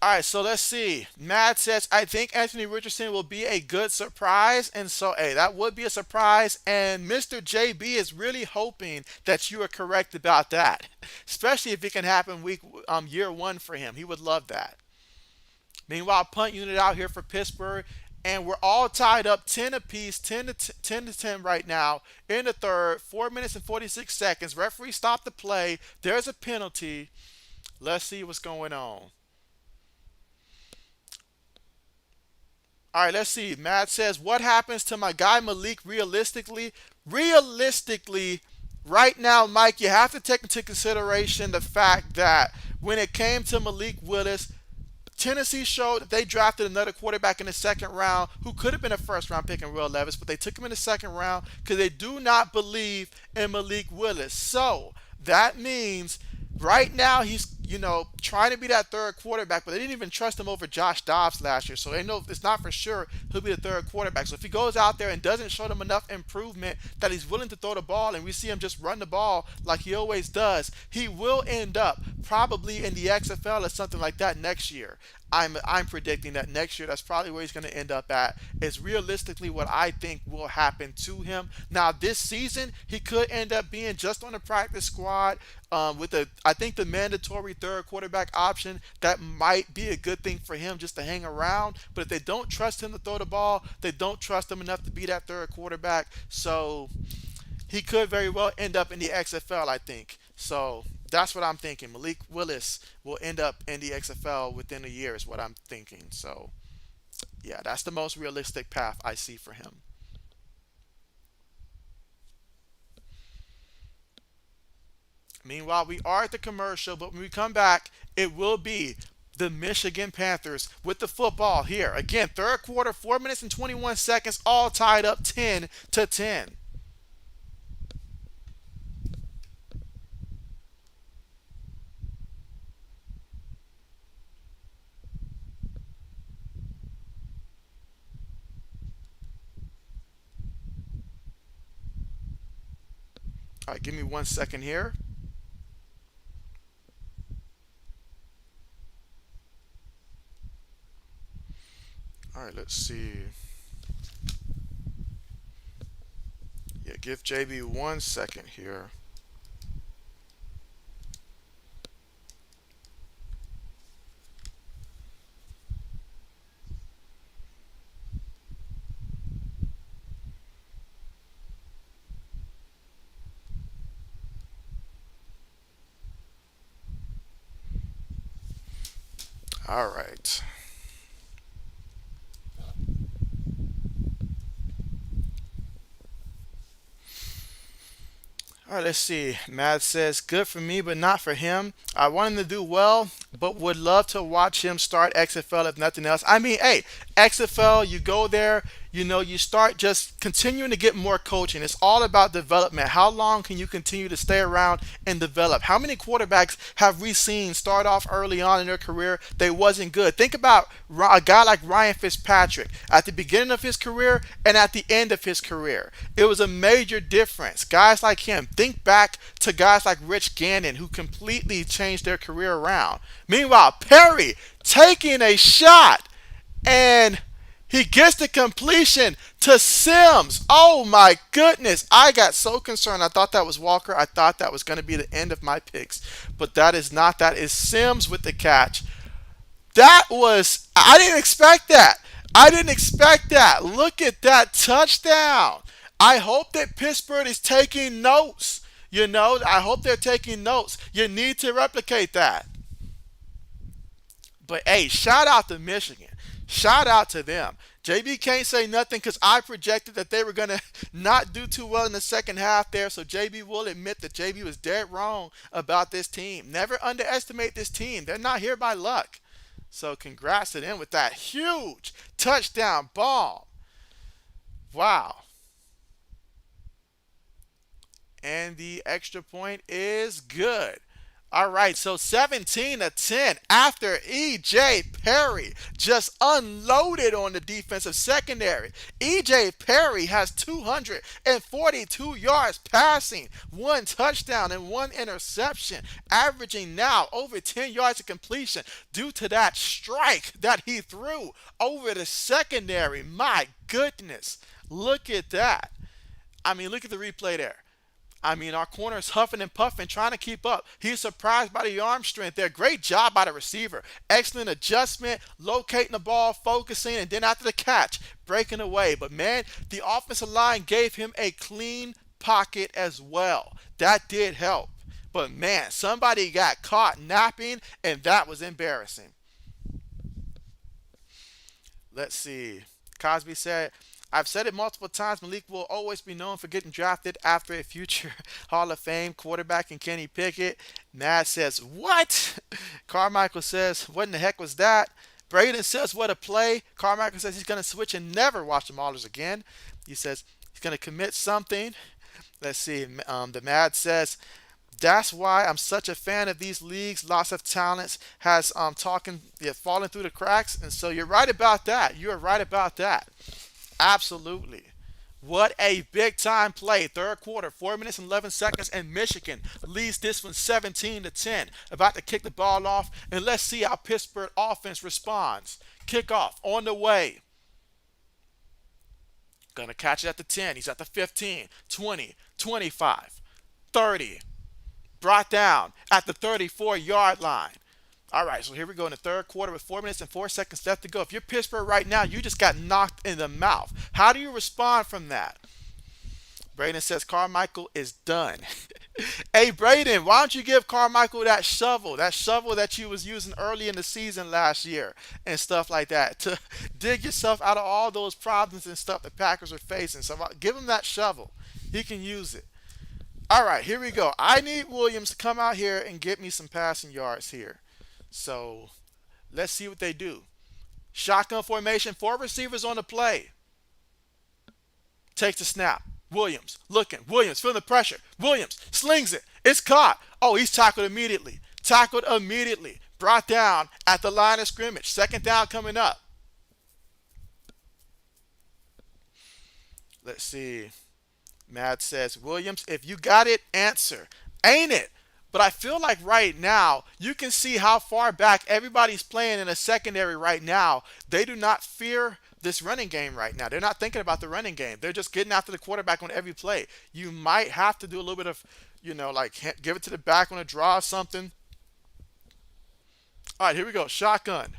All right, so let's see. Matt says, I think Anthony Richardson will be a good surprise. And so, hey, that would be a surprise. And Mr. JB is really hoping that you are correct about that, especially if it can happen year one for him. He would love that. Meanwhile, punt unit out here for Pittsburgh. And we're all tied up 10 apiece, 10 to 10 right now in the third. 4 minutes and 46 seconds. Referee stopped the play. There's a penalty. Let's see what's going on. All right, let's see. Matt says, what happens to my guy Malik realistically? Realistically, right now, Mike, you have to take into consideration the fact that when it came to Malik Willis, Tennessee showed that they drafted another quarterback in the second round who could have been a first round pick in Will Levis, but they took him in the second round because they do not believe in Malik Willis. So that means right now he's trying to be that third quarterback, but they didn't even trust him over Josh Dobbs last year. So they know it's not for sure he'll be the third quarterback. So if he goes out there and doesn't show them enough improvement that he's willing to throw the ball and we see him just run the ball like he always does, he will end up probably in the XFL or something like that next year. I'm predicting that next year that's probably where he's going to end up at. Is realistically what I think will happen to him. Now this season he could end up being just on the practice squad with I think the mandatory third quarterback option. That might be a good thing for him just to hang around. But if they don't trust him to throw the ball, they don't trust him enough to be that third quarterback. So he could very well end up in the XFL, I think. So that's what I'm thinking. Malik Willis will end up in the XFL within a year, is what I'm thinking. So, yeah, that's the most realistic path I see for him. Meanwhile, we are at the commercial, but when we come back, it will be the Michigan Panthers with the football here. Again, third quarter, 4 minutes and 21 seconds, all tied up 10 to 10. All right, give me 1 second here. All right, let's see. Yeah, give JB 1 second here. All right. All right, let's see. Matt says, good for me, but not for him. I want him to do well, but would love to watch him start XFL if nothing else. I mean, hey, XFL, you go there, you start just continuing to get more coaching. It's all about development. How long can you continue to stay around and develop? How many quarterbacks have we seen start off early on in their career? They wasn't good. Think about a guy like Ryan Fitzpatrick at the beginning of his career and at the end of his career. It was a major difference. Guys like him. Think back to guys like Rich Gannon who completely changed their career around. Meanwhile, Perry taking a shot and he gets the completion to Sims. Oh my goodness. I got so concerned. I thought that was Walker. I thought that was going to be the end of my picks. But that is not. That is Sims with the catch. I didn't expect that. I didn't expect that. Look at that touchdown. I hope that Pittsburgh is taking notes. I hope they're taking notes. You need to replicate that. But hey, shout out to Michigan. Shout out to them. JB can't say nothing because I projected that they were going to not do too well in the second half there. So JB will admit that JB was dead wrong about this team. Never underestimate this team. They're not here by luck. So congrats to them with that huge touchdown bomb. Wow. And the extra point is good. All right, so 17-10 after E.J. Perry just unloaded on the defensive secondary. E.J. Perry has 242 yards passing, one touchdown and one interception, averaging now over 10 yards of completion due to that strike that he threw over the secondary. My goodness, look at that. I mean, look at the replay there. I mean, our corner is huffing and puffing, trying to keep up. He's surprised by the arm strength there. Great job by the receiver. Excellent adjustment, locating the ball, focusing, and then after the catch, breaking away. But man, the offensive line gave him a clean pocket as well. That did help. But man, somebody got caught napping, and that was embarrassing. Let's see. Cosby said, I've said it multiple times. Malik will always be known for getting drafted after a future Hall of Fame quarterback in Kenny Pickett. Matt says, what? Carmichael says, what in the heck was that? Braden says, what a play. Carmichael says he's going to switch and never watch the Maulers again. He says he's going to commit something. Let's see. The Mad says, that's why I'm such a fan of these leagues. Lots of talents has fallen through the cracks, and so you're right about that. You're right about that. Absolutely. What a big time play. Third quarter, 4 minutes and 11 seconds, and Michigan leads this one 17-10. About to kick the ball off, and let's see how Pittsburgh offense responds. Kickoff on the way. Gonna catch it at the 10. He's at the 15, 20, 25, 30. Brought down at the 34-yard line. All right, so here we go in the third quarter with 4 minutes and 4 seconds left to go. If you're Pittsburgh right now, you just got knocked in the mouth. How do you respond from that? Braden says Carmichael is done. Hey, Braden, why don't you give Carmichael that shovel that you was using early in the season last year and stuff like that to dig yourself out of all those problems and stuff the Packers are facing. So give him that shovel. He can use it. All right, here we go. I need Williams to come out here and get me some passing yards here. So let's see what they do. Shotgun formation, four receivers on the play. Takes the snap. Williams looking. Williams feeling the pressure. Williams slings it. It's caught. Oh, he's tackled immediately. Tackled immediately. Brought down at the line of scrimmage. Second down coming up. Let's see. Matt says, Williams, if you got it, answer. Ain't it? But I feel like right now, you can see how far back everybody's playing in a secondary right now. They do not fear this running game right now. They're not thinking about the running game. They're just getting after the quarterback on every play. You might have to do a little bit of, like give it to the back on a draw or something. All right, here we go. Shotgun.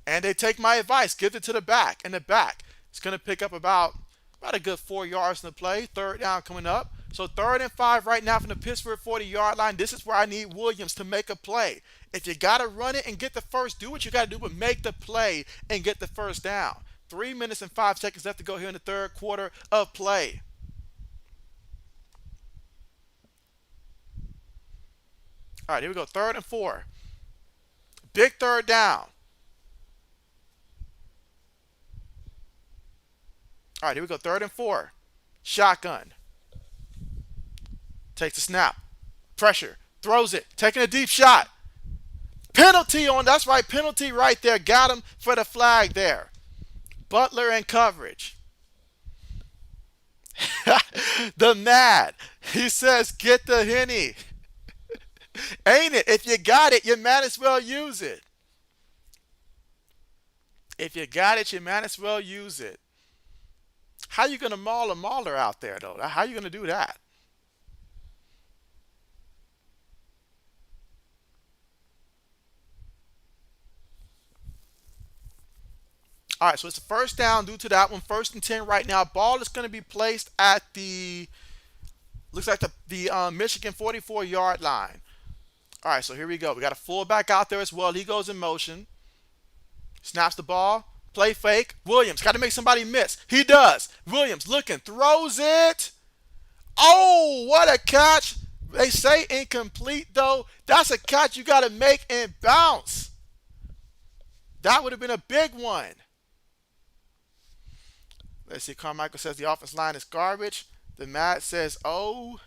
And they take my advice. Give it to the back. And the back. It's going to pick up about a good 4 yards in the play. Third down coming up. So 3rd and 5 right now from the Pittsburgh 40-yard line. This is where I need Williams to make a play. If you got to run it and get the first, do what you got to do, but make the play and get the first down. 3 minutes and 5 seconds left to go here in the third quarter of play. All right, here we go. 3rd and 4. Big third down. All right, here we go. 3rd and 4. Shotgun. Takes the snap. Pressure. Throws it. Taking a deep shot. Penalty on. That's right. Penalty right there. Got him for the flag there. Butler in coverage. The Mad. He says, get the Henny. Ain't it? If you got it, you might as well use it. If you got it, you might as well use it. How you going to maul a mauler out there, though? How you going to do that? All right, so it's a first down due to that one. 1st and 10 right now. Ball is going to be placed at the, looks like the Michigan 44-yard line. All right, so here we go. We got a fullback out there as well. He goes in motion. Snaps the ball. Play fake. Williams got to make somebody miss. He does. Williams looking. Throws it. Oh, what a catch. They say incomplete, though. That's a catch you got to make and bounce. That would have been a big one. Let's see. Carmichael says the offense line is garbage. The Matt says, oh.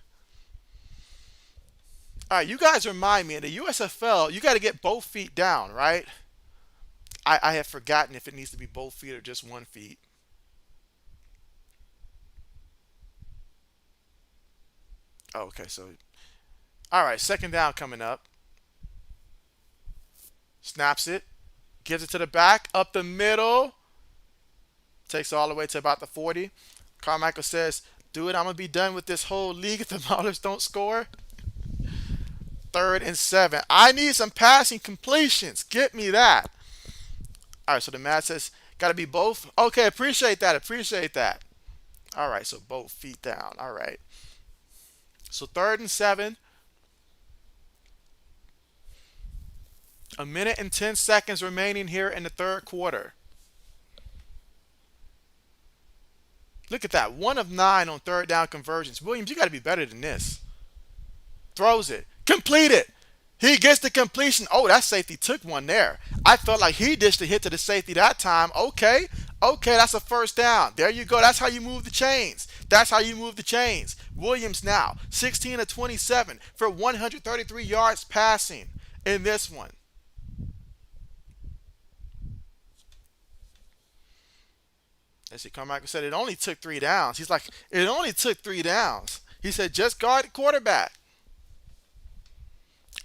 All right, you guys remind me, in the USFL, you got to get both feet down, right? I have forgotten if it needs to be both feet or just 1 feet. Oh, okay, so. All right, 2nd down coming up. Snaps it. Gives it to the back. Up the middle. Takes all the way to about the 40. Carmichael says, dude, I'm going to be done with this whole league if the Maulers don't score. 3rd and 7. I need some passing completions. Get me that. All right, so the Matt says, got to be both. Okay, appreciate that. Appreciate that. All right, so both feet down. All right. So 3rd and 7. A minute and 10 seconds remaining here in the third quarter. Look at that. 1 of 9 on 3rd down conversions. Williams, you got to be better than this. Throws it. Complete it. He gets the completion. Oh, that safety took one there. I felt like he dished a hit to the safety that time. Okay. Okay, that's a first down. There you go. That's how you move the chains. That's how you move the chains. Williams now, 16 of 27 for 133 yards passing in this one. Let's see, Carmichael said it only took 3 downs. He's like, it only took 3 downs. He said, just guard the quarterback.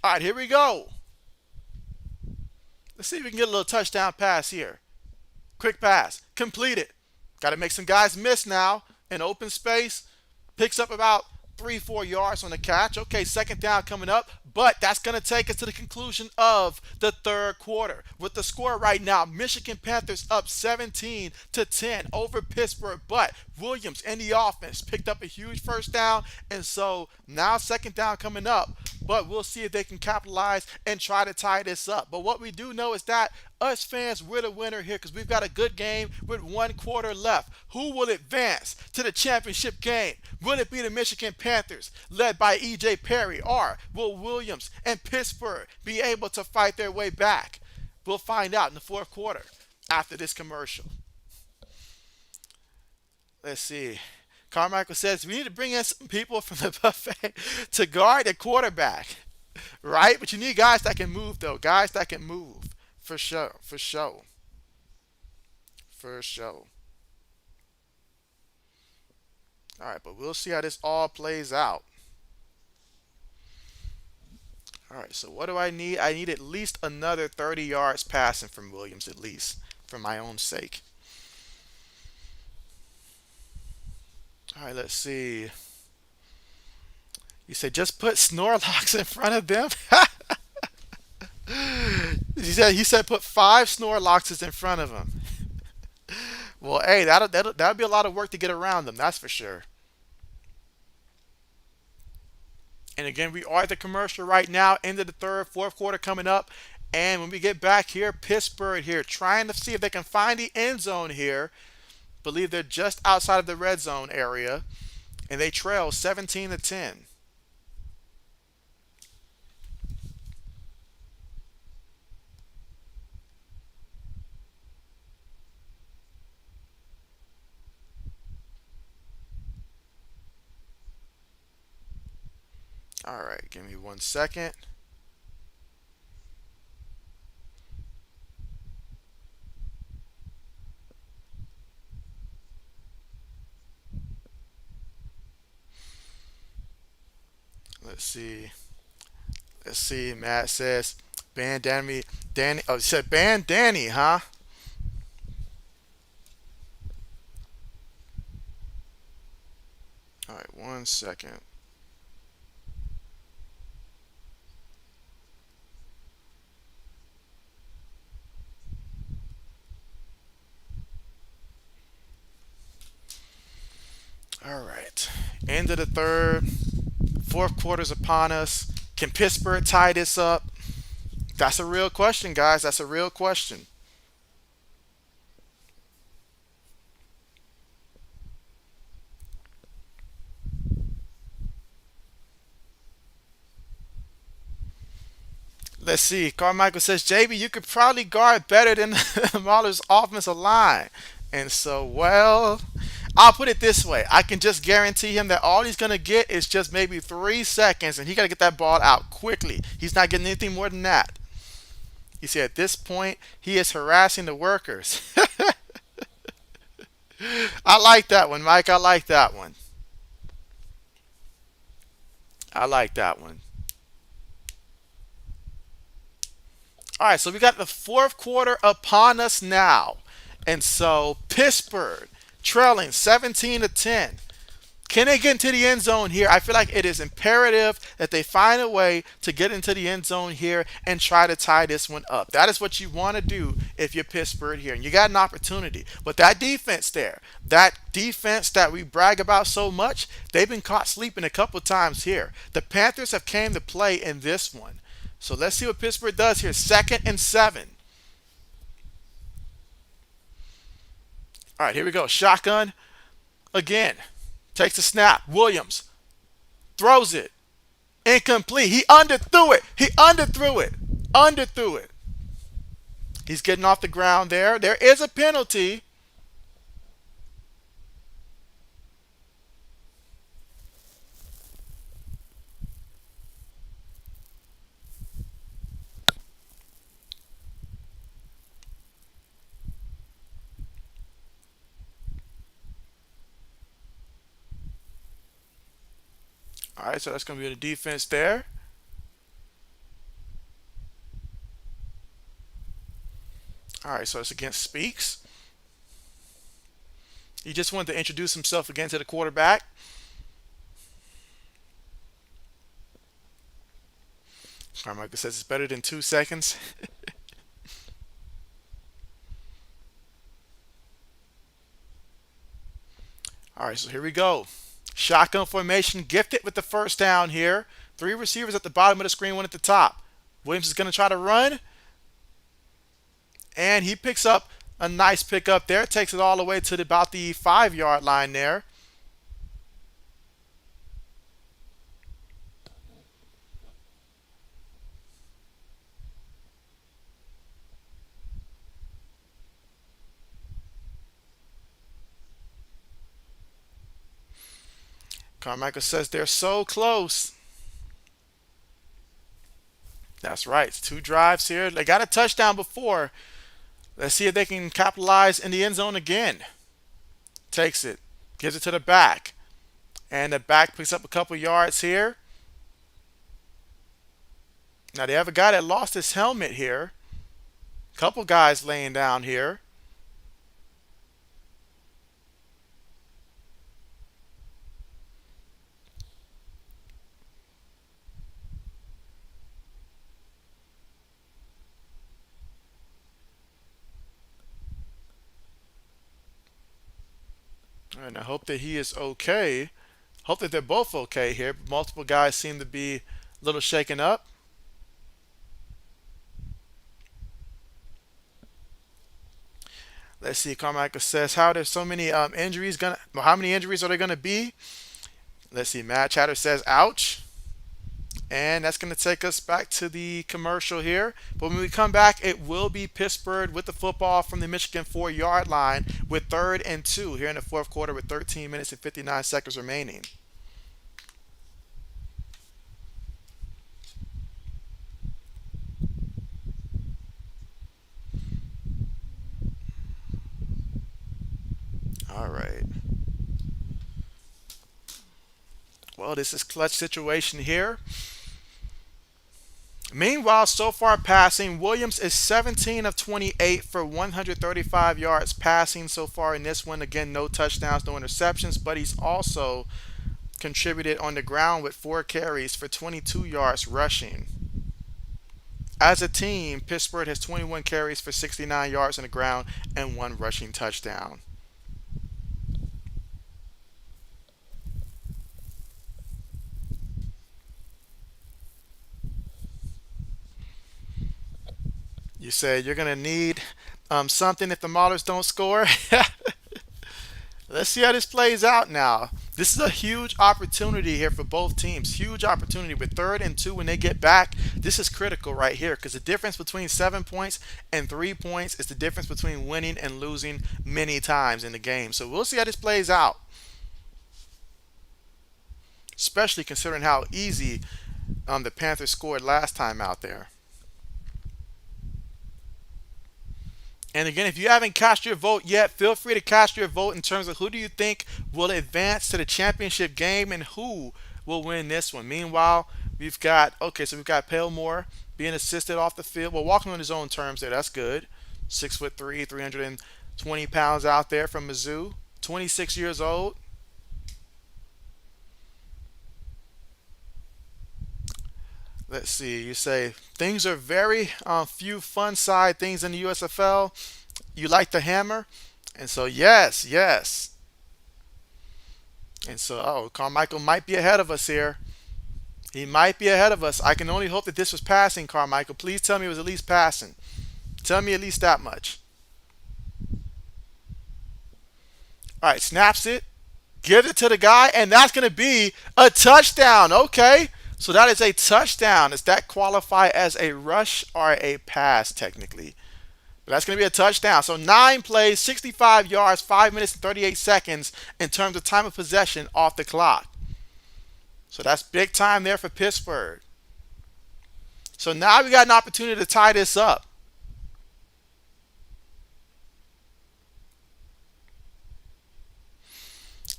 All right, here we go. Let's see if we can get a little touchdown pass here. Quick pass. Complete it. Got to make some guys miss now in open space. Picks up about 3-4 yards on the catch. Okay, 2nd down coming up. But that's going to take us to the conclusion of the third quarter. With the score right now, Michigan Panthers up 17-10 over Pittsburgh. But Williams in the offense picked up a huge first down. And so now 2nd down coming up. But we'll see if they can capitalize and try to tie this up. But what we do know is that us fans, we're the winner here because we've got a good game with 1 quarter left. Who will advance to the championship game? Will it be the Michigan Panthers led by E.J. Perry, or will Williams and Pittsburgh be able to fight their way back? We'll find out in the 4th quarter after this commercial. Let's see. Carmichael says we need to bring in some people from the buffet to guard the quarterback, right? But you need guys that can move, though. Guys that can move. For sure. For sure. For sure. All right, but we'll see how this all plays out. All right, so what do I need? I need at least another 30 yards passing from Williams, at least, for my own sake. All right, let's see. You said just put Snorlocks in front of them. He said put 5 Snorloxes in front of them. Well, hey, that'll be a lot of work to get around them. That's for sure. And again, we are at the commercial right now. End of the third, fourth quarter coming up. And when we get back here, Pittsburgh here trying to see if they can find the end zone here. Believe they're just outside of the red zone area, and they trail 17-10. All right, give me 1 second. Let's see. Let's see. Matt says, ban Danny. Oh, he said ban Danny, huh? All right, 1 second. All right. End of the third. Fourth quarter's upon us. Can Pittsburgh tie this up? That's a real question, guys. That's a real question. Let's see. Carmichael says, JB, you could probably guard better than the Maulers' offensive line. And so, well, I'll put it this way. I can just guarantee him that all he's going to get is just maybe 3 seconds, and he got to get that ball out quickly. He's not getting anything more than that. He said at this point, he is harassing the workers. I like that one, Mike. I like that one. I like that one. All right, so we got the fourth quarter upon us now. And so Pittsburgh trailing 17-10. Can they get into the end zone here? I feel like it is imperative that they find a way to get into the end zone here and try to tie this one up. That is what you want to do if you're Pittsburgh here. And you got an opportunity. But that defense there, that defense that we brag about so much, they've been caught sleeping a couple times here. The Panthers have came to play in this one. So let's see what Pittsburgh does here. 2nd and 7. All right, here we go. Shotgun again. Takes the snap. Williams throws it. Incomplete. He underthrew it. He underthrew it. Underthrew it. He's getting off the ground there. There is a penalty. All right, so that's going to be the defense there. All right, so it's against Speaks. He just wanted to introduce himself again to the quarterback. Carmichael says it's better than 2 seconds. All right, so here we go. Shotgun formation, gifted with the first down here. 3 receivers at the bottom of the screen, 1 at the top. Williams is going to try to run. And he picks up a nice pickup there. Takes it all the way to about the 5-yard line there. Carmichael says they're so close. That's right. It's 2 drives here. They got a touchdown before. Let's see if they can capitalize in the end zone again. Takes it. Gives it to the back. And the back picks up a couple yards here. Now they have a guy that lost his helmet here. Couple guys laying down here. And I hope that he is okay. Hope that they're both okay here. Multiple guys seem to be a little shaken up. Let's see. Carmichael says, "How there's so many injuries gonna? Well, how many injuries are there gonna be?" Let's see. Matt Chatter says, "Ouch." And that's going to take us back to the commercial here. But when we come back, it will be Pittsburgh with the football from the Michigan 4-yard line with 3rd and 2 here in the fourth quarter with 13 minutes and 59 seconds remaining. All right. Well, this is clutch situation here. Meanwhile, so far passing, Williams is 17 of 28 for 135 yards passing so far in this one. Again, no touchdowns, no interceptions, but he's also contributed on the ground with 4 carries for 22 yards rushing. As a team, Pittsburgh has 21 carries for 69 yards on the ground and 1 rushing touchdown. You say you're going to need something if the Maulers don't score. Let's see how this plays out now. This is a huge opportunity here for both teams. Huge opportunity with 3rd and 2 when they get back. This is critical right here because the difference between 7 points and 3 points is the difference between winning and losing many times in the game. So we'll see how this plays out. Especially considering how easy the Panthers scored last time out there. And again, if you haven't cast your vote yet, feel free to cast your vote in terms of who do you think will advance to the championship game and who will win this one. Meanwhile, we've got Palemore being assisted off the field. Well, walking on his own terms there. That's good. 6'3", 320 pounds out there from Mizzou. 26 years old. Let's see. You say things are very few fun side things in the USFL. You like the hammer, and so yes, yes, and so Carmichael might be ahead of us here. He might be ahead of us. I can only hope that this was passing, Carmichael. Please tell me it was at least passing. Tell me at least that much. All right, snaps it, gives it to the guy, and that's going to be a touchdown. Okay. So that is a touchdown. Does that qualify as a rush or a pass technically? But that's going to be a touchdown. So 9 plays, 65 yards, 5 minutes and 38 seconds in terms of time of possession off the clock. So that's big time there for Pittsburgh. So now we got an opportunity to tie this up.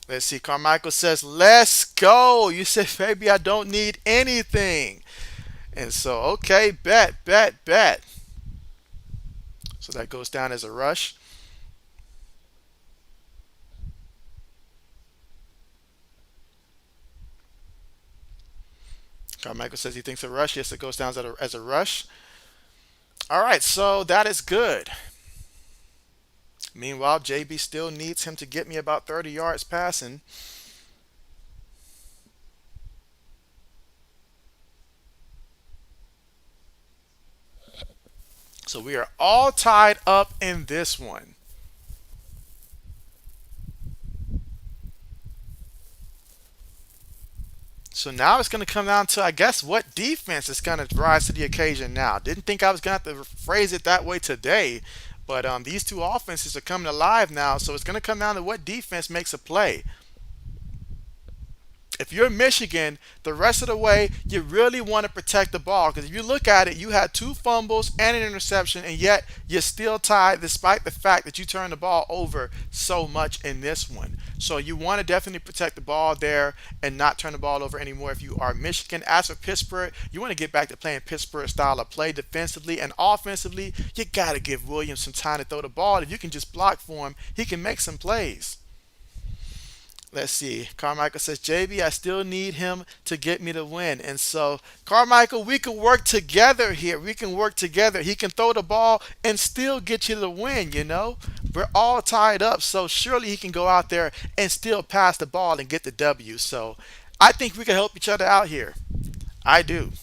Let's see. Carmichael says, let's go. You said, baby, I don't need anything. And so, okay, bet, bet, bet. So that goes down as a rush. Carmichael says he thinks a rush. Yes, it goes down as a rush. All right, so that is good. Meanwhile, JB still needs him to get me about 30 yards passing. So we are all tied up in this one. So now it's going to come down to, I guess, what defense is going to rise to the occasion now. Didn't think I was going to have to phrase it that way today. But these two offenses are coming alive now, so it's going to come down to what defense makes a play. If you're Michigan, the rest of the way, you really want to protect the ball because if you look at it, you had two fumbles and an interception, and yet you're still tied despite the fact that you turned the ball over so much in this one. So you want to definitely protect the ball there and not turn the ball over anymore if you are Michigan. As for Pittsburgh, you want to get back to playing Pittsburgh style of play defensively and offensively. You got to give Williams some time to throw the ball. If you can just block for him, he can make some plays. Let's see. Carmichael says, JB, I still need him to get me the win. And so, Carmichael, we can work together here. We can work together. He can throw the ball and still get you the win. We're all tied up. So, surely he can go out there and still pass the ball and get the W. So, I think we can help each other out here. I do.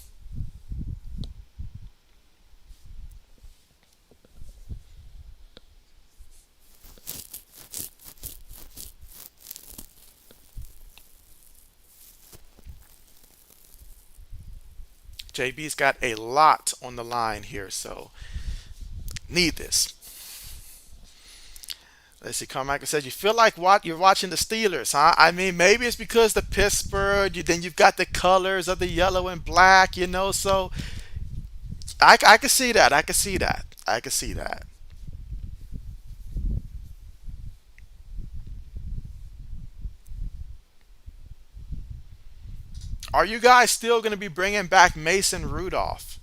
JB's got a lot on the line here. So, need this. Let's see. Carmichael says you feel like what you're watching the Steelers, huh? I mean, maybe it's because the Pittsburgh. Then you've got the colors of the yellow and black. So I can see that. I can see that. I can see that. Are you guys still going to be bringing back Mason Rudolph?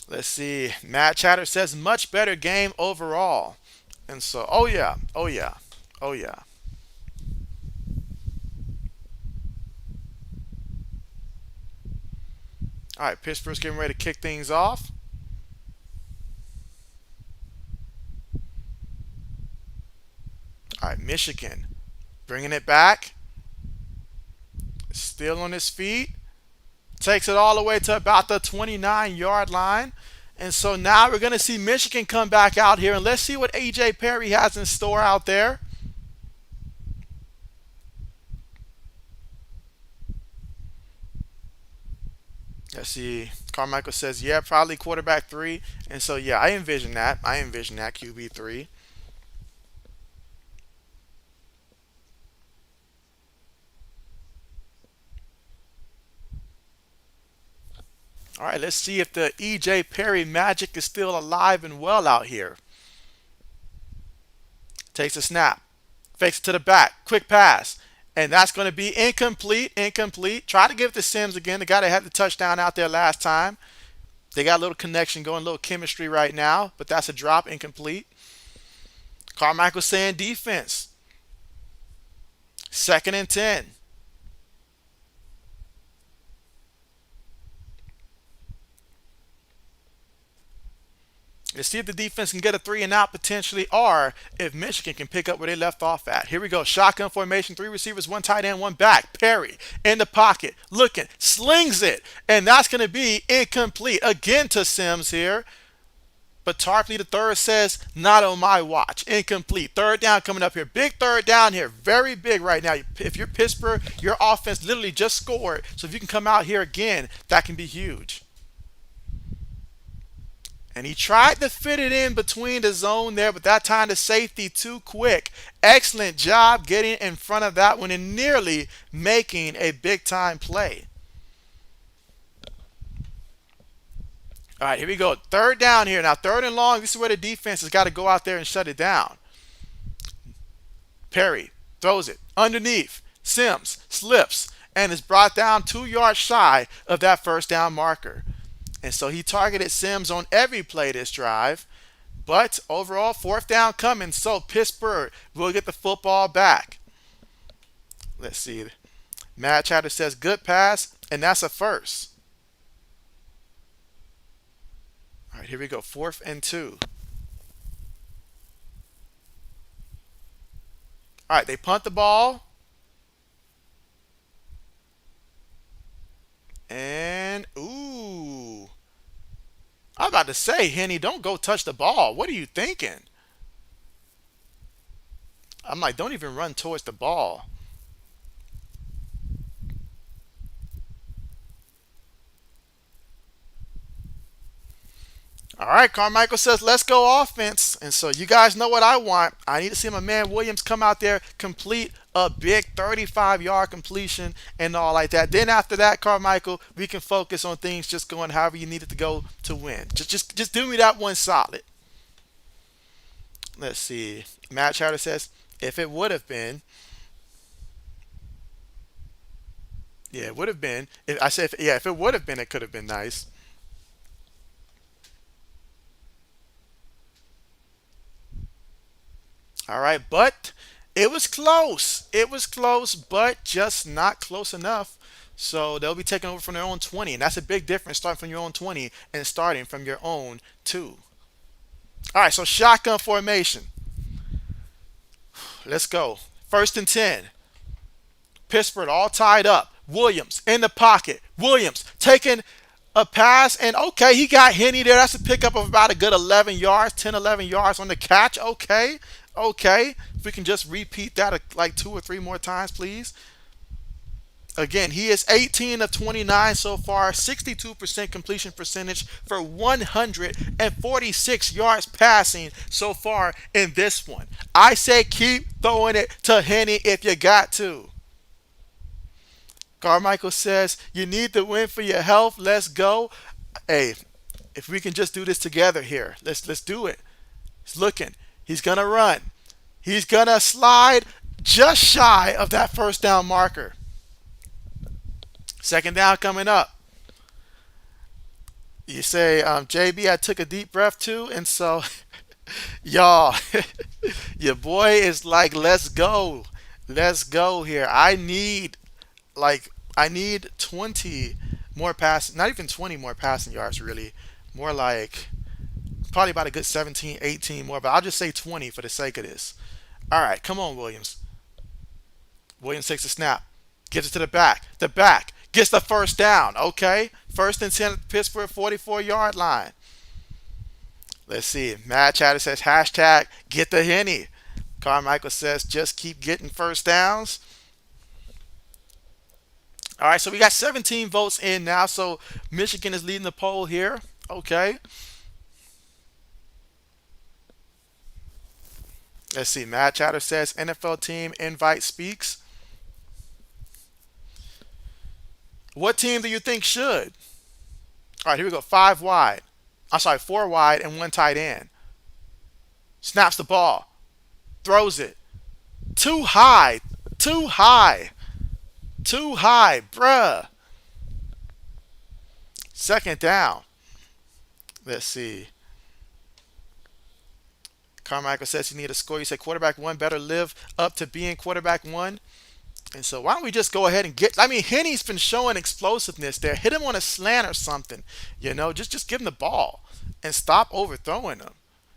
Let's see. Matt Chatter says much better game overall, and so oh yeah, oh yeah, oh yeah. All right, Pittsburgh's getting ready to kick things off. All right, Michigan bringing it back. Still on his feet. Takes it all the way to about the 29-yard line. And so now we're going to see Michigan come back out here. And let's see what A.J. Perry has in store out there. Let's see. Carmichael says, yeah, probably quarterback three. And so, yeah, I envision that. I envision that QB three. All right, let's see if the E.J. Perry magic is still alive and well out here. Takes a snap. Fakes it to the back. Quick pass. And that's going to be incomplete. Incomplete. Try to give it to Sims again, the guy that had the touchdown out there last time. They got a little connection going, a little chemistry right now, but that's a drop. Incomplete. Carmichael saying defense. Second and 10. Let's see if the defense can get a three and out potentially, or if Michigan can pick up where they left off at. Here we go. Shotgun formation. Three receivers, one tight end, one back. Perry in the pocket, looking, slings it. And that's going to be incomplete. Again to Sims here. But Tarpley the third says, not on my watch. Incomplete. Third down coming up here. Big third down here. Very big right now. If you're Pittsburgh, your offense literally just scored. So if you can come out here again, that can be huge. And he tried to fit it in between the zone there, but that time the safety too quick. Excellent job getting in front of that one and nearly making a big time play. All right, here we go. Third down here. Now, third and long, this is where the defense has got to go out there and shut it down. Perry throws it underneath. Sims slips and is brought down 2 yards shy of that first down marker. And so he targeted Sims on every play this drive. But overall, fourth down coming. So Pittsburgh will get the football back. Let's see. Matt Chatter says good pass, and that's a first. All right, here we go. 4th and 2. All right, they punt the ball. And, ooh. I'm about to say, Henny, don't go touch the ball. What are you thinking? I'm like, don't even run towards the ball. All right, Carmichael says, let's go offense. And so you guys know what I want. I need to see my man Williams come out there, complete a big 35-yard completion and all like that. Then after that, Carmichael, we can focus on things just going however you need it to go to win. Just do me that one solid. Let's see. Matt Chatter says, if it would have been, yeah, it would have been. If I said, yeah, if it would have been, it could have been nice. All right, but it was close. It was close, but just not close enough. So they'll be taking over from their own 20, and that's a big difference starting from your own 20 and starting from your own 2. All right, so shotgun formation. Let's go. First and 10. Pittsburgh all tied up. Williams in the pocket. Williams taking a pass, and okay, he got Henny there. That's a pickup of about a good 11 yards, 10, 11 yards on the catch. Okay, okay. If we can just repeat that like 2 or 3 more times, please. Again, he is 18 of 29 so far, 62% completion percentage for 146 yards passing so far in this one. I say keep throwing it to Henny if you got to. Carmichael says, you need to win for your health. Let's go. Hey, if we can just do this together here, let's do it. He's looking. He's going to run. He's going to slide just shy of that first down marker. Second down coming up. You say, JB, I took a deep breath too. And so, y'all, your boy is like, let's go. Let's go here. I need 20 more passing, not even 20 more passing yards really. More like probably about a good 17, 18 more, but I'll just say 20 for the sake of this. All right, come on, Williams. Williams takes a snap, gives it to the back. The back gets the first down. Okay, first and 10 at the Pittsburgh 44-yard line. Let's see. Mad Chatter says hashtag get the Henny. Carmichael says just keep getting first downs. All right, so we got 17 votes in now. So Michigan is leading the poll here. Okay. Let's see. Mad Chatter says NFL team invite speaks. What team do you think should? All right, here we go. 5 wide. I'm sorry, 4 wide and 1 tight end. Snaps the ball. Throws it. Too high. Too high. Too high, bruh. Second down. Let's see. Carmichael says you need a score. You say quarterback 1 better live up to being quarterback 1. And so why don't we just go ahead and get, I mean, Henny's been showing explosiveness there. Hit him on a slant or something. You know, just give him the ball and stop overthrowing him.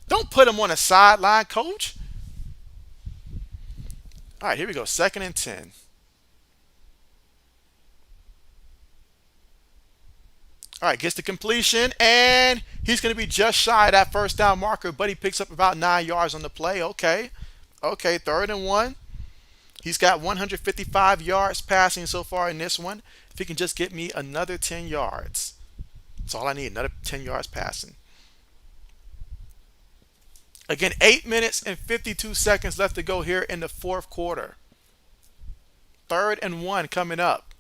Don't put him on a sideline, coach. All right, here we go. Second and 10. All right, gets the completion, and he's going to be just shy of that first down marker, but he picks up about 9 yards on the play. Okay. Okay, third and 1. He's got 155 yards passing so far in this one. If he can just get me another 10 yards. That's all I need, another 10 yards passing. Again, 8 minutes and 52 seconds left to go here in the fourth quarter. Third and 1 coming up.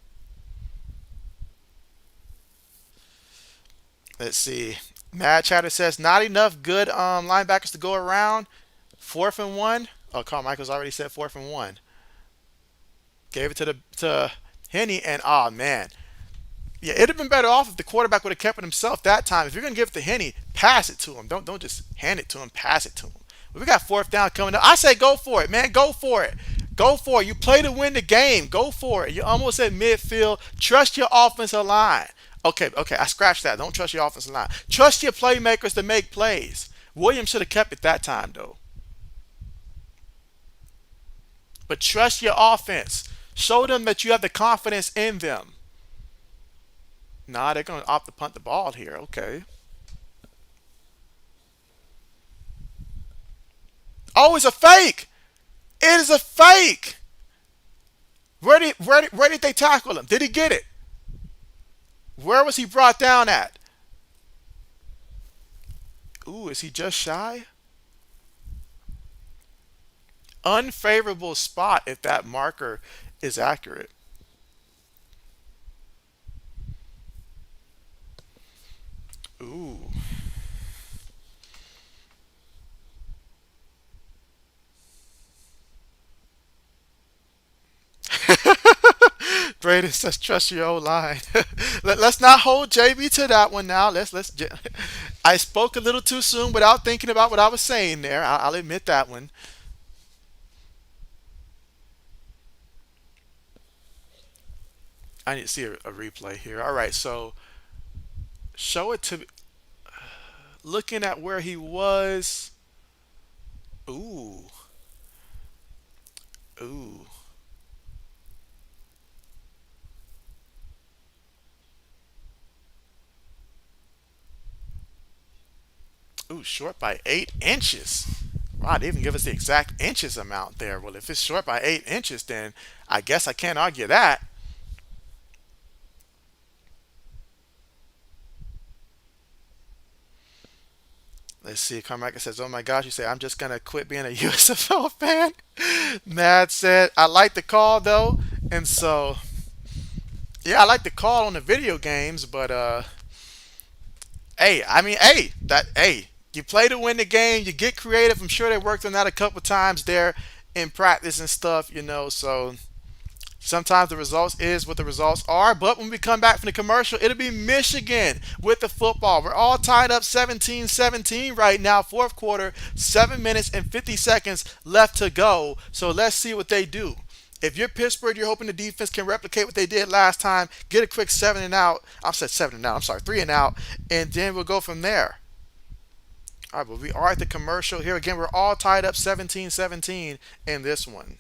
Let's see. Mad Chatter says not enough good linebackers to go around. Fourth and 1. Oh, Carmichael's already said fourth and 1. Gave it to Henny, and oh man, yeah, it'd have been better off if the quarterback would have kept it himself that time. If you're gonna give it to Henny, pass it to him. Don't just hand it to him. Pass it to him. But we got fourth down coming up. I say go for it, man. Go for it. Go for it. You play to win the game. Go for it. You're almost at midfield. Trust your offensive line. Okay. I scratched that. Don't trust your offensive line. Trust your playmakers to make plays. Williams should have kept it that time though. But trust your offense. Show them that you have the confidence in them. Nah, they're going to opt to punt the ball here. Okay. Oh, it's a fake. It is a fake. Where did they tackle him? Did he get it? Where was he brought down at? Ooh, is he just shy? unfavorable spot if that marker is accurate. Ooh. Braden says trust your old line. Let's not hold JB to that one now. I spoke a little too soon without thinking about what I was saying there. I'll admit that one. I need to see a replay here. All right, so show it to looking at where he was. Ooh, ooh, ooh, short by 8 inches. Wow, they even give us the exact inches amount there. Well, if it's short by 8 inches, then I guess I can't argue that. Let's see. Carmichael says, "Oh my gosh!" You say, "I'm just gonna quit being a USFL fan." Matt said, "I like the call though," and so yeah, I like the call on the video games, but hey, I mean, hey, you play to win the game. You get creative. I'm sure they worked on that a couple times there in practice and stuff, So sometimes the results is what the results are. But when we come back from the commercial, it'll be Michigan with the football. We're all tied up 17-17 right now, fourth quarter, 7 minutes and 50 seconds left to go. So let's see what they do. If you're Pittsburgh, you're hoping the defense can replicate what they did last time, get a quick 7 and out. I said 7 and out. I'm sorry, 3 and out, and then we'll go from there. All right, but we are at the commercial here again. We're all tied up 17-17 in this one.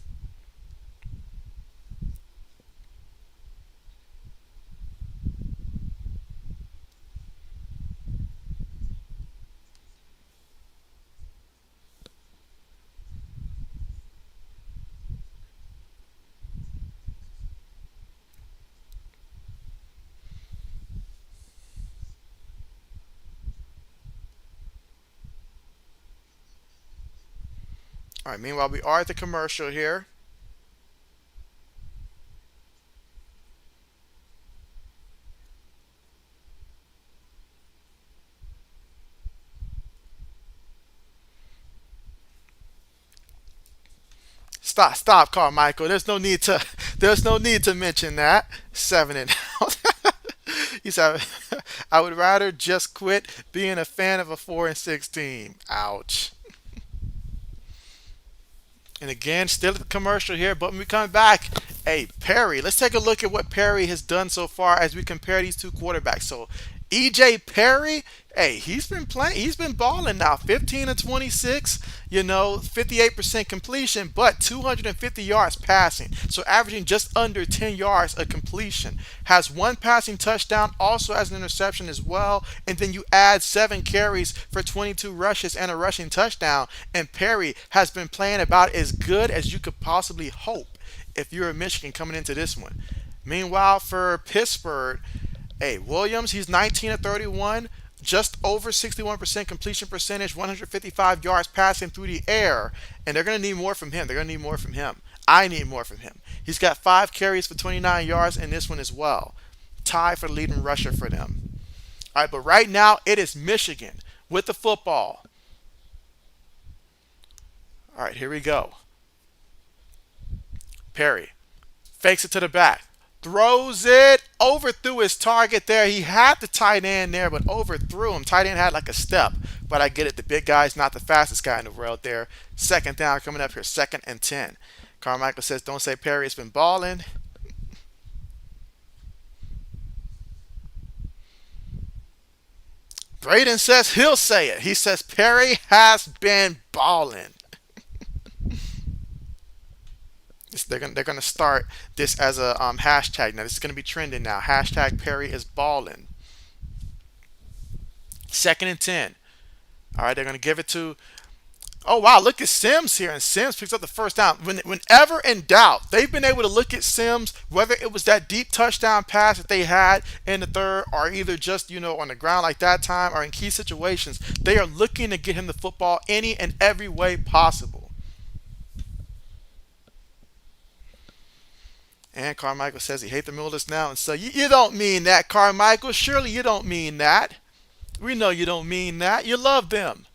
All right, meanwhile, we are at the commercial here. Stop, Carmichael. There's no need to mention that. 7 and out. He said, I would rather just quit being a fan of a 4-16. Ouch. And again, still at the commercial here, but when we come back, hey, Perry, let's take a look at what Perry has done so far as we compare these two quarterbacks. So, EJ Perry, hey, he's been playing, he's been balling now, 15 and 26, 58% completion, but 250 yards passing. So, averaging just under 10 yards a completion. Has one passing touchdown, also has an interception as well, and then you add 7 carries for 22 rushes and a rushing touchdown. And Perry has been playing about as good as you could possibly hope if you're a Michigan coming into this one. Meanwhile, for Pittsburgh, hey, Williams, he's 19 of 31, just over 61% completion percentage, 155 yards passing through the air, and they're going to need more from him. They're going to need more from him. I need more from him. He's got 5 carries for 29 yards in this one as well. Tie for the leading rusher for them. All right, but right now it is Michigan with the football. All right, here we go. Perry fakes it to the back. Throws it, overthrew his target there. He had the tight end there, but overthrew him. Tight end had like a step, but I get it. The big guy's not the fastest guy in the world there. Second down coming up here, 2nd and 10. Carmichael says, don't say Perry has been balling. Braden says he'll say it. He says Perry has been balling. They're gonna start this as a hashtag. Now this is gonna be trending now. Hashtag Perry is balling. 2nd and 10. All right, they're gonna give it to. Oh wow, look at Sims here, and Sims picks up the first down. Whenever in doubt, they've been able to look at Sims, whether it was that deep touchdown pass that they had in the third, or either just on the ground like that time, or in key situations. They are looking to get him the football any and every way possible. And Carmichael says he hates the Maulers now. And so you don't mean that, Carmichael. Surely you don't mean that. We know you don't mean that. You love them.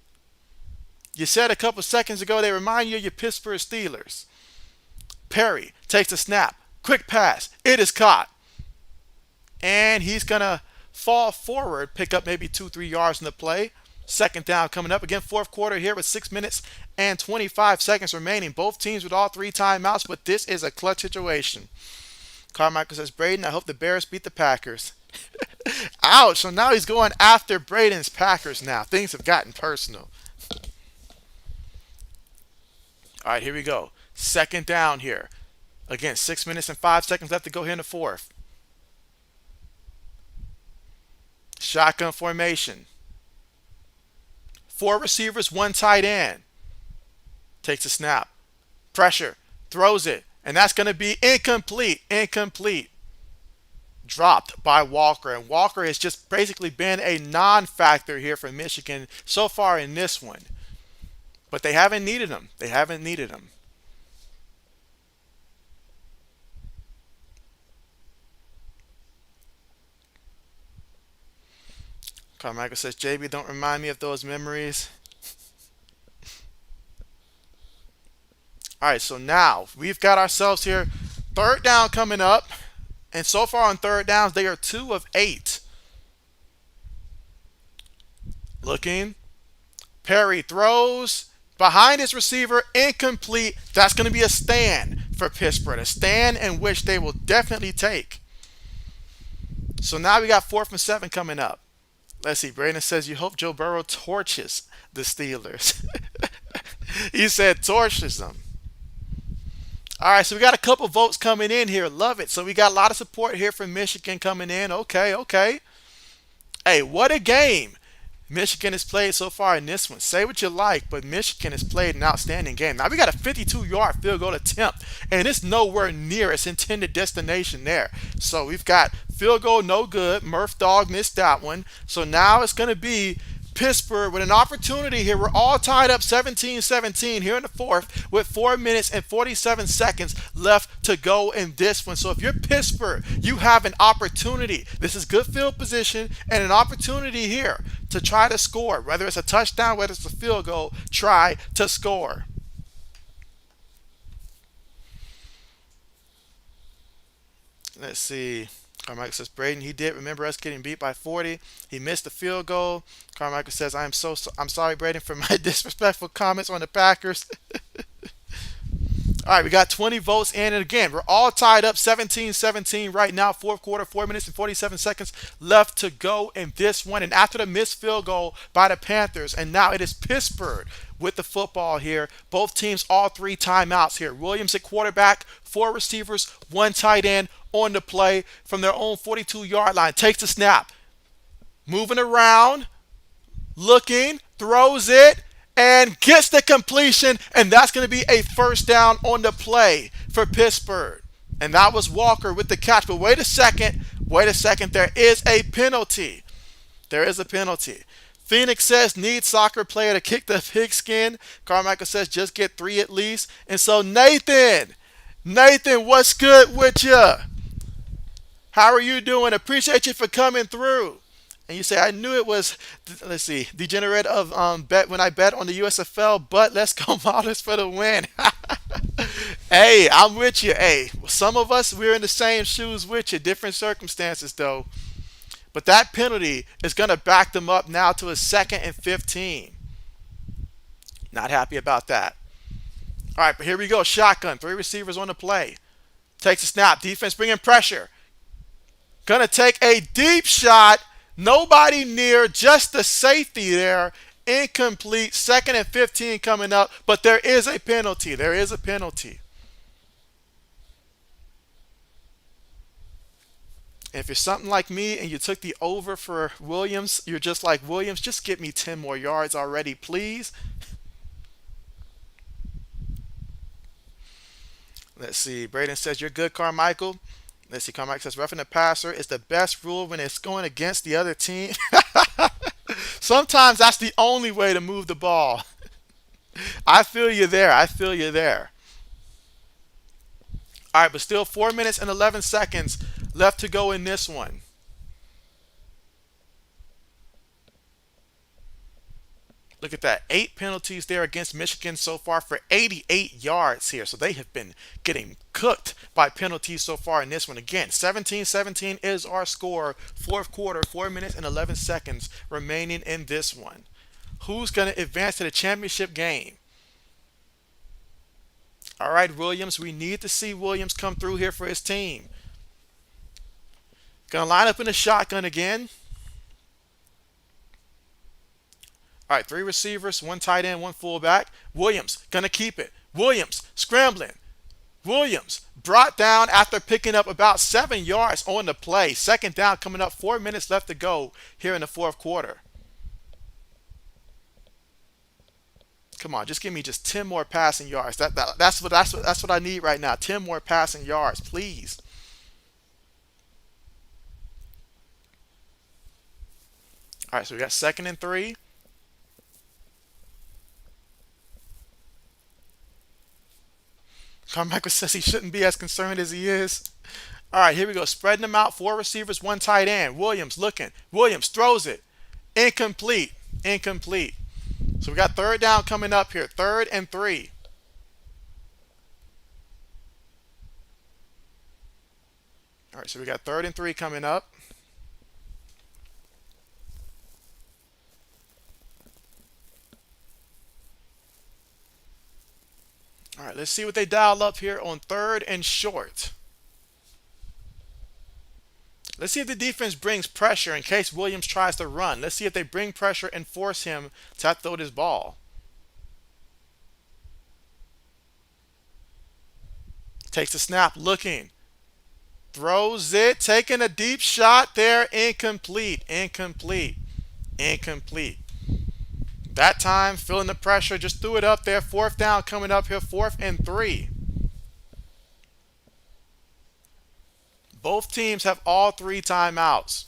You said a couple seconds ago they remind you of your Pittsburgh Steelers. Perry takes a snap. Quick pass. It is caught. And he's going to fall forward, pick up maybe 2-3 yards in the play. Second down coming up. Again, fourth quarter here with 6 minutes and 25 seconds remaining. Both teams with all 3 timeouts, but this is a clutch situation. Carmichael says, Braden, I hope the Bears beat the Packers. Ouch. So now he's going after Braden's Packers now. Things have gotten personal. All right, here we go. Second down here. Again, 6 minutes and 5 seconds left to go here in the fourth. Shotgun formation. 4 receivers, 1 tight end. Takes a snap. Pressure. Throws it. And that's going to be incomplete. Incomplete. Dropped by Walker. And Walker has just basically been a non-factor here for Michigan so far in this one. But they haven't needed him. They haven't needed him. Carmichael says, JB, don't remind me of those memories. All right, so now we've got ourselves here. Third down coming up. And so far on third downs, they are 2 of 8. Looking. Perry throws. Behind his receiver, incomplete. That's going to be a stand for Pittsburgh. A stand in which they will definitely take. So now we got 4th and 7 coming up. Let's see. Braden says, you hope Joe Burrow torches the Steelers. He said torches them. All right, so we got a couple votes coming in here. Love it. So we got a lot of support here from Michigan coming in. Okay, okay. Hey, what a game Michigan has played so far in this one. Say what you like, but Michigan has played an outstanding game. Now we got a 52-yard field goal attempt, and it's nowhere near its intended destination there. So we've got field goal no good. Murph Dog missed that one. So now it's going to be Pittsburgh with an opportunity here. We're all tied up 17-17 here in the fourth with 4 minutes and 47 seconds left to go in this one. So if you're Pittsburgh, you have an opportunity. This is good field position and an opportunity here to try to score. Whether it's a touchdown, whether it's a field goal, try to score. Let's see. Carmichael says, Braden, he did remember us getting beat by 40. He missed the field goal. Carmichael says, I'm sorry, Braden, for my disrespectful comments on the Packers. All right, we got 20 votes in. And again, we're all tied up 17-17 right now. Fourth quarter, 4 minutes and 47 seconds left to go in this one. And after the missed field goal by the Panthers, and now it is Pittsburgh with the football here. Both teams, all 3 timeouts here. Williams at quarterback, 4 receivers, 1 tight end on the play from their own 42-yard line. Takes the snap. Moving around. Looking. Throws it. And gets the completion. And that's going to be a first down on the play for Pittsburgh. And that was Walker with the catch. But wait a second. Wait a second. There is a penalty. There is a penalty. Phoenix says need soccer player to kick the pigskin. Carmichael says just get 3 at least. And so Nathan, what's good with you? How are you doing? Appreciate you for coming through. And you say, I knew it was, let's see, degenerate of bet when I bet on the USFL, but let's go Maulers for the win. Hey, I'm with you. Hey, some of us, we're in the same shoes with you. Different circumstances, though. But that penalty is going to back them up now to a 2nd and 15. Not happy about that. All right, but here we go. Shotgun. 3 receivers on the play. Takes a snap. Defense bringing pressure. Going to take a deep shot. Nobody near. Just the safety there. Incomplete. 2nd and 15 coming up. But there is a penalty. There is a penalty. If you're something like me and you took the over for Williams, you're just like, Williams, just get me 10 more yards already, please. Let's see. Braden says, you're good, Carmichael. Let's see. Carmichael says, roughing the passer is the best rule when it's going against the other team. Sometimes that's the only way to move the ball. I feel you there. I feel you there. All right, but still 4 minutes and 11 seconds left to go in this one. Look at that. 8 penalties there against Michigan so far for 88 yards here. So they have been getting cooked by penalties so far in this one. Again, 17-17 is our score. Fourth quarter, 4 minutes and 11 seconds remaining in this one. Who's going to advance to the championship game? All right, Williams. We need to see Williams come through here for his team. Going to line up in the shotgun again. All right, 3 receivers, 1 tight end, 1 fullback. Williams going to keep it. Williams scrambling. Williams brought down after picking up about 7 yards on the play. Second down coming up, 4 minutes left to go here in the fourth quarter. Come on, just give me just 10 more passing yards. That's what I need right now. 10 more passing yards, please. All right, so we got 2nd and 3. Carmichael says he shouldn't be as concerned as he is. All right, here we go. Spreading them out. 4 receivers, 1 tight end. Williams looking. Williams throws it. Incomplete. Incomplete. So we got 3rd down coming up here. 3rd and 3. All right, so we got 3rd and 3 coming up. All right, let's see what they dial up here on 3rd and short. Let's see if the defense brings pressure in case Williams tries to run. Let's see if they bring pressure and force him to throw this ball. Takes the snap, looking. Throws it, taking a deep shot there. Incomplete, incomplete, incomplete. That time, feeling the pressure, just threw it up there. 4th down coming up here, 4th and 3. Both teams have all 3 timeouts.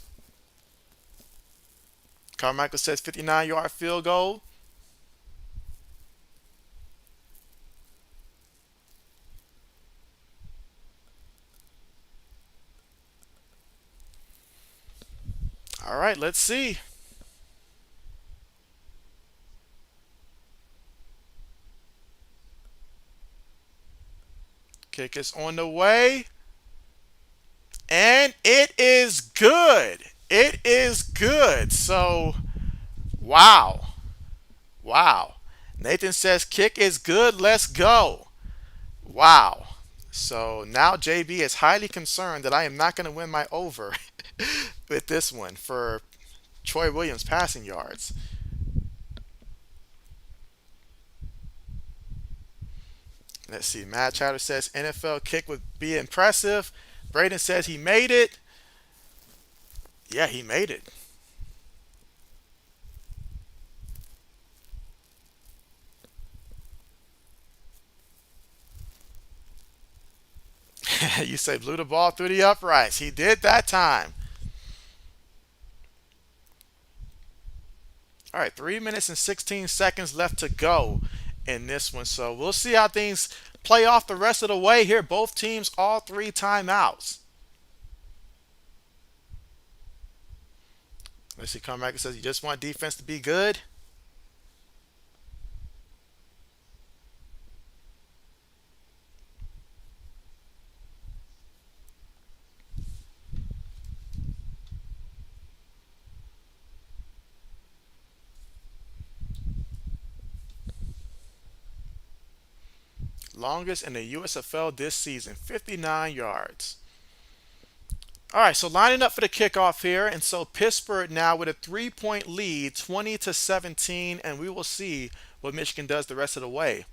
Carmichael says 59-yard field goal. All right, let's see. Kick is on the way. And it is good. It is good. So, wow. Wow. Nathan says kick is good. Let's go. Wow. So now JB is highly concerned that I am not going to win my over with this one for Troy Williams passing yards. Let's see. Mad Chatter says NFL kick would be impressive. Braden says he made it. Yeah, he made it. You say blew the ball through the uprights. He did that time. All right, 3 minutes and 16 seconds left to go in this one. So we'll see how things play off the rest of the way here. Both teams, all 3 timeouts. Let's see, Carmichael says you just want defense to be good. Longest in the USFL this season, 59 yards. All right, so lining up for the kickoff here, and so Pittsburgh now with a 3-point lead, 20-17, and we will see what Michigan does the rest of the way.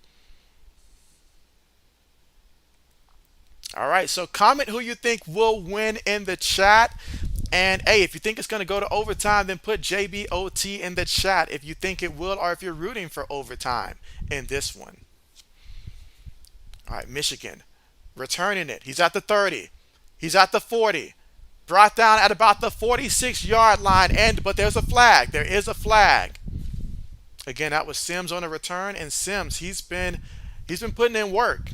All right, so comment who you think will win in the chat. And hey, if you think it's going to go to overtime, then put JBOT in the chat if you think it will or if you're rooting for overtime in this one. All right, Michigan returning it. He's at the 30. He's at the 40. Brought down at about the 46-yard line. But there's a flag. There is a flag. Again, that was Sims on a return. And Sims, he's been putting in work.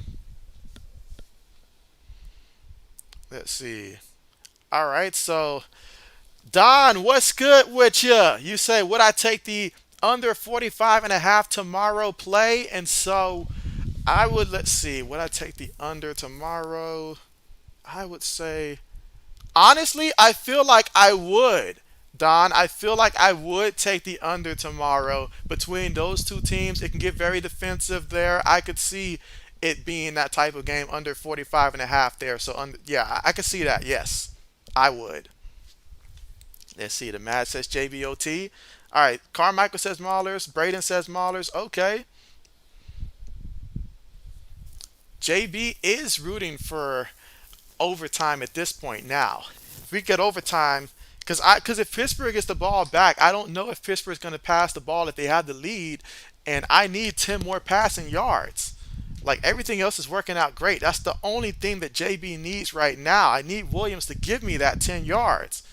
Let's see. All right, so Don, what's good with you? You say, would I take the under 45.5 tomorrow play? And so I would, let's see, would I take the under tomorrow? I would say, honestly, I feel like I would. Don, I feel like I would take the under tomorrow. Between those two teams, it can get very defensive there. I could see it being that type of game under 45.5 there. So, yeah, I could see that. Yes, I would. Let's see. The Mad says JBOT. All right. Carmichael says Maulers. Braden says Maulers. Okay. JB is rooting for overtime at this point now. If we get overtime, because if Pittsburgh gets the ball back, I don't know if Pittsburgh's going to pass the ball if they have the lead, and I need 10 more passing yards. Like everything else is working out great. That's the only thing that JB needs right now. I need Williams to give me that 10 yards.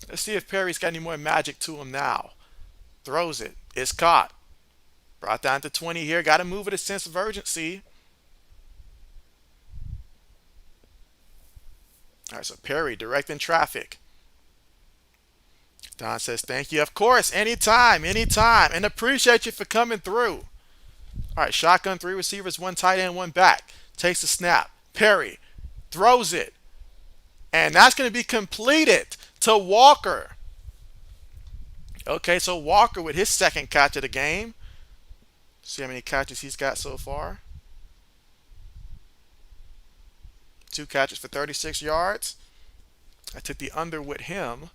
Let's see if Perry's got any more magic to him now. Throws it. It's caught. Brought down to 20 here. Got to move with a sense of urgency. All right, so Perry directing traffic. Don says, thank you. Of course, anytime, anytime. And appreciate you for coming through. All right, shotgun, three receivers, one tight end, one back. Takes the snap. Perry throws it. And that's going to be completed to Walker. Okay, so Walker with his second catch of the game. See how many catches he's got so far. Two catches for 36 yards. I took the under with him.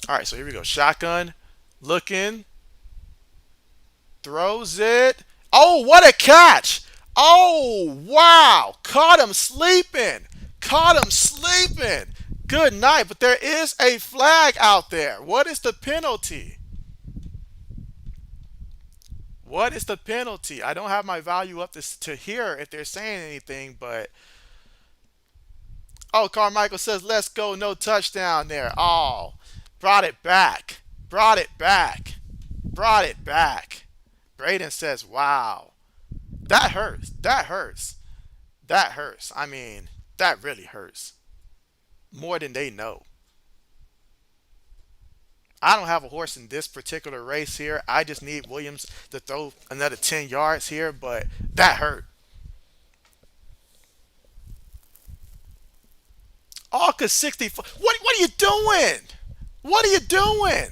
All right, so here we go. Shotgun, looking, throws it. Oh, what a catch! Oh, wow! Caught him sleeping. Caught him sleeping. Good night, but there is a flag out there. What is the penalty? What is the penalty? I don't have my value up to hear if they're saying anything, but oh, Carmichael says, let's go, no touchdown there. Oh, brought it back. Brought it back. Brought it back. Braden says, wow. That hurts. That hurts. That hurts. I mean, that really hurts. More than they know. I don't have a horse in this particular race here. I just need Williams to throw another 10 yards here, but that hurt. All cause 64. What are you doing? What are you doing?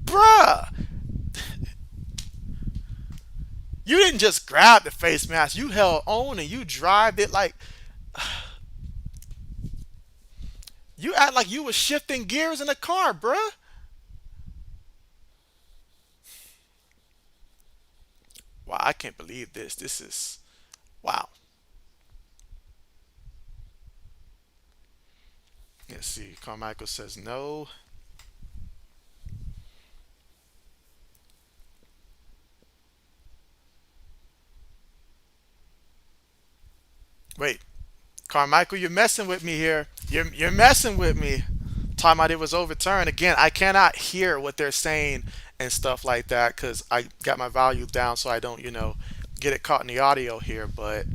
Bruh. You didn't just grab the face mask. You held on and you drived it like you act like you was shifting gears in the car, bruh. Wow, I can't believe this. This is wow. Let's see. Carmichael says no. Wait, Carmichael, you're messing with me here. You're messing with me. Talking about it was overturned again. I cannot hear what they're saying and stuff like that because I got my volume down so I don't, get it caught in the audio here. But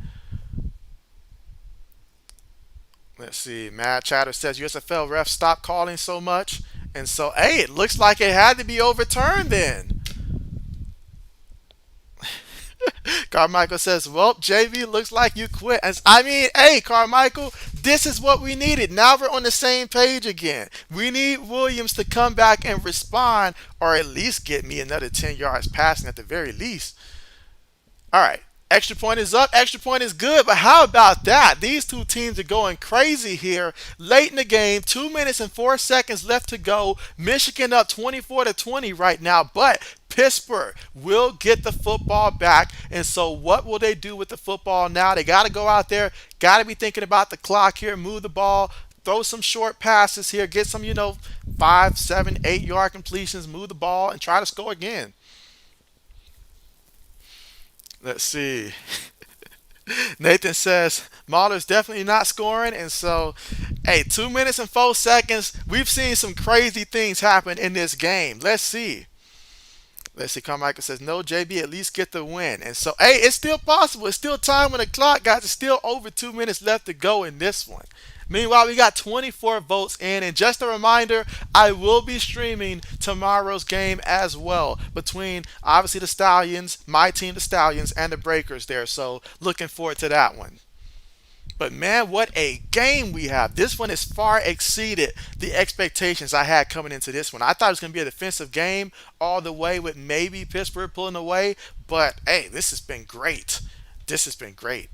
let's see. Mad Chatter says USFL refs stop calling so much, and so hey, it looks like it had to be overturned then. Carmichael says, well, JV, looks like you quit. I mean, hey, Carmichael, this is what we needed. Now we're on the same page again. We need Williams to come back and respond, or at least get me another 10 yards passing at the very least. All right. Extra point is up. Extra point is good. But how about that? These two teams are going crazy here. Late in the game, 2 minutes and 4 seconds left to go. Michigan up 24-20 right now. But Pittsburgh will get the football back. And so what will they do with the football now? They got to go out there. Got to be thinking about the clock here. Move the ball. Throw some short passes here. Get some, 5, 7, 8 yard completions. Move the ball and try to score again. Let's see. Nathan says Maulers definitely not scoring, and so, hey, 2 minutes and 4 seconds. We've seen some crazy things happen in this game. Let's see. Let's see. Carmichael says no. JB at least get the win, and so, hey, it's still possible. It's still time on the clock, guys. It's still over 2 minutes left to go in this one. Meanwhile, we got 24 votes in, and just a reminder, I will be streaming tomorrow's game as well between obviously the Stallions, my team, the Stallions, and the Breakers there. So looking forward to that one. But man, what a game we have. This one has far exceeded the expectations I had coming into this one. I thought it was going to be a defensive game all the way with maybe Pittsburgh pulling away. But hey, this has been great. This has been great.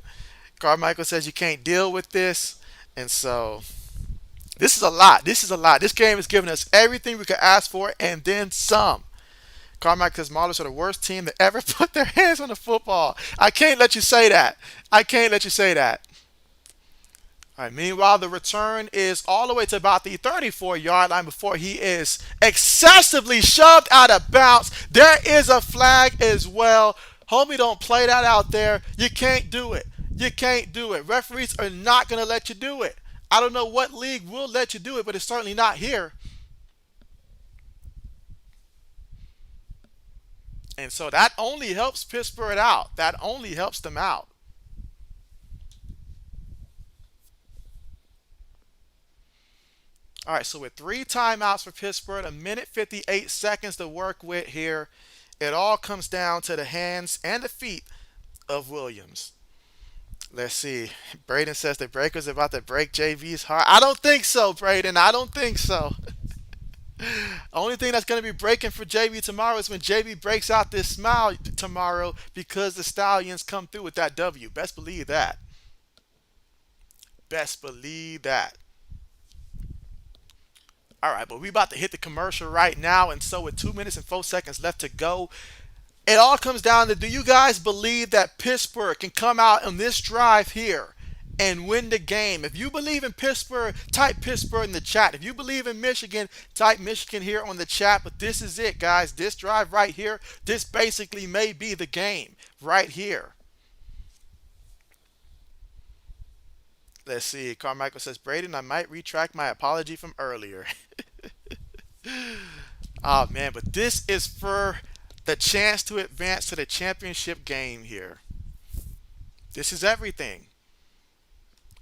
Carmichael says you can't deal with this. And so this is a lot. This is a lot. This game has given us everything we could ask for and then some. Carmack says Maulers are the worst team that ever put their hands on the football. I can't let you say that. I can't let you say that. All right, meanwhile, the return is all the way to about the 34-yard line before he is excessively shoved out of bounds. There is a flag as well. Homie, don't play that out there. You can't do it. You can't do it. Referees are not going to let you do it. I don't know what league will let you do it, but it's certainly not here. And so that only helps Pittsburgh out. That only helps them out. All right, so with three timeouts for Pittsburgh, a minute 58 seconds to work with here, it all comes down to the hands and the feet of Williams. Let's see. Braden says the Breakers are about to break JV's heart. I don't think so, Braden. I don't think so. Only thing that's going to be breaking for JV tomorrow is when JV breaks out this smile tomorrow because the Stallions come through with that W. Best believe that. Best believe that. All right, but we about to hit the commercial right now, and so with 2 minutes and 4 seconds left to go, it all comes down to, do you guys believe that Pittsburgh can come out on this drive here and win the game? If you believe in Pittsburgh, type Pittsburgh in the chat. If you believe in Michigan, type Michigan here on the chat. But this is it, guys. This drive right here, this basically may be the game right here. Let's see. Carmichael says, Braden, I might retract my apology from earlier. Oh, man. But this is for the chance to advance to the championship game here. This is everything.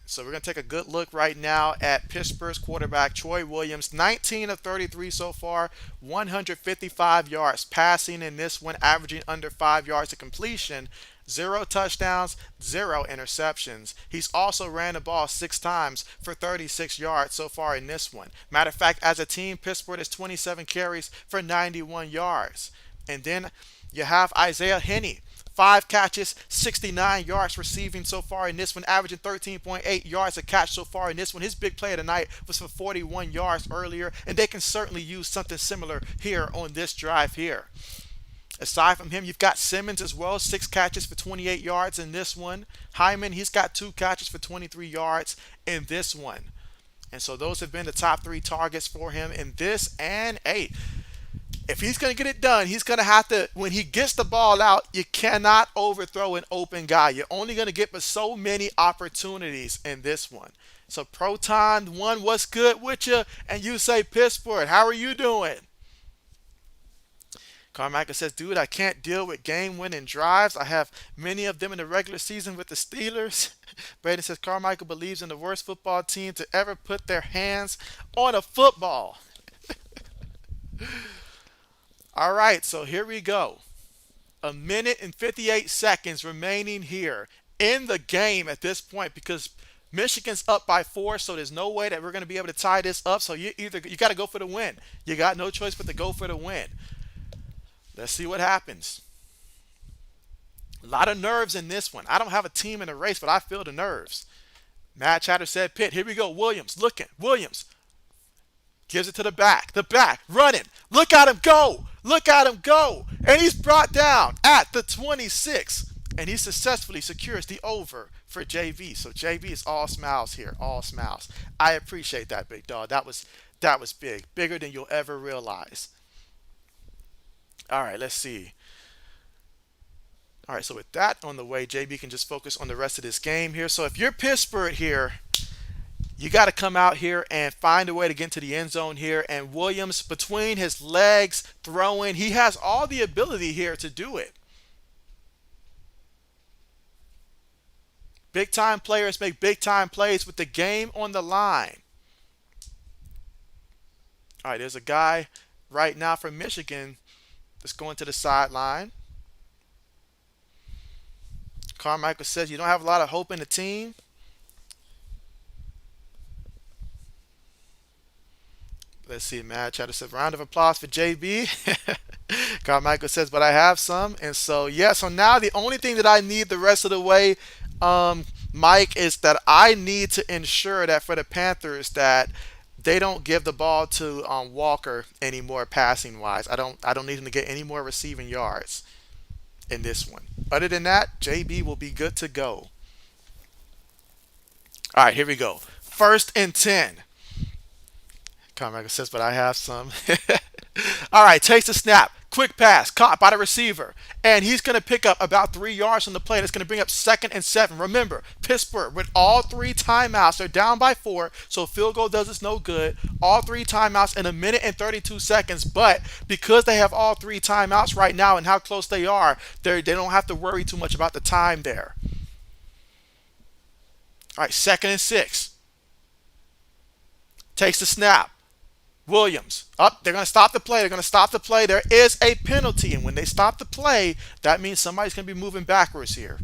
So we're going to take a good look right now at Pittsburgh's quarterback, Troy Williams. 19 of 33 so far, 155 yards passing in this one, averaging under 5 yards to completion. 0 touchdowns, 0 interceptions. He's also ran the ball 6 times for 36 yards so far in this one. Matter of fact, as a team, Pittsburgh is 27 carries for 91 yards. And then you have Isaiah Henney. 5 catches, 69 yards receiving so far in this one, averaging 13.8 yards a catch so far in this one. His big play of the night was for 41 yards earlier, and they can certainly use something similar here on this drive here. Aside from him, you've got Simmons as well, 6 catches for 28 yards in this one. Hyman, he's got 2 catches for 23 yards in this one. And so those have been the top 3 targets for him in this. And, hey, if he's going to get it done, he's going to have to, when he gets the ball out, you cannot overthrow an open guy. You're only going to get but so many opportunities in this one. So Proton 1, what's good with you? And you say Pittsburgh, how are you doing? Carmichael says, dude, I can't deal with game-winning drives. I have many of them in the regular season with the Steelers. Braden says, Carmichael believes in the worst football team to ever put their hands on a football. All right, so here we go. A minute and 58 seconds remaining here in the game at this point because Michigan's up by 4, so there's no way that we're going to be able to tie this up. So you got to go for the win. You got no choice but to go for the win. Let's see what happens. A lot of nerves in this one. I don't have a team in the race, but I feel the nerves. Mad Chatter said Pitt. Here we go. Williams looking. Williams gives it to the back. The back running. Look at him go. Look at him go. And he's brought down at the 26. And he successfully secures the over for JV. So JV is all smiles here. All smiles. I appreciate that, big dog. That was big. Bigger than you'll ever realize. All right, let's see. All right, so with that on the way, JB can just focus on the rest of this game here. So if you're Pittsburgh here, you got to come out here and find a way to get into the end zone here. And Williams, between his legs, throwing, he has all the ability here to do it. Big time players make big time plays with the game on the line. All right, there's a guy right now from Michigan that's going to the sideline. Carmichael says you don't have a lot of hope in the team. Let's see, Mad Chatter says round of applause for JB. Carmichael says, but I have some. And so, yeah, so now the only thing that I need the rest of the way, Mike, is that I need to ensure that for the Panthers that they don't give the ball to Walker anymore passing wise. I don't need him to get any more receiving yards in this one. Other than that, JB will be good to go. All right, here we go. First and 10. Carmichael says, but I have some. All right, takes the snap. Quick pass, caught by the receiver. And he's going to pick up about 3 yards from the play. That's going to bring up 2nd and 7. Remember, Pittsburgh, with all 3 timeouts, they're down by 4, so field goal does us no good. All 3 timeouts in 1 minute and 32 seconds. But because they have all 3 timeouts right now and how close they are, they don't have to worry too much about the time there. All right, 2nd and 6. Takes the snap. Williams up. They're going to stop the play. They're going to stop the play. There is a penalty, and when they stop the play, that means somebody's going to be moving backwards here.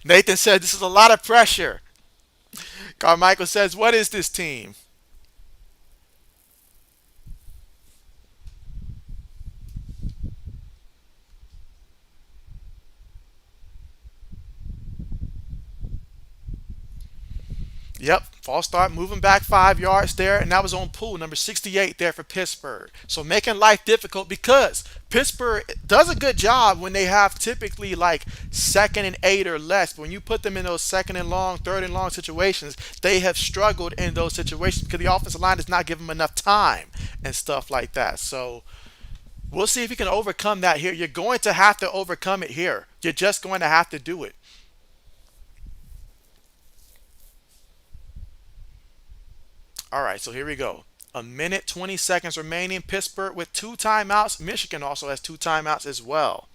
Nathan said this is a lot of pressure. Carmichael says, what is this team? Yep, false start, moving back 5 yards there, and that was on pool number 68 there for Pittsburgh. So making life difficult because Pittsburgh does a good job when they have typically like 2nd and 8 or less. But when you put them in those 2nd and long, 3rd and long situations, they have struggled in those situations because the offensive line does not give them enough time and stuff like that. So we'll see if you can overcome that here. You're going to have to overcome it here. You're just going to have to do it. All right, so here we go. 1 minute 20 seconds remaining. Pittsburgh with 2 timeouts. Michigan also has 2 timeouts as well.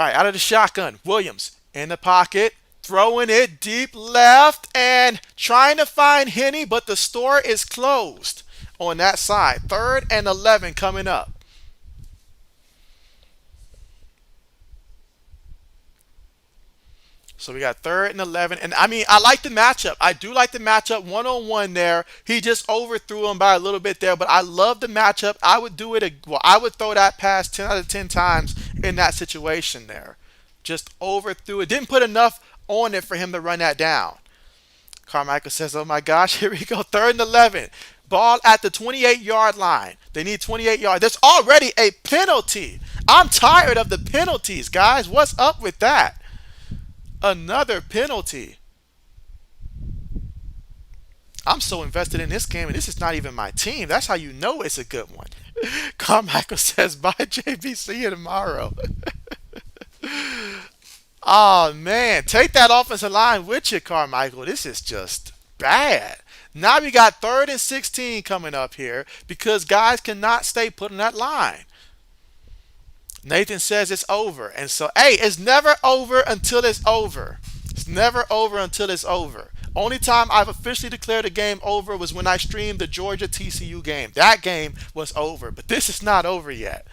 All right, out of the shotgun, Williams in the pocket, throwing it deep left and trying to find Henny, but the store is closed on that side. 3rd and 11 coming up. So we got 3rd and 11. And I mean, I like the matchup. I do like the matchup one-on-one there. He just overthrew him by a little bit there, but I love the matchup. I would do it. Well, I would throw that pass 10 out of 10 times in that situation there. Just overthrew it. Didn't put enough on it for him to run that down. Carmichael says, oh my gosh, here we go. 3rd and 11. Ball at the 28-yard line. They need 28 yards. There's already a penalty. I'm tired of the penalties, guys. What's up with that? Another penalty. I'm so invested in this game, and this is not even my team. That's how you know it's a good one. Carmichael says, bye, JB. See you tomorrow. Oh, man. Take that offensive line with you, Carmichael. This is just bad. Now we got 3rd and 16 coming up here because guys cannot stay put on that line. Nathan says it's over. And so, hey, it's never over until it's over. It's never over until it's over. Only time I've officially declared a game over was when I streamed the Georgia TCU game. That game was over, but this is not over yet.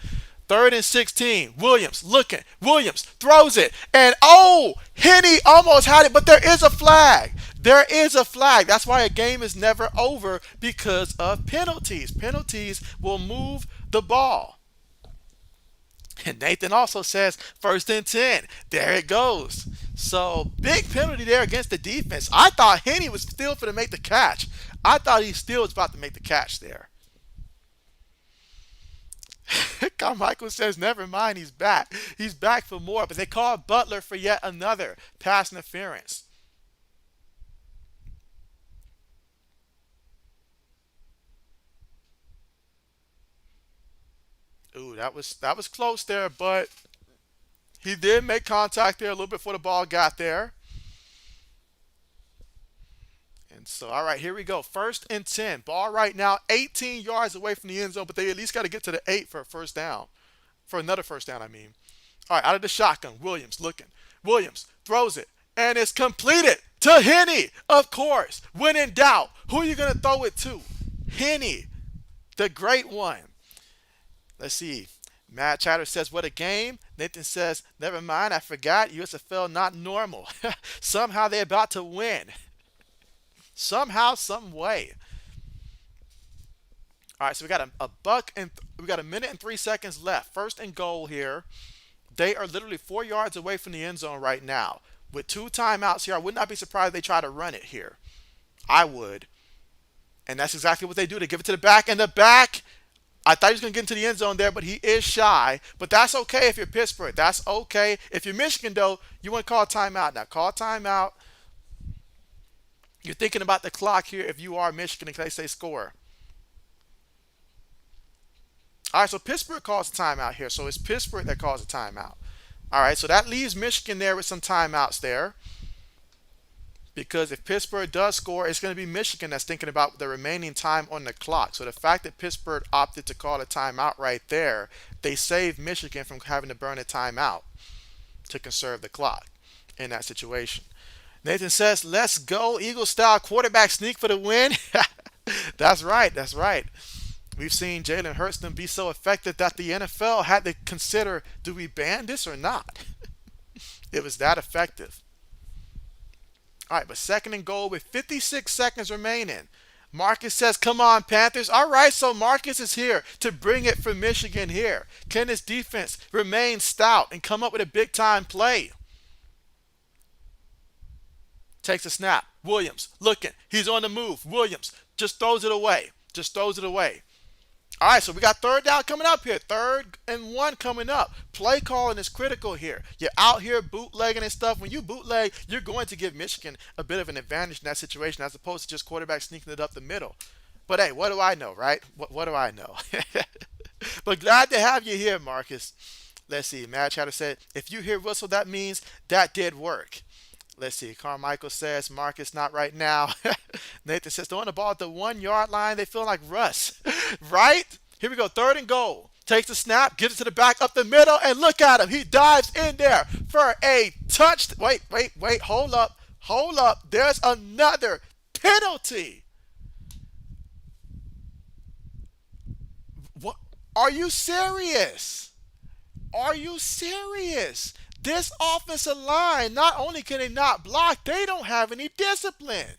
3rd and 16. Williams looking. Williams throws it. And oh, Henny almost had it, but there is a flag. There is a flag. That's why a game is never over because of penalties. Penalties will move the ball. And Nathan also says 1st and 10. There it goes. So big penalty there against the defense. I thought Henny was still going to make the catch. I thought he still was about to make the catch there. Carmichael says, never mind, he's back. He's back for more. But they called Butler for yet another pass interference. that was close there, but he did make contact there a little bit before the ball got there. And so, all right, here we go. First and 10. Ball right now 18 yards away from the end zone, but they at least got to get to the 8 for a first down. For another first down, I mean. All right, out of the shotgun, Williams looking. Williams throws it, and it's completed to Henney, of course. When in doubt, who are you going to throw it to? Henney, the great one. Let's see. Matt Chatter says, what a game. Nathan says, never mind, I forgot. USFL not normal. Somehow they're about to win. Somehow, some way. All right, so we got a buck and we got a minute and 3 seconds left. First and goal here. They are literally 4 yards away from the end zone right now. With two timeouts here, I would not be surprised if they try to run it here. I would. And that's exactly what they do. They give it to the back, and the back, I thought he was going to get into the end zone there, but he is shy. But that's okay if you're Pittsburgh. That's okay. If you're Michigan, though, you want to call a timeout. Now, call a timeout. You're thinking about the clock here if you are Michigan and they say score. All right, so Pittsburgh calls a timeout here. So it's Pittsburgh that calls a timeout. All right, so that leaves Michigan there with some timeouts there. Because if Pittsburgh does score, it's going to be Michigan that's thinking about the remaining time on the clock. So the fact that Pittsburgh opted to call a timeout right there, they saved Michigan from having to burn a timeout to conserve the clock in that situation. Nathan says, let's go, Eagle-style quarterback sneak for the win. That's right, that's right. We've seen Jalen Hurts them be so effective that the NFL had to consider, do we ban this or not? It was that effective. All right, but second and goal with 56 seconds remaining. Marcus says, come on, Panthers. All right, so Marcus is here to bring it for Michigan here. Can this defense remain stout and come up with a big-time play? Takes a snap. Williams looking. He's on the move. Williams just throws it away. Just throws it away. All right, so we got third down coming up here. 3rd and 1 coming up. Play calling is critical here. You're out here bootlegging and stuff. When you bootleg, you're going to give Michigan a bit of an advantage in that situation as opposed to just quarterback sneaking it up the middle. But hey, what do I know, right? What do I know? But glad to have you here, Marcus. Let's see. Mad Chatter said, if you hear whistle, that means that did work. Let's see. Carmichael says, Marcus, not right now. Nathan says, throwing the ball at the 1 yard line, they feel like Russ. Right? Here we go. 3rd and goal. Takes the snap, gives it to the back up the middle, and look at him. He dives in there for a touch. Wait. Hold up. There's another penalty. What? Are you serious? Are you serious? This offensive line, not only can they not block, they don't have any discipline.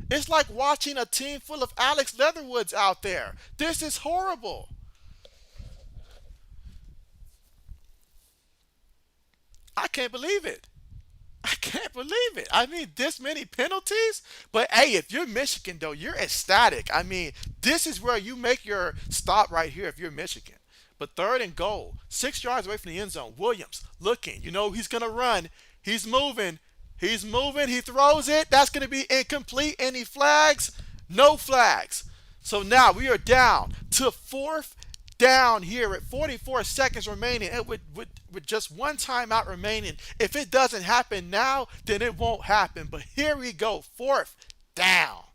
It's like watching a team full of Alex Leatherwoods out there. This is horrible. I can't believe it. I can't believe it. I mean, this many penalties? But hey, if you're Michigan, though, you're ecstatic. I mean, this is where you make your stop right here if you're Michigan. But 3rd and goal, 6 yards away from the end zone. Williams looking. You know he's going to run. He's moving. He's moving. He throws it. That's going to be incomplete. Any flags? No flags. So now we are down to 4th down here at 44 seconds remaining. And with just one timeout remaining. If it doesn't happen now, then it won't happen. But here we go. 4th down.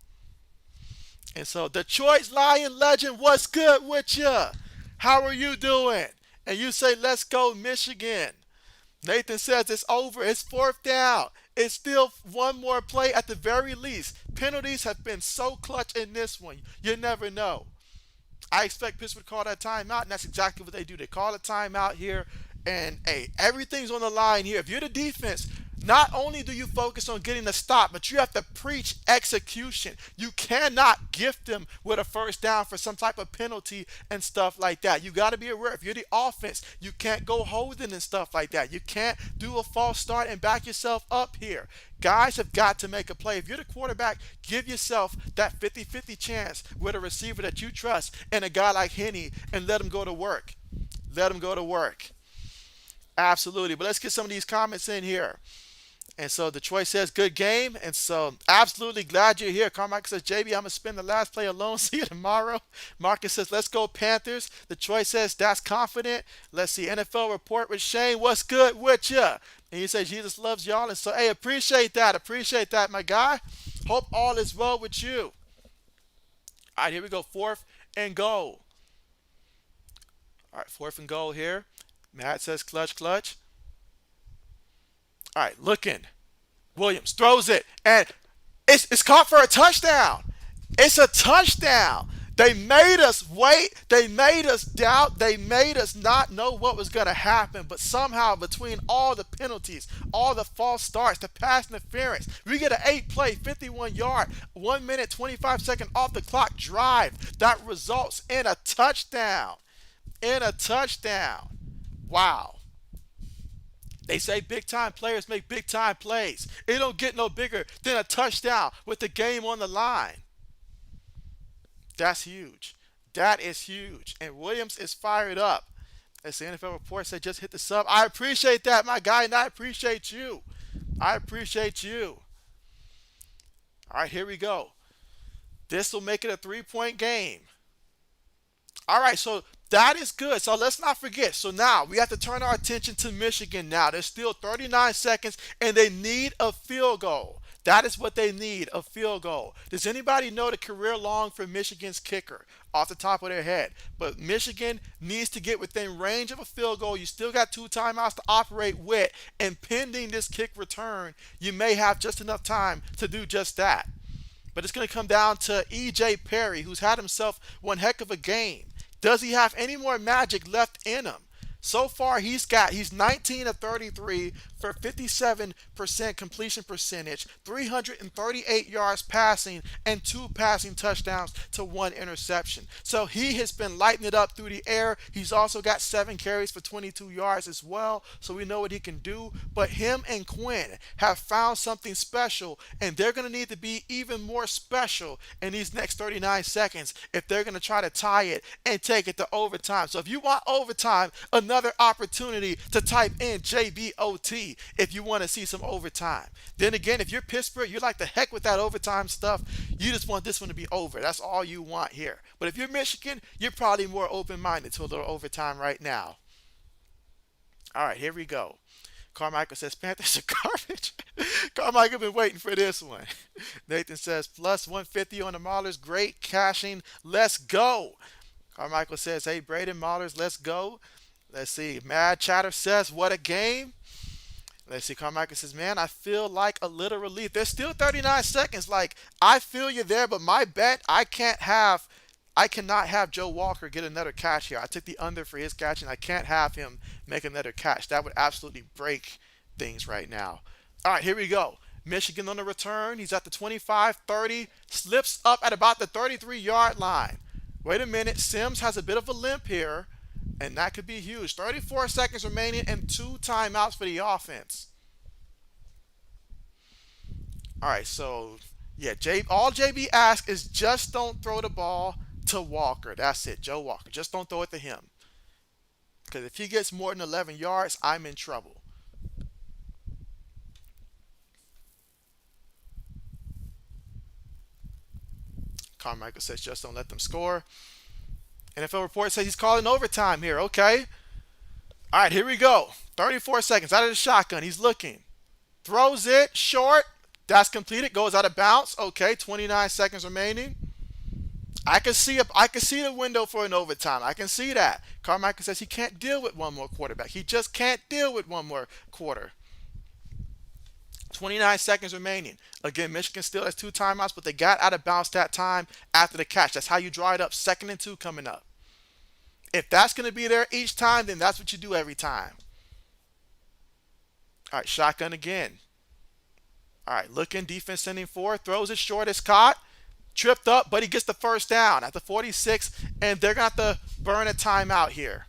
And so Detroit's Lion legend, what's good with you? How are you doing? And you say, let's go, Michigan. Nathan says it's over. It's 4th down. It's still one more play at the very least. Penalties have been so clutch in this one. You never know. I expect Pittsburgh to call that timeout, and that's exactly what they do. They call a timeout here, and hey, everything's on the line here. If you're the defense, not only do you focus on getting the stop, but you have to preach execution. You cannot gift them with a first down for some type of penalty and stuff like that. You got to be aware. If you're the offense, you can't go holding and stuff like that. You can't do a false start and back yourself up here. Guys have got to make a play. If you're the quarterback, give yourself that 50-50 chance with a receiver that you trust and a guy like Henney and let him go to work. Let him go to work. Absolutely. But let's get some of these comments in here. And so Detroit says, good game. And so absolutely glad you're here. Carmichael says, JB, I'm going to spend the last play alone. See you tomorrow. Marcus says, let's go Panthers. Detroit says, that's confident. Let's see. NFL report with Shane. What's good with ya? And he says, Jesus loves y'all. And so, hey, appreciate that. Appreciate that, my guy. Hope all is well with you. All right, here we go. 4th and goal. All right, 4th and goal here. Matt says, clutch, clutch. All right, looking. Williams throws it, and it's caught for a touchdown. It's a touchdown. They made us wait. They made us doubt. They made us not know what was going to happen. But somehow, between all the penalties, all the false starts, the pass interference, we get an 8-play, 51-yard, 1 minute, 25-second off the clock drive that results in a touchdown. Wow. They say big-time players make big-time plays. It don't get no bigger than a touchdown with the game on the line. That's huge. That is huge. And Williams is fired up. As the NFL report said, just hit the sub. I appreciate that, my guy, and I appreciate you. I appreciate you. All right, here we go. This will make it a 3-point game. All right, so that is good. So let's not forget. So now we have to turn our attention to Michigan now. There's still 39 seconds, and they need a field goal. That is what they need, a field goal. Does anybody know the career long for Michigan's kicker off the top of their head? But Michigan needs to get within range of a field goal. You still got 2 timeouts to operate with, and pending this kick return, you may have just enough time to do just that. But it's going to come down to E.J. Perry, who's had himself one heck of a game. Does he have any more magic left in him? So far, he's 19 of 33 for 57% completion percentage, 338 yards passing, and 2 passing touchdowns to 1 interception. So he has been lighting it up through the air. He's also got 7 carries for 22 yards as well, so we know what he can do. But him and Quinn have found something special, and they're going to need to be even more special in these next 39 seconds if they're going to try to tie it and take it to overtime. So if you want overtime, another opportunity to type in JBOT if you want to see some overtime. Then again, if you're Pittsburgh, you're like the heck with that overtime stuff. You just want this one to be over. That's all you want here. But if you're Michigan, you're probably more open-minded to a little overtime right now. All right, here we go. Carmichael says, Panthers are garbage. Carmichael been waiting for this one. Nathan says, plus 150 on the Maulers. Great cashing. Let's go. Carmichael says, hey, Braden Maulers, let's go. Let's see. Mad Chatter says, what a game. Let's see. Carmichael says, man, I feel like a little relief. There's still 39 seconds. Like, I feel you there, but my bet, I cannot have Jflocka get another catch here. I took the under for his catch, and I can't have him make another catch. That would absolutely break things right now. All right, here we go. Michigan on the return. He's at the 25-30. Slips up at about the 33-yard line. Wait a minute. Sims has a bit of a limp here, and that could be huge. 34 seconds remaining and 2 timeouts for the offense. All right, so, yeah, all JB asks is just don't throw the ball to Walker. That's it, Jflocka. Just don't throw it to him. Because if he gets more than 11 yards, I'm in trouble. Carmichael says just don't let them score. NFL report says he's calling overtime here. Okay. All right, here we go. 34 seconds out of the shotgun. He's looking. Throws it short. That's completed. Goes out of bounds. Okay, 29 seconds remaining. I can see the window for an overtime. I can see that. Carmichael says he can't deal with one more quarterback. He just can't deal with one more quarter. 29 seconds remaining. Again, Michigan still has 2 timeouts, but they got out of bounds that time after the catch. That's how you draw it up. 2nd and 2 coming up. If that's going to be there each time, then that's what you do every time. All right, shotgun again. All right, looking, defense sending forward. Throws it short, it's caught. Tripped up, but he gets the first down at the 46, and they're going to have to burn a timeout here.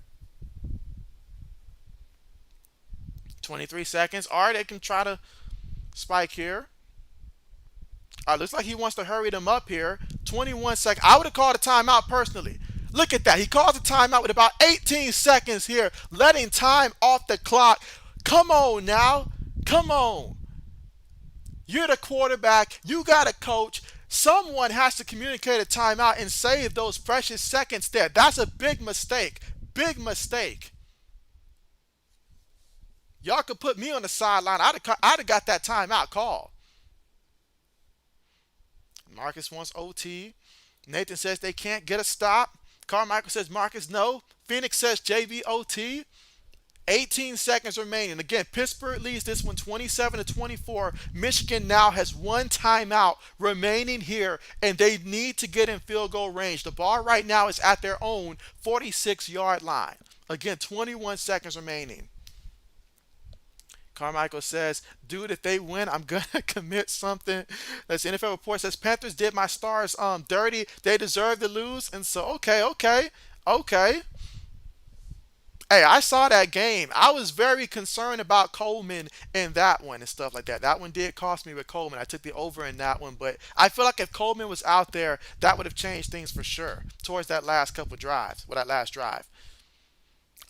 23 seconds. All right, they can try to spike here. All right, looks like he wants to hurry them up here. 21 seconds. I would have called a timeout personally. Look at that. He calls a timeout with about 18 seconds here, letting time off the clock. Come on now. Come on. You're the quarterback. You got a coach. Someone has to communicate a timeout and save those precious seconds there. That's a big mistake. Big mistake. Y'all could put me on the sideline. I'd have got that timeout call. Marcus wants OT. Nathan says they can't get a stop. Carmichael says Marcus no. Phoenix says JVOT. 18 seconds remaining. Again, Pittsburgh leads this one 27-24. Michigan now has one timeout remaining here, and they need to get in field goal range. The ball right now is at their own 46-yard line. Again, 21 seconds remaining. Carmichael says, dude, if they win, I'm going to commit something. That's NFL Report says, Panthers did my stars dirty. They deserve to lose. And so, okay. Hey, I saw that game. I was very concerned about Coleman in that one and stuff like that. That one did cost me with Coleman. I took the over in that one. But I feel like if Coleman was out there, that would have changed things for sure towards that last couple drives, that last drive.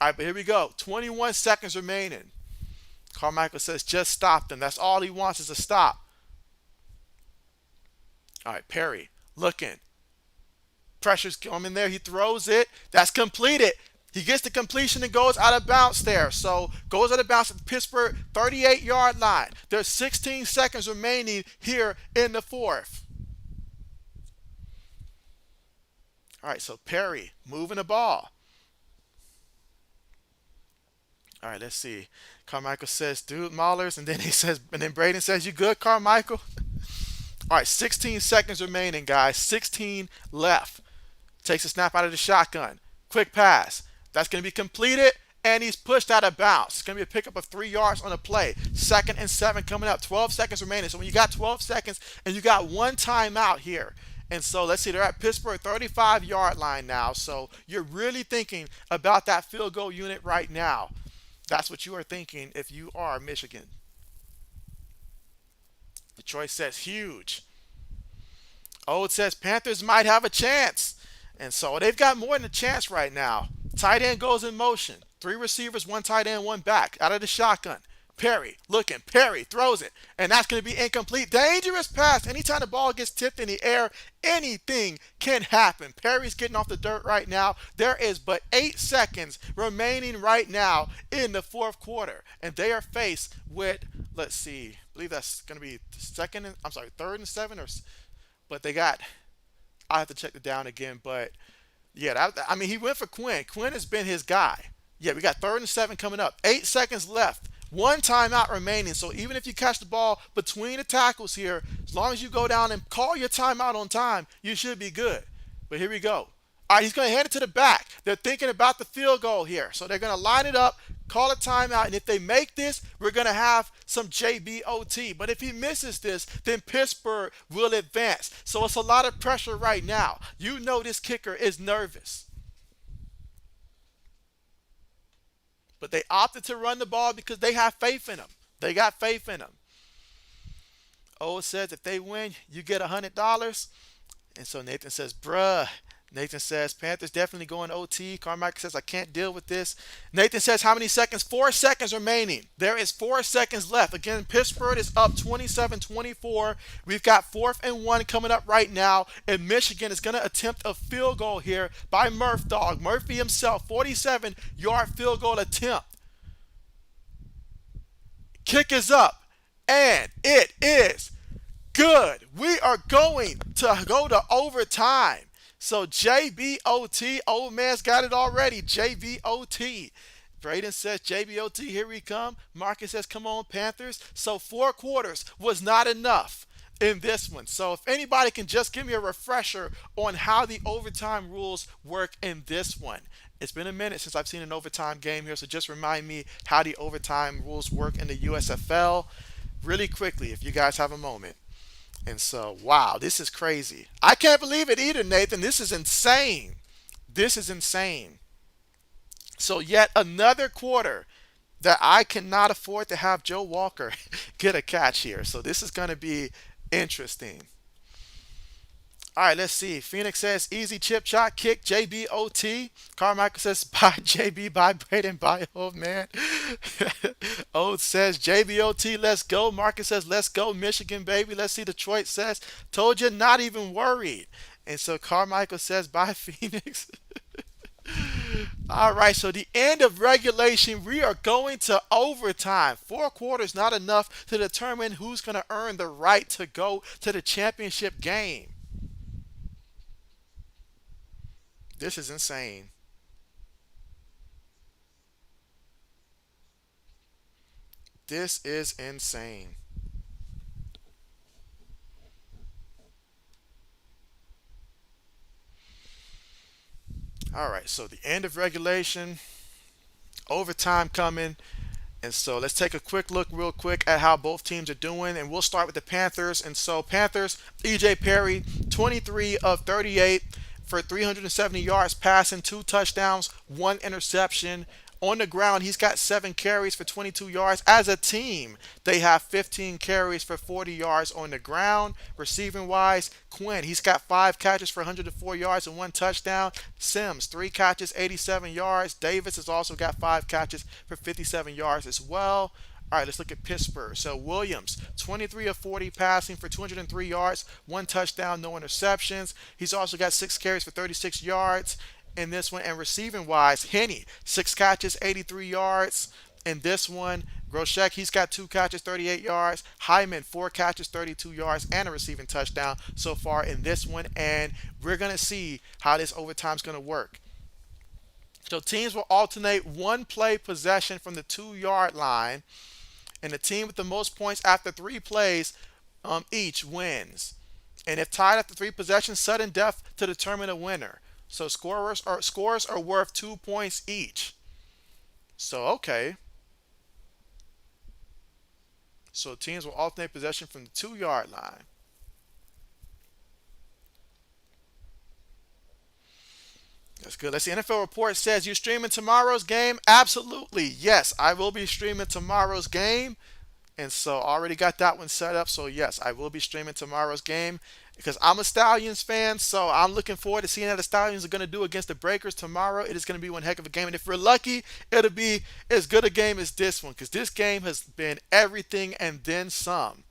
All right, but here we go. 21 seconds remaining. Carmichael says, just stop them. That's all he wants is a stop. All right, Perry looking. Pressure's coming there. He throws it. That's completed. He gets the completion and goes out of bounds there. So goes out of bounds at the Pittsburgh 38-yard line. There's 16 seconds remaining here in the fourth. All right, so Perry moving the ball. All right, let's see. Carmichael says, dude, Maulers. And then Braden says, you good, Carmichael? All right, 16 seconds remaining, guys. 16 left. Takes a snap out of the shotgun. Quick pass. That's going to be completed, and he's pushed out of bounds. It's going to be a pickup of 3 yards on the play. 2nd and 7 coming up. 12 seconds remaining. So when you got 12 seconds and you got one timeout here, and so let's see, they're at Pittsburgh 35-yard line now. So you're really thinking about that field goal unit right now. That's what you are thinking if you are Michigan. Detroit says huge. Oh, it says Panthers might have a chance. And so they've got more than a chance right now. Tight end goes in motion. 3 receivers, 1 tight end, 1 back. Out of the shotgun. Perry looking. Perry throws it. And that's going to be incomplete. Dangerous pass. Anytime the ball gets tipped in the air, anything can happen. Perry's getting off the dirt right now. There is but 8 seconds remaining right now in the fourth quarter. And they are faced with, let's see, I believe that's going to be 3rd and 7. But they got, I have to check it down again. But yeah, he went for Quinn. Quinn has been his guy. Yeah, we got 3rd and 7 coming up. 8 seconds left. 1 timeout remaining. So even if you catch the ball between the tackles here, as long as you go down and call your timeout on time, you should be good. But here we go. All right, he's going to hand it to the back. They're thinking about the field goal here. So they're going to line it up, call a timeout, and if they make this, we're going to have some JBOT. But if he misses this, then Pittsburgh will advance. So it's a lot of pressure right now. You know this kicker is nervous. But they opted to run the ball because they have faith in him. They got faith in him. Oh, it says if they win, you get $100. And so Nathan says, bruh. Nathan says, Panthers definitely going OT. Carmichael says, I can't deal with this. Nathan says, how many seconds? 4 seconds remaining. There is 4 seconds left. Again, Pittsburgh is up 27-24. We've got 4th and 1 coming up right now. And Michigan is going to attempt a field goal here by Murph Dog. Murphy himself, 47-yard field goal attempt. Kick is up. And it is good. We are going to go to overtime. So JBOT, old man's got it already. JBOT. Braden says JBOT, here we come. Marcus says, come on, Panthers. So 4 quarters was not enough in this one. So if anybody can just give me a refresher on how the overtime rules work in this one. It's been a minute since I've seen an overtime game here, so just remind me how the overtime rules work in the USFL really quickly if you guys have a moment. And so, wow, this is crazy. I can't believe it either, Nathan. This is insane. This is insane. So yet another quarter that I cannot afford to have Joe Walker get a catch here. So this is going to be interesting. All right, let's see. Phoenix says easy chip shot kick JBOT. Carmichael says bye JB, bye Braden, bye old man. Old says JBOT, let's go. Marcus says let's go Michigan baby. Let's see. Detroit says told you not even worried. And so Carmichael says bye Phoenix. All right, so the end of regulation, we are going to overtime. Four quarters not enough to determine who's going to earn the right to go to the championship game. This is insane. This is insane. All right, so the end of regulation, overtime coming. And so let's take a quick look real quick at how both teams are doing. And we'll start with the Panthers. And so Panthers, EJ Perry, 23 of 38 for 370 yards passing, two touchdowns, one interception. On the ground, he's got 7 carries for 22 yards. As a team, they have 15 carries for 40 yards on the ground. Receiving wise, Quinn, he's got 5 catches for 104 yards and one touchdown. Sims, 3 catches, 87 yards. Davis has also got 5 catches for 57 yards as well. All right, let's look at Pittsburgh. So Williams, 23 of 40 passing for 203 yards, one touchdown, no interceptions. He's also got 6 carries for 36 yards in this one. And receiving wise, Henny, 6 catches, 83 yards. In this one, Groshek, he's got 2 catches, 38 yards. Hyman, 4 catches, 32 yards, and a receiving touchdown so far in this one. And we're going to see how this overtime is going to work. So teams will alternate one play possession from the 2 yard line, and the team with the most points after 3 plays each wins. And if tied after 3 possessions, sudden death to determine a winner. So scores are worth 2 points each. So okay. So teams will alternate possession from the 2 yard line. That's good. Let's see. NFL report says you streaming tomorrow's game. Absolutely, yes. I will be streaming tomorrow's game. And so already got that one set up. So yes, I will be streaming tomorrow's game because I'm a Stallions fan. So I'm looking forward to seeing how the Stallions are going to do against the Breakers tomorrow. It is going to be one heck of a game. And if we're lucky, it'll be as good a game as this one because this game has been everything and then some.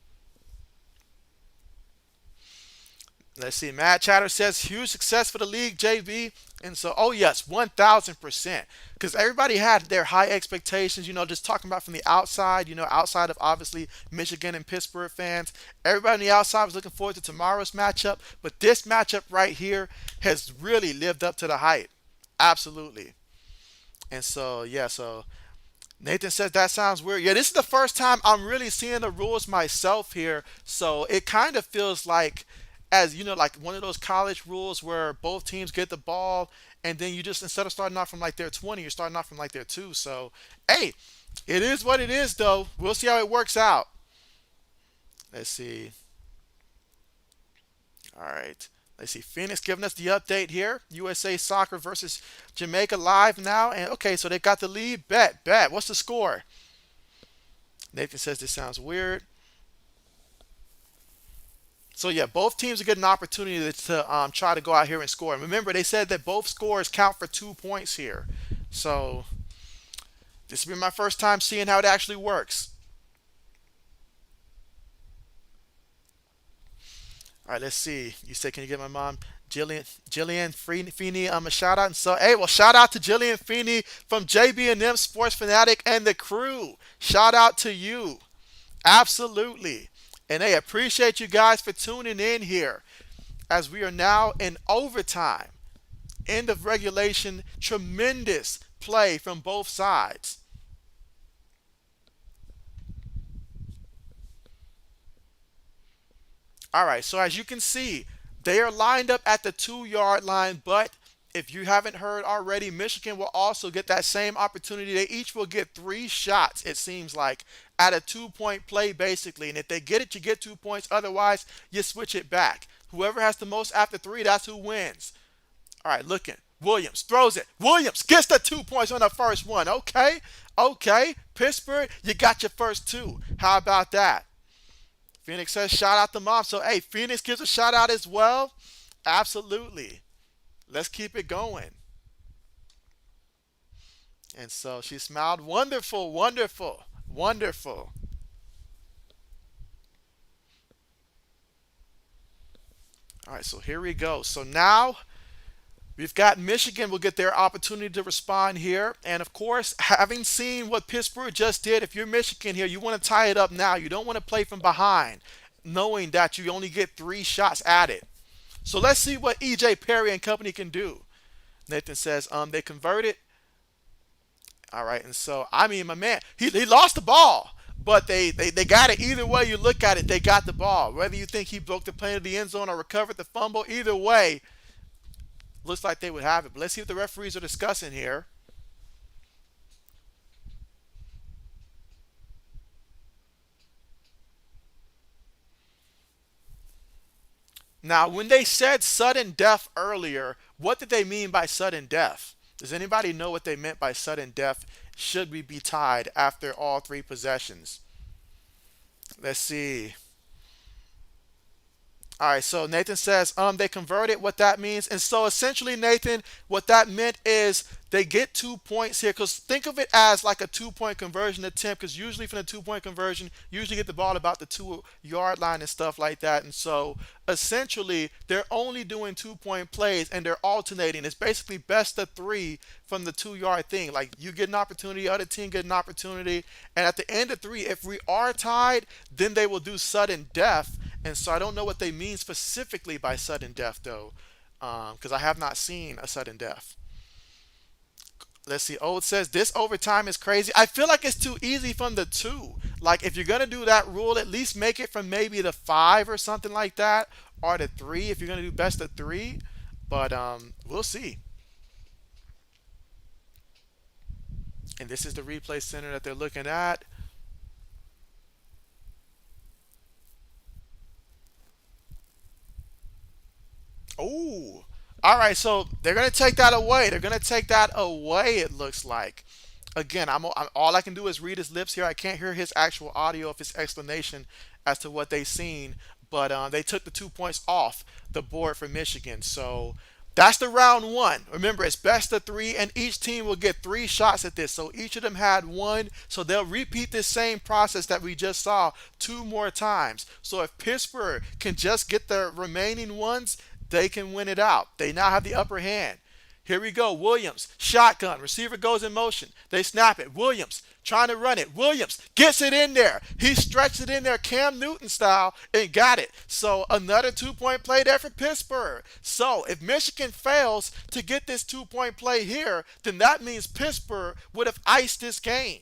Let's see. Mad Chatter says huge success for the league, JB. And so, oh yes, 1,000%. Because everybody had their high expectations, just talking about from the outside, outside of obviously Michigan and Pittsburgh fans. Everybody on the outside was looking forward to tomorrow's matchup. But this matchup right here has really lived up to the hype. Absolutely. And so, yeah, so Nathan says that sounds weird. Yeah, this is the first time I'm really seeing the rules myself here. So it kind of feels like, as like one of those college rules where both teams get the ball and then you just, instead of starting off from like their 20, you're starting off from like their 2. So, hey, it is what it is, though. We'll see how it works out. Let's see. All right. Let's see. Phoenix giving us the update here. USA Soccer versus Jamaica live now. And okay, so they got the lead. Bet. What's the score? Nathan says this sounds weird. So yeah, both teams are getting an opportunity to try to go out here and score. And remember, they said that both scores count for 2 points here. So this will be my first time seeing how it actually works. All right, let's see. You said, can you get my mom, Jillian Feeney, a shout out? And so, hey, well, shout out to Jillian Feeney from JB&M Sports Fanatic and the crew. Shout out to you. Absolutely. And hey, appreciate you guys for tuning in here as we are now in overtime. End of regulation. Tremendous play from both sides. All right, so as you can see, they are lined up at the 2 yard line, but if you haven't heard already, Michigan will also get that same opportunity. They each will get 3 shots, it seems like, at a 2 point play, basically. And if they get it, you get 2 points. Otherwise, you switch it back. Whoever has the most after 3, that's who wins. All right, looking. Williams throws it. Williams gets the 2 points on the first one. Okay. Pittsburgh, you got your first 2. How about that? Phoenix says shout out to mom. So, hey, Phoenix gives a shout out as well. Absolutely. Let's keep it going. And so she smiled. Wonderful, wonderful, wonderful. All right, so here we go. So now we've got Michigan will get their opportunity to respond here. And of course, having seen what Pittsburgh just did, if you're Michigan here, you want to tie it up now. You don't want to play from behind, knowing that you only get 3 shots at it. So let's see what EJ Perry and company can do. Nathan says, they converted. All right, and so I mean, my man, he lost the ball, but they got it. Either way you look at it, they got the ball. Whether you think he broke the plane of the end zone or recovered the fumble, either way, looks like they would have it. But let's see what the referees are discussing here. Now, when they said sudden death earlier, what did they mean by sudden death? Does anybody know what they meant by sudden death? Should we be tied after all 3 possessions? Let's see. All right, so Nathan says, they converted what that means. And so essentially, Nathan, what that meant is they get 2 points here. Because think of it as like a 2 point conversion attempt. Because usually from the 2 point conversion, you usually get the ball about the 2 yard line and stuff like that. And so essentially, they're only doing 2 point plays and they're alternating. It's basically best of 3 from the 2 yard thing. Like you get an opportunity, other team get an opportunity. And at the end of 3, if we are tied, then they will do sudden death. And so I don't know what they mean specifically by sudden death, though, because I have not seen a sudden death. Let's see. Oh, it says this overtime is crazy. I feel like it's too easy from the 2. Like if you're gonna do that rule, at least make it from maybe the 5 or something like that, or the 3 if you're gonna do best of 3. But we'll see. And this is the replay center that they're looking at. Oh, all right. So they're gonna take that away. They're gonna take that away. It looks like. Again, all I can do is read his lips here. I can't hear his actual audio of his explanation as to what they've seen. But they took the 2 points off the board for Michigan. So that's the round one. Remember, it's best of 3, and each team will get 3 shots at this. So each of them had one. So they'll repeat this same process that we just saw 2 more times. So if Pittsburgh can just get the remaining ones, they can win it out. They now have the upper hand. Here we go. Williams, shotgun. Receiver goes in motion. They snap it. Williams trying to run it. Williams gets it in there. He stretched it in there Cam Newton style and got it. So another 2 point play there for Pittsburgh. So if Michigan fails to get this 2 point play here, then that means Pittsburgh would have iced this game.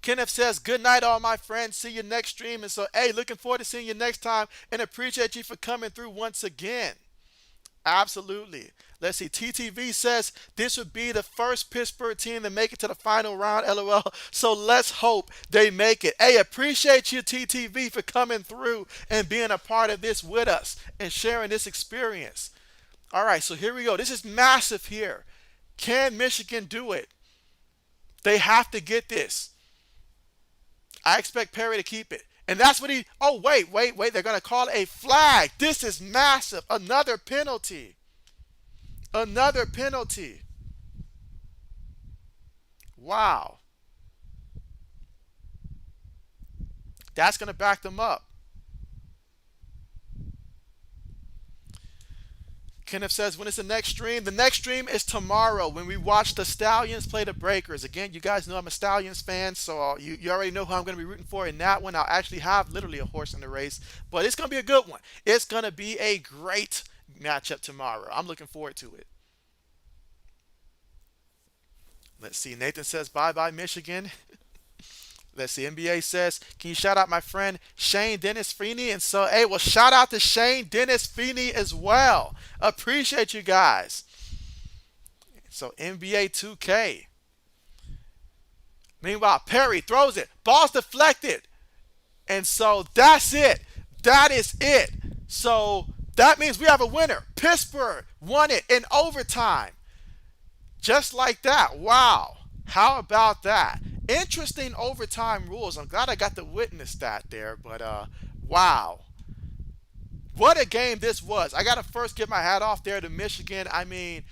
Kenneth says, good night, all my friends. See you next stream. And so, hey, looking forward to seeing you next time and appreciate you for coming through once again. Absolutely. Let's see. TTV says this would be the first Pittsburgh team to make it to the final round. LOL. So let's hope they make it. Hey, appreciate you, TTV, for coming through and being a part of this with us and sharing this experience. All right, so here we go. This is massive here. Can Michigan do it? They have to get this. I expect Perry to keep it. And that's what he. Oh, wait. They're going to call a flag. This is massive. Another penalty. Another penalty. Wow. That's going to back them up. Kenneth says, when is the next stream? The next stream is tomorrow when we watch the Stallions play the Breakers. Again, you guys know I'm a Stallions fan, so you already know who I'm going to be rooting for in that one. I'll actually have literally a horse in the race, but it's going to be a good one. It's going to be a great matchup tomorrow. I'm looking forward to it. Let's see. Nathan says, bye-bye, Michigan. Let's see. NBA says, can you shout out my friend Shane Dennis Feeney? And so, hey, well, shout out to Shane Dennis Feeney as well. Appreciate you guys. So, NBA 2K. Meanwhile, Perry throws it. Ball's deflected. And so, that's it. That is it. So, that means we have a winner. Pittsburgh won it in overtime. Just like that. Wow. How about that? Interesting overtime rules. I'm glad I got to witness that there, but wow. What a game this was. I got to first get my hat off there to Michigan. I mean,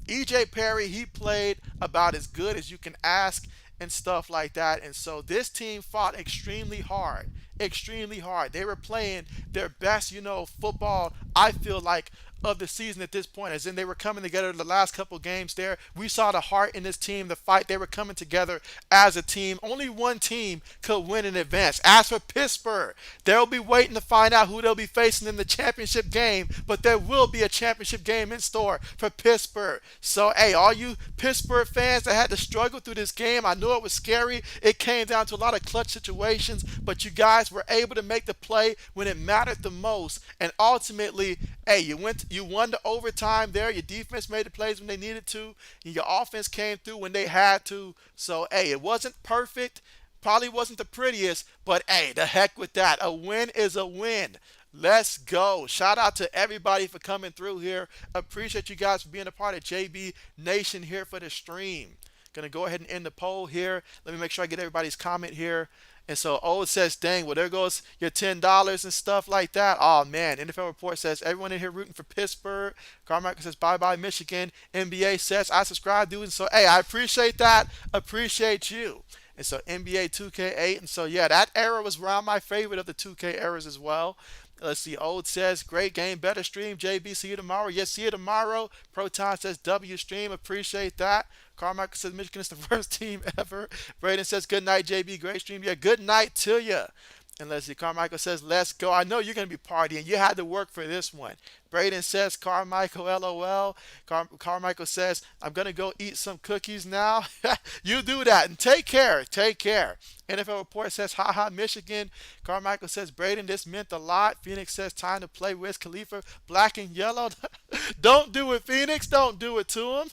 EJ Perry, he played about as good as you can ask and stuff like that. And so this team fought extremely hard. Extremely hard. They were playing their best, football, I feel like, of the season at this point, as in they were coming together the last couple games there. We saw the heart in this team, the fight. They were coming together as a team. Only one team could win in advance. As for Pittsburgh, they'll be waiting to find out who they'll be facing in the championship game, but there will be a championship game in store for Pittsburgh. So, hey, all you Pittsburgh fans that had to struggle through this game, I knew it was scary. It came down to a lot of clutch situations, but you guys were able to make the play when it mattered the most. And ultimately, hey, you won the overtime there. Your defense made the plays when they needed to. And your offense came through when they had to. So, hey, it wasn't perfect. Probably wasn't the prettiest, but hey, the heck with that. A win is a win. Let's go. Shout out to everybody for coming through here. Appreciate you guys for being a part of JB Nation here for the stream. Gonna go ahead and end the poll here. Let me make sure I get everybody's comment here. And so, it says, dang, well, there goes your $10 and stuff like that. Oh, man. NFL Report says, everyone in here rooting for Pittsburgh. Carmichael says, bye-bye, Michigan. NBA says, I subscribe, dude. And so, hey, I appreciate that. Appreciate you. And so, NBA 2K8. And so, yeah, that era was around my favorite of the 2K eras as well. Let's see. Old says, great game, better stream. JB, see you tomorrow. Yes, see you tomorrow. Proton says, W stream. Appreciate that. Carmichael says, Michigan is the worst team ever. Braden says, good night, JB. Great stream. Yeah, good night to you. And let's see. Carmichael says, let's go. I know you're going to be partying. You had to work for this one. Braden says, Carmichael, LOL. Carmichael says, I'm going to go eat some cookies now. You do that. And take care. Take care. NFL Report says, haha, Michigan. Carmichael says, Braden, this meant a lot. Phoenix says, time to play Wiz Khalifa. Black and yellow. Don't do it, Phoenix. Don't do it to him.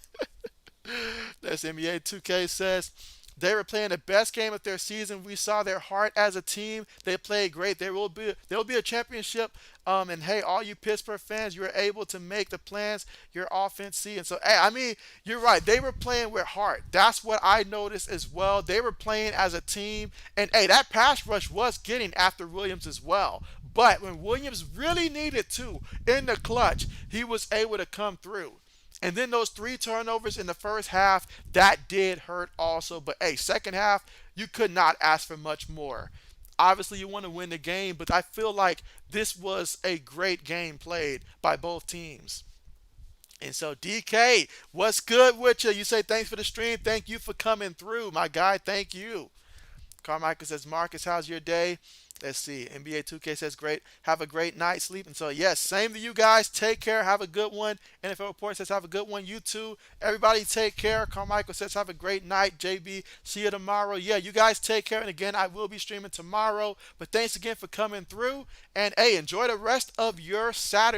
That's NBA 2K says, they were playing the best game of their season. We saw their heart as a team. They played great. There will be a championship. And hey, all you Pittsburgh fans, you were able to make the plans your offense see. And so, hey, I mean, you're right. They were playing with heart. That's what I noticed as well. They were playing as a team. And hey, that pass rush was getting after Williams as well. But when Williams really needed to in the clutch, he was able to come through. And then those 3 turnovers in the first half, that did hurt also. But hey, second half, you could not ask for much more. Obviously, you want to win the game, but I feel like this was a great game played by both teams. And so, DK, what's good with you? You say thanks for the stream. Thank you for coming through, my guy. Thank you. Carmichael says, Marcus, how's your day? Let's see. NBA 2K says, great. Have a great night sleep. And so, yes, same to you guys. Take care. Have a good one. NFL Report says, have a good one. You too. Everybody take care. Carmichael says, have a great night. JB, see you tomorrow. Yeah, you guys take care. And again, I will be streaming tomorrow. But thanks again for coming through. And, hey, enjoy the rest of your Saturday.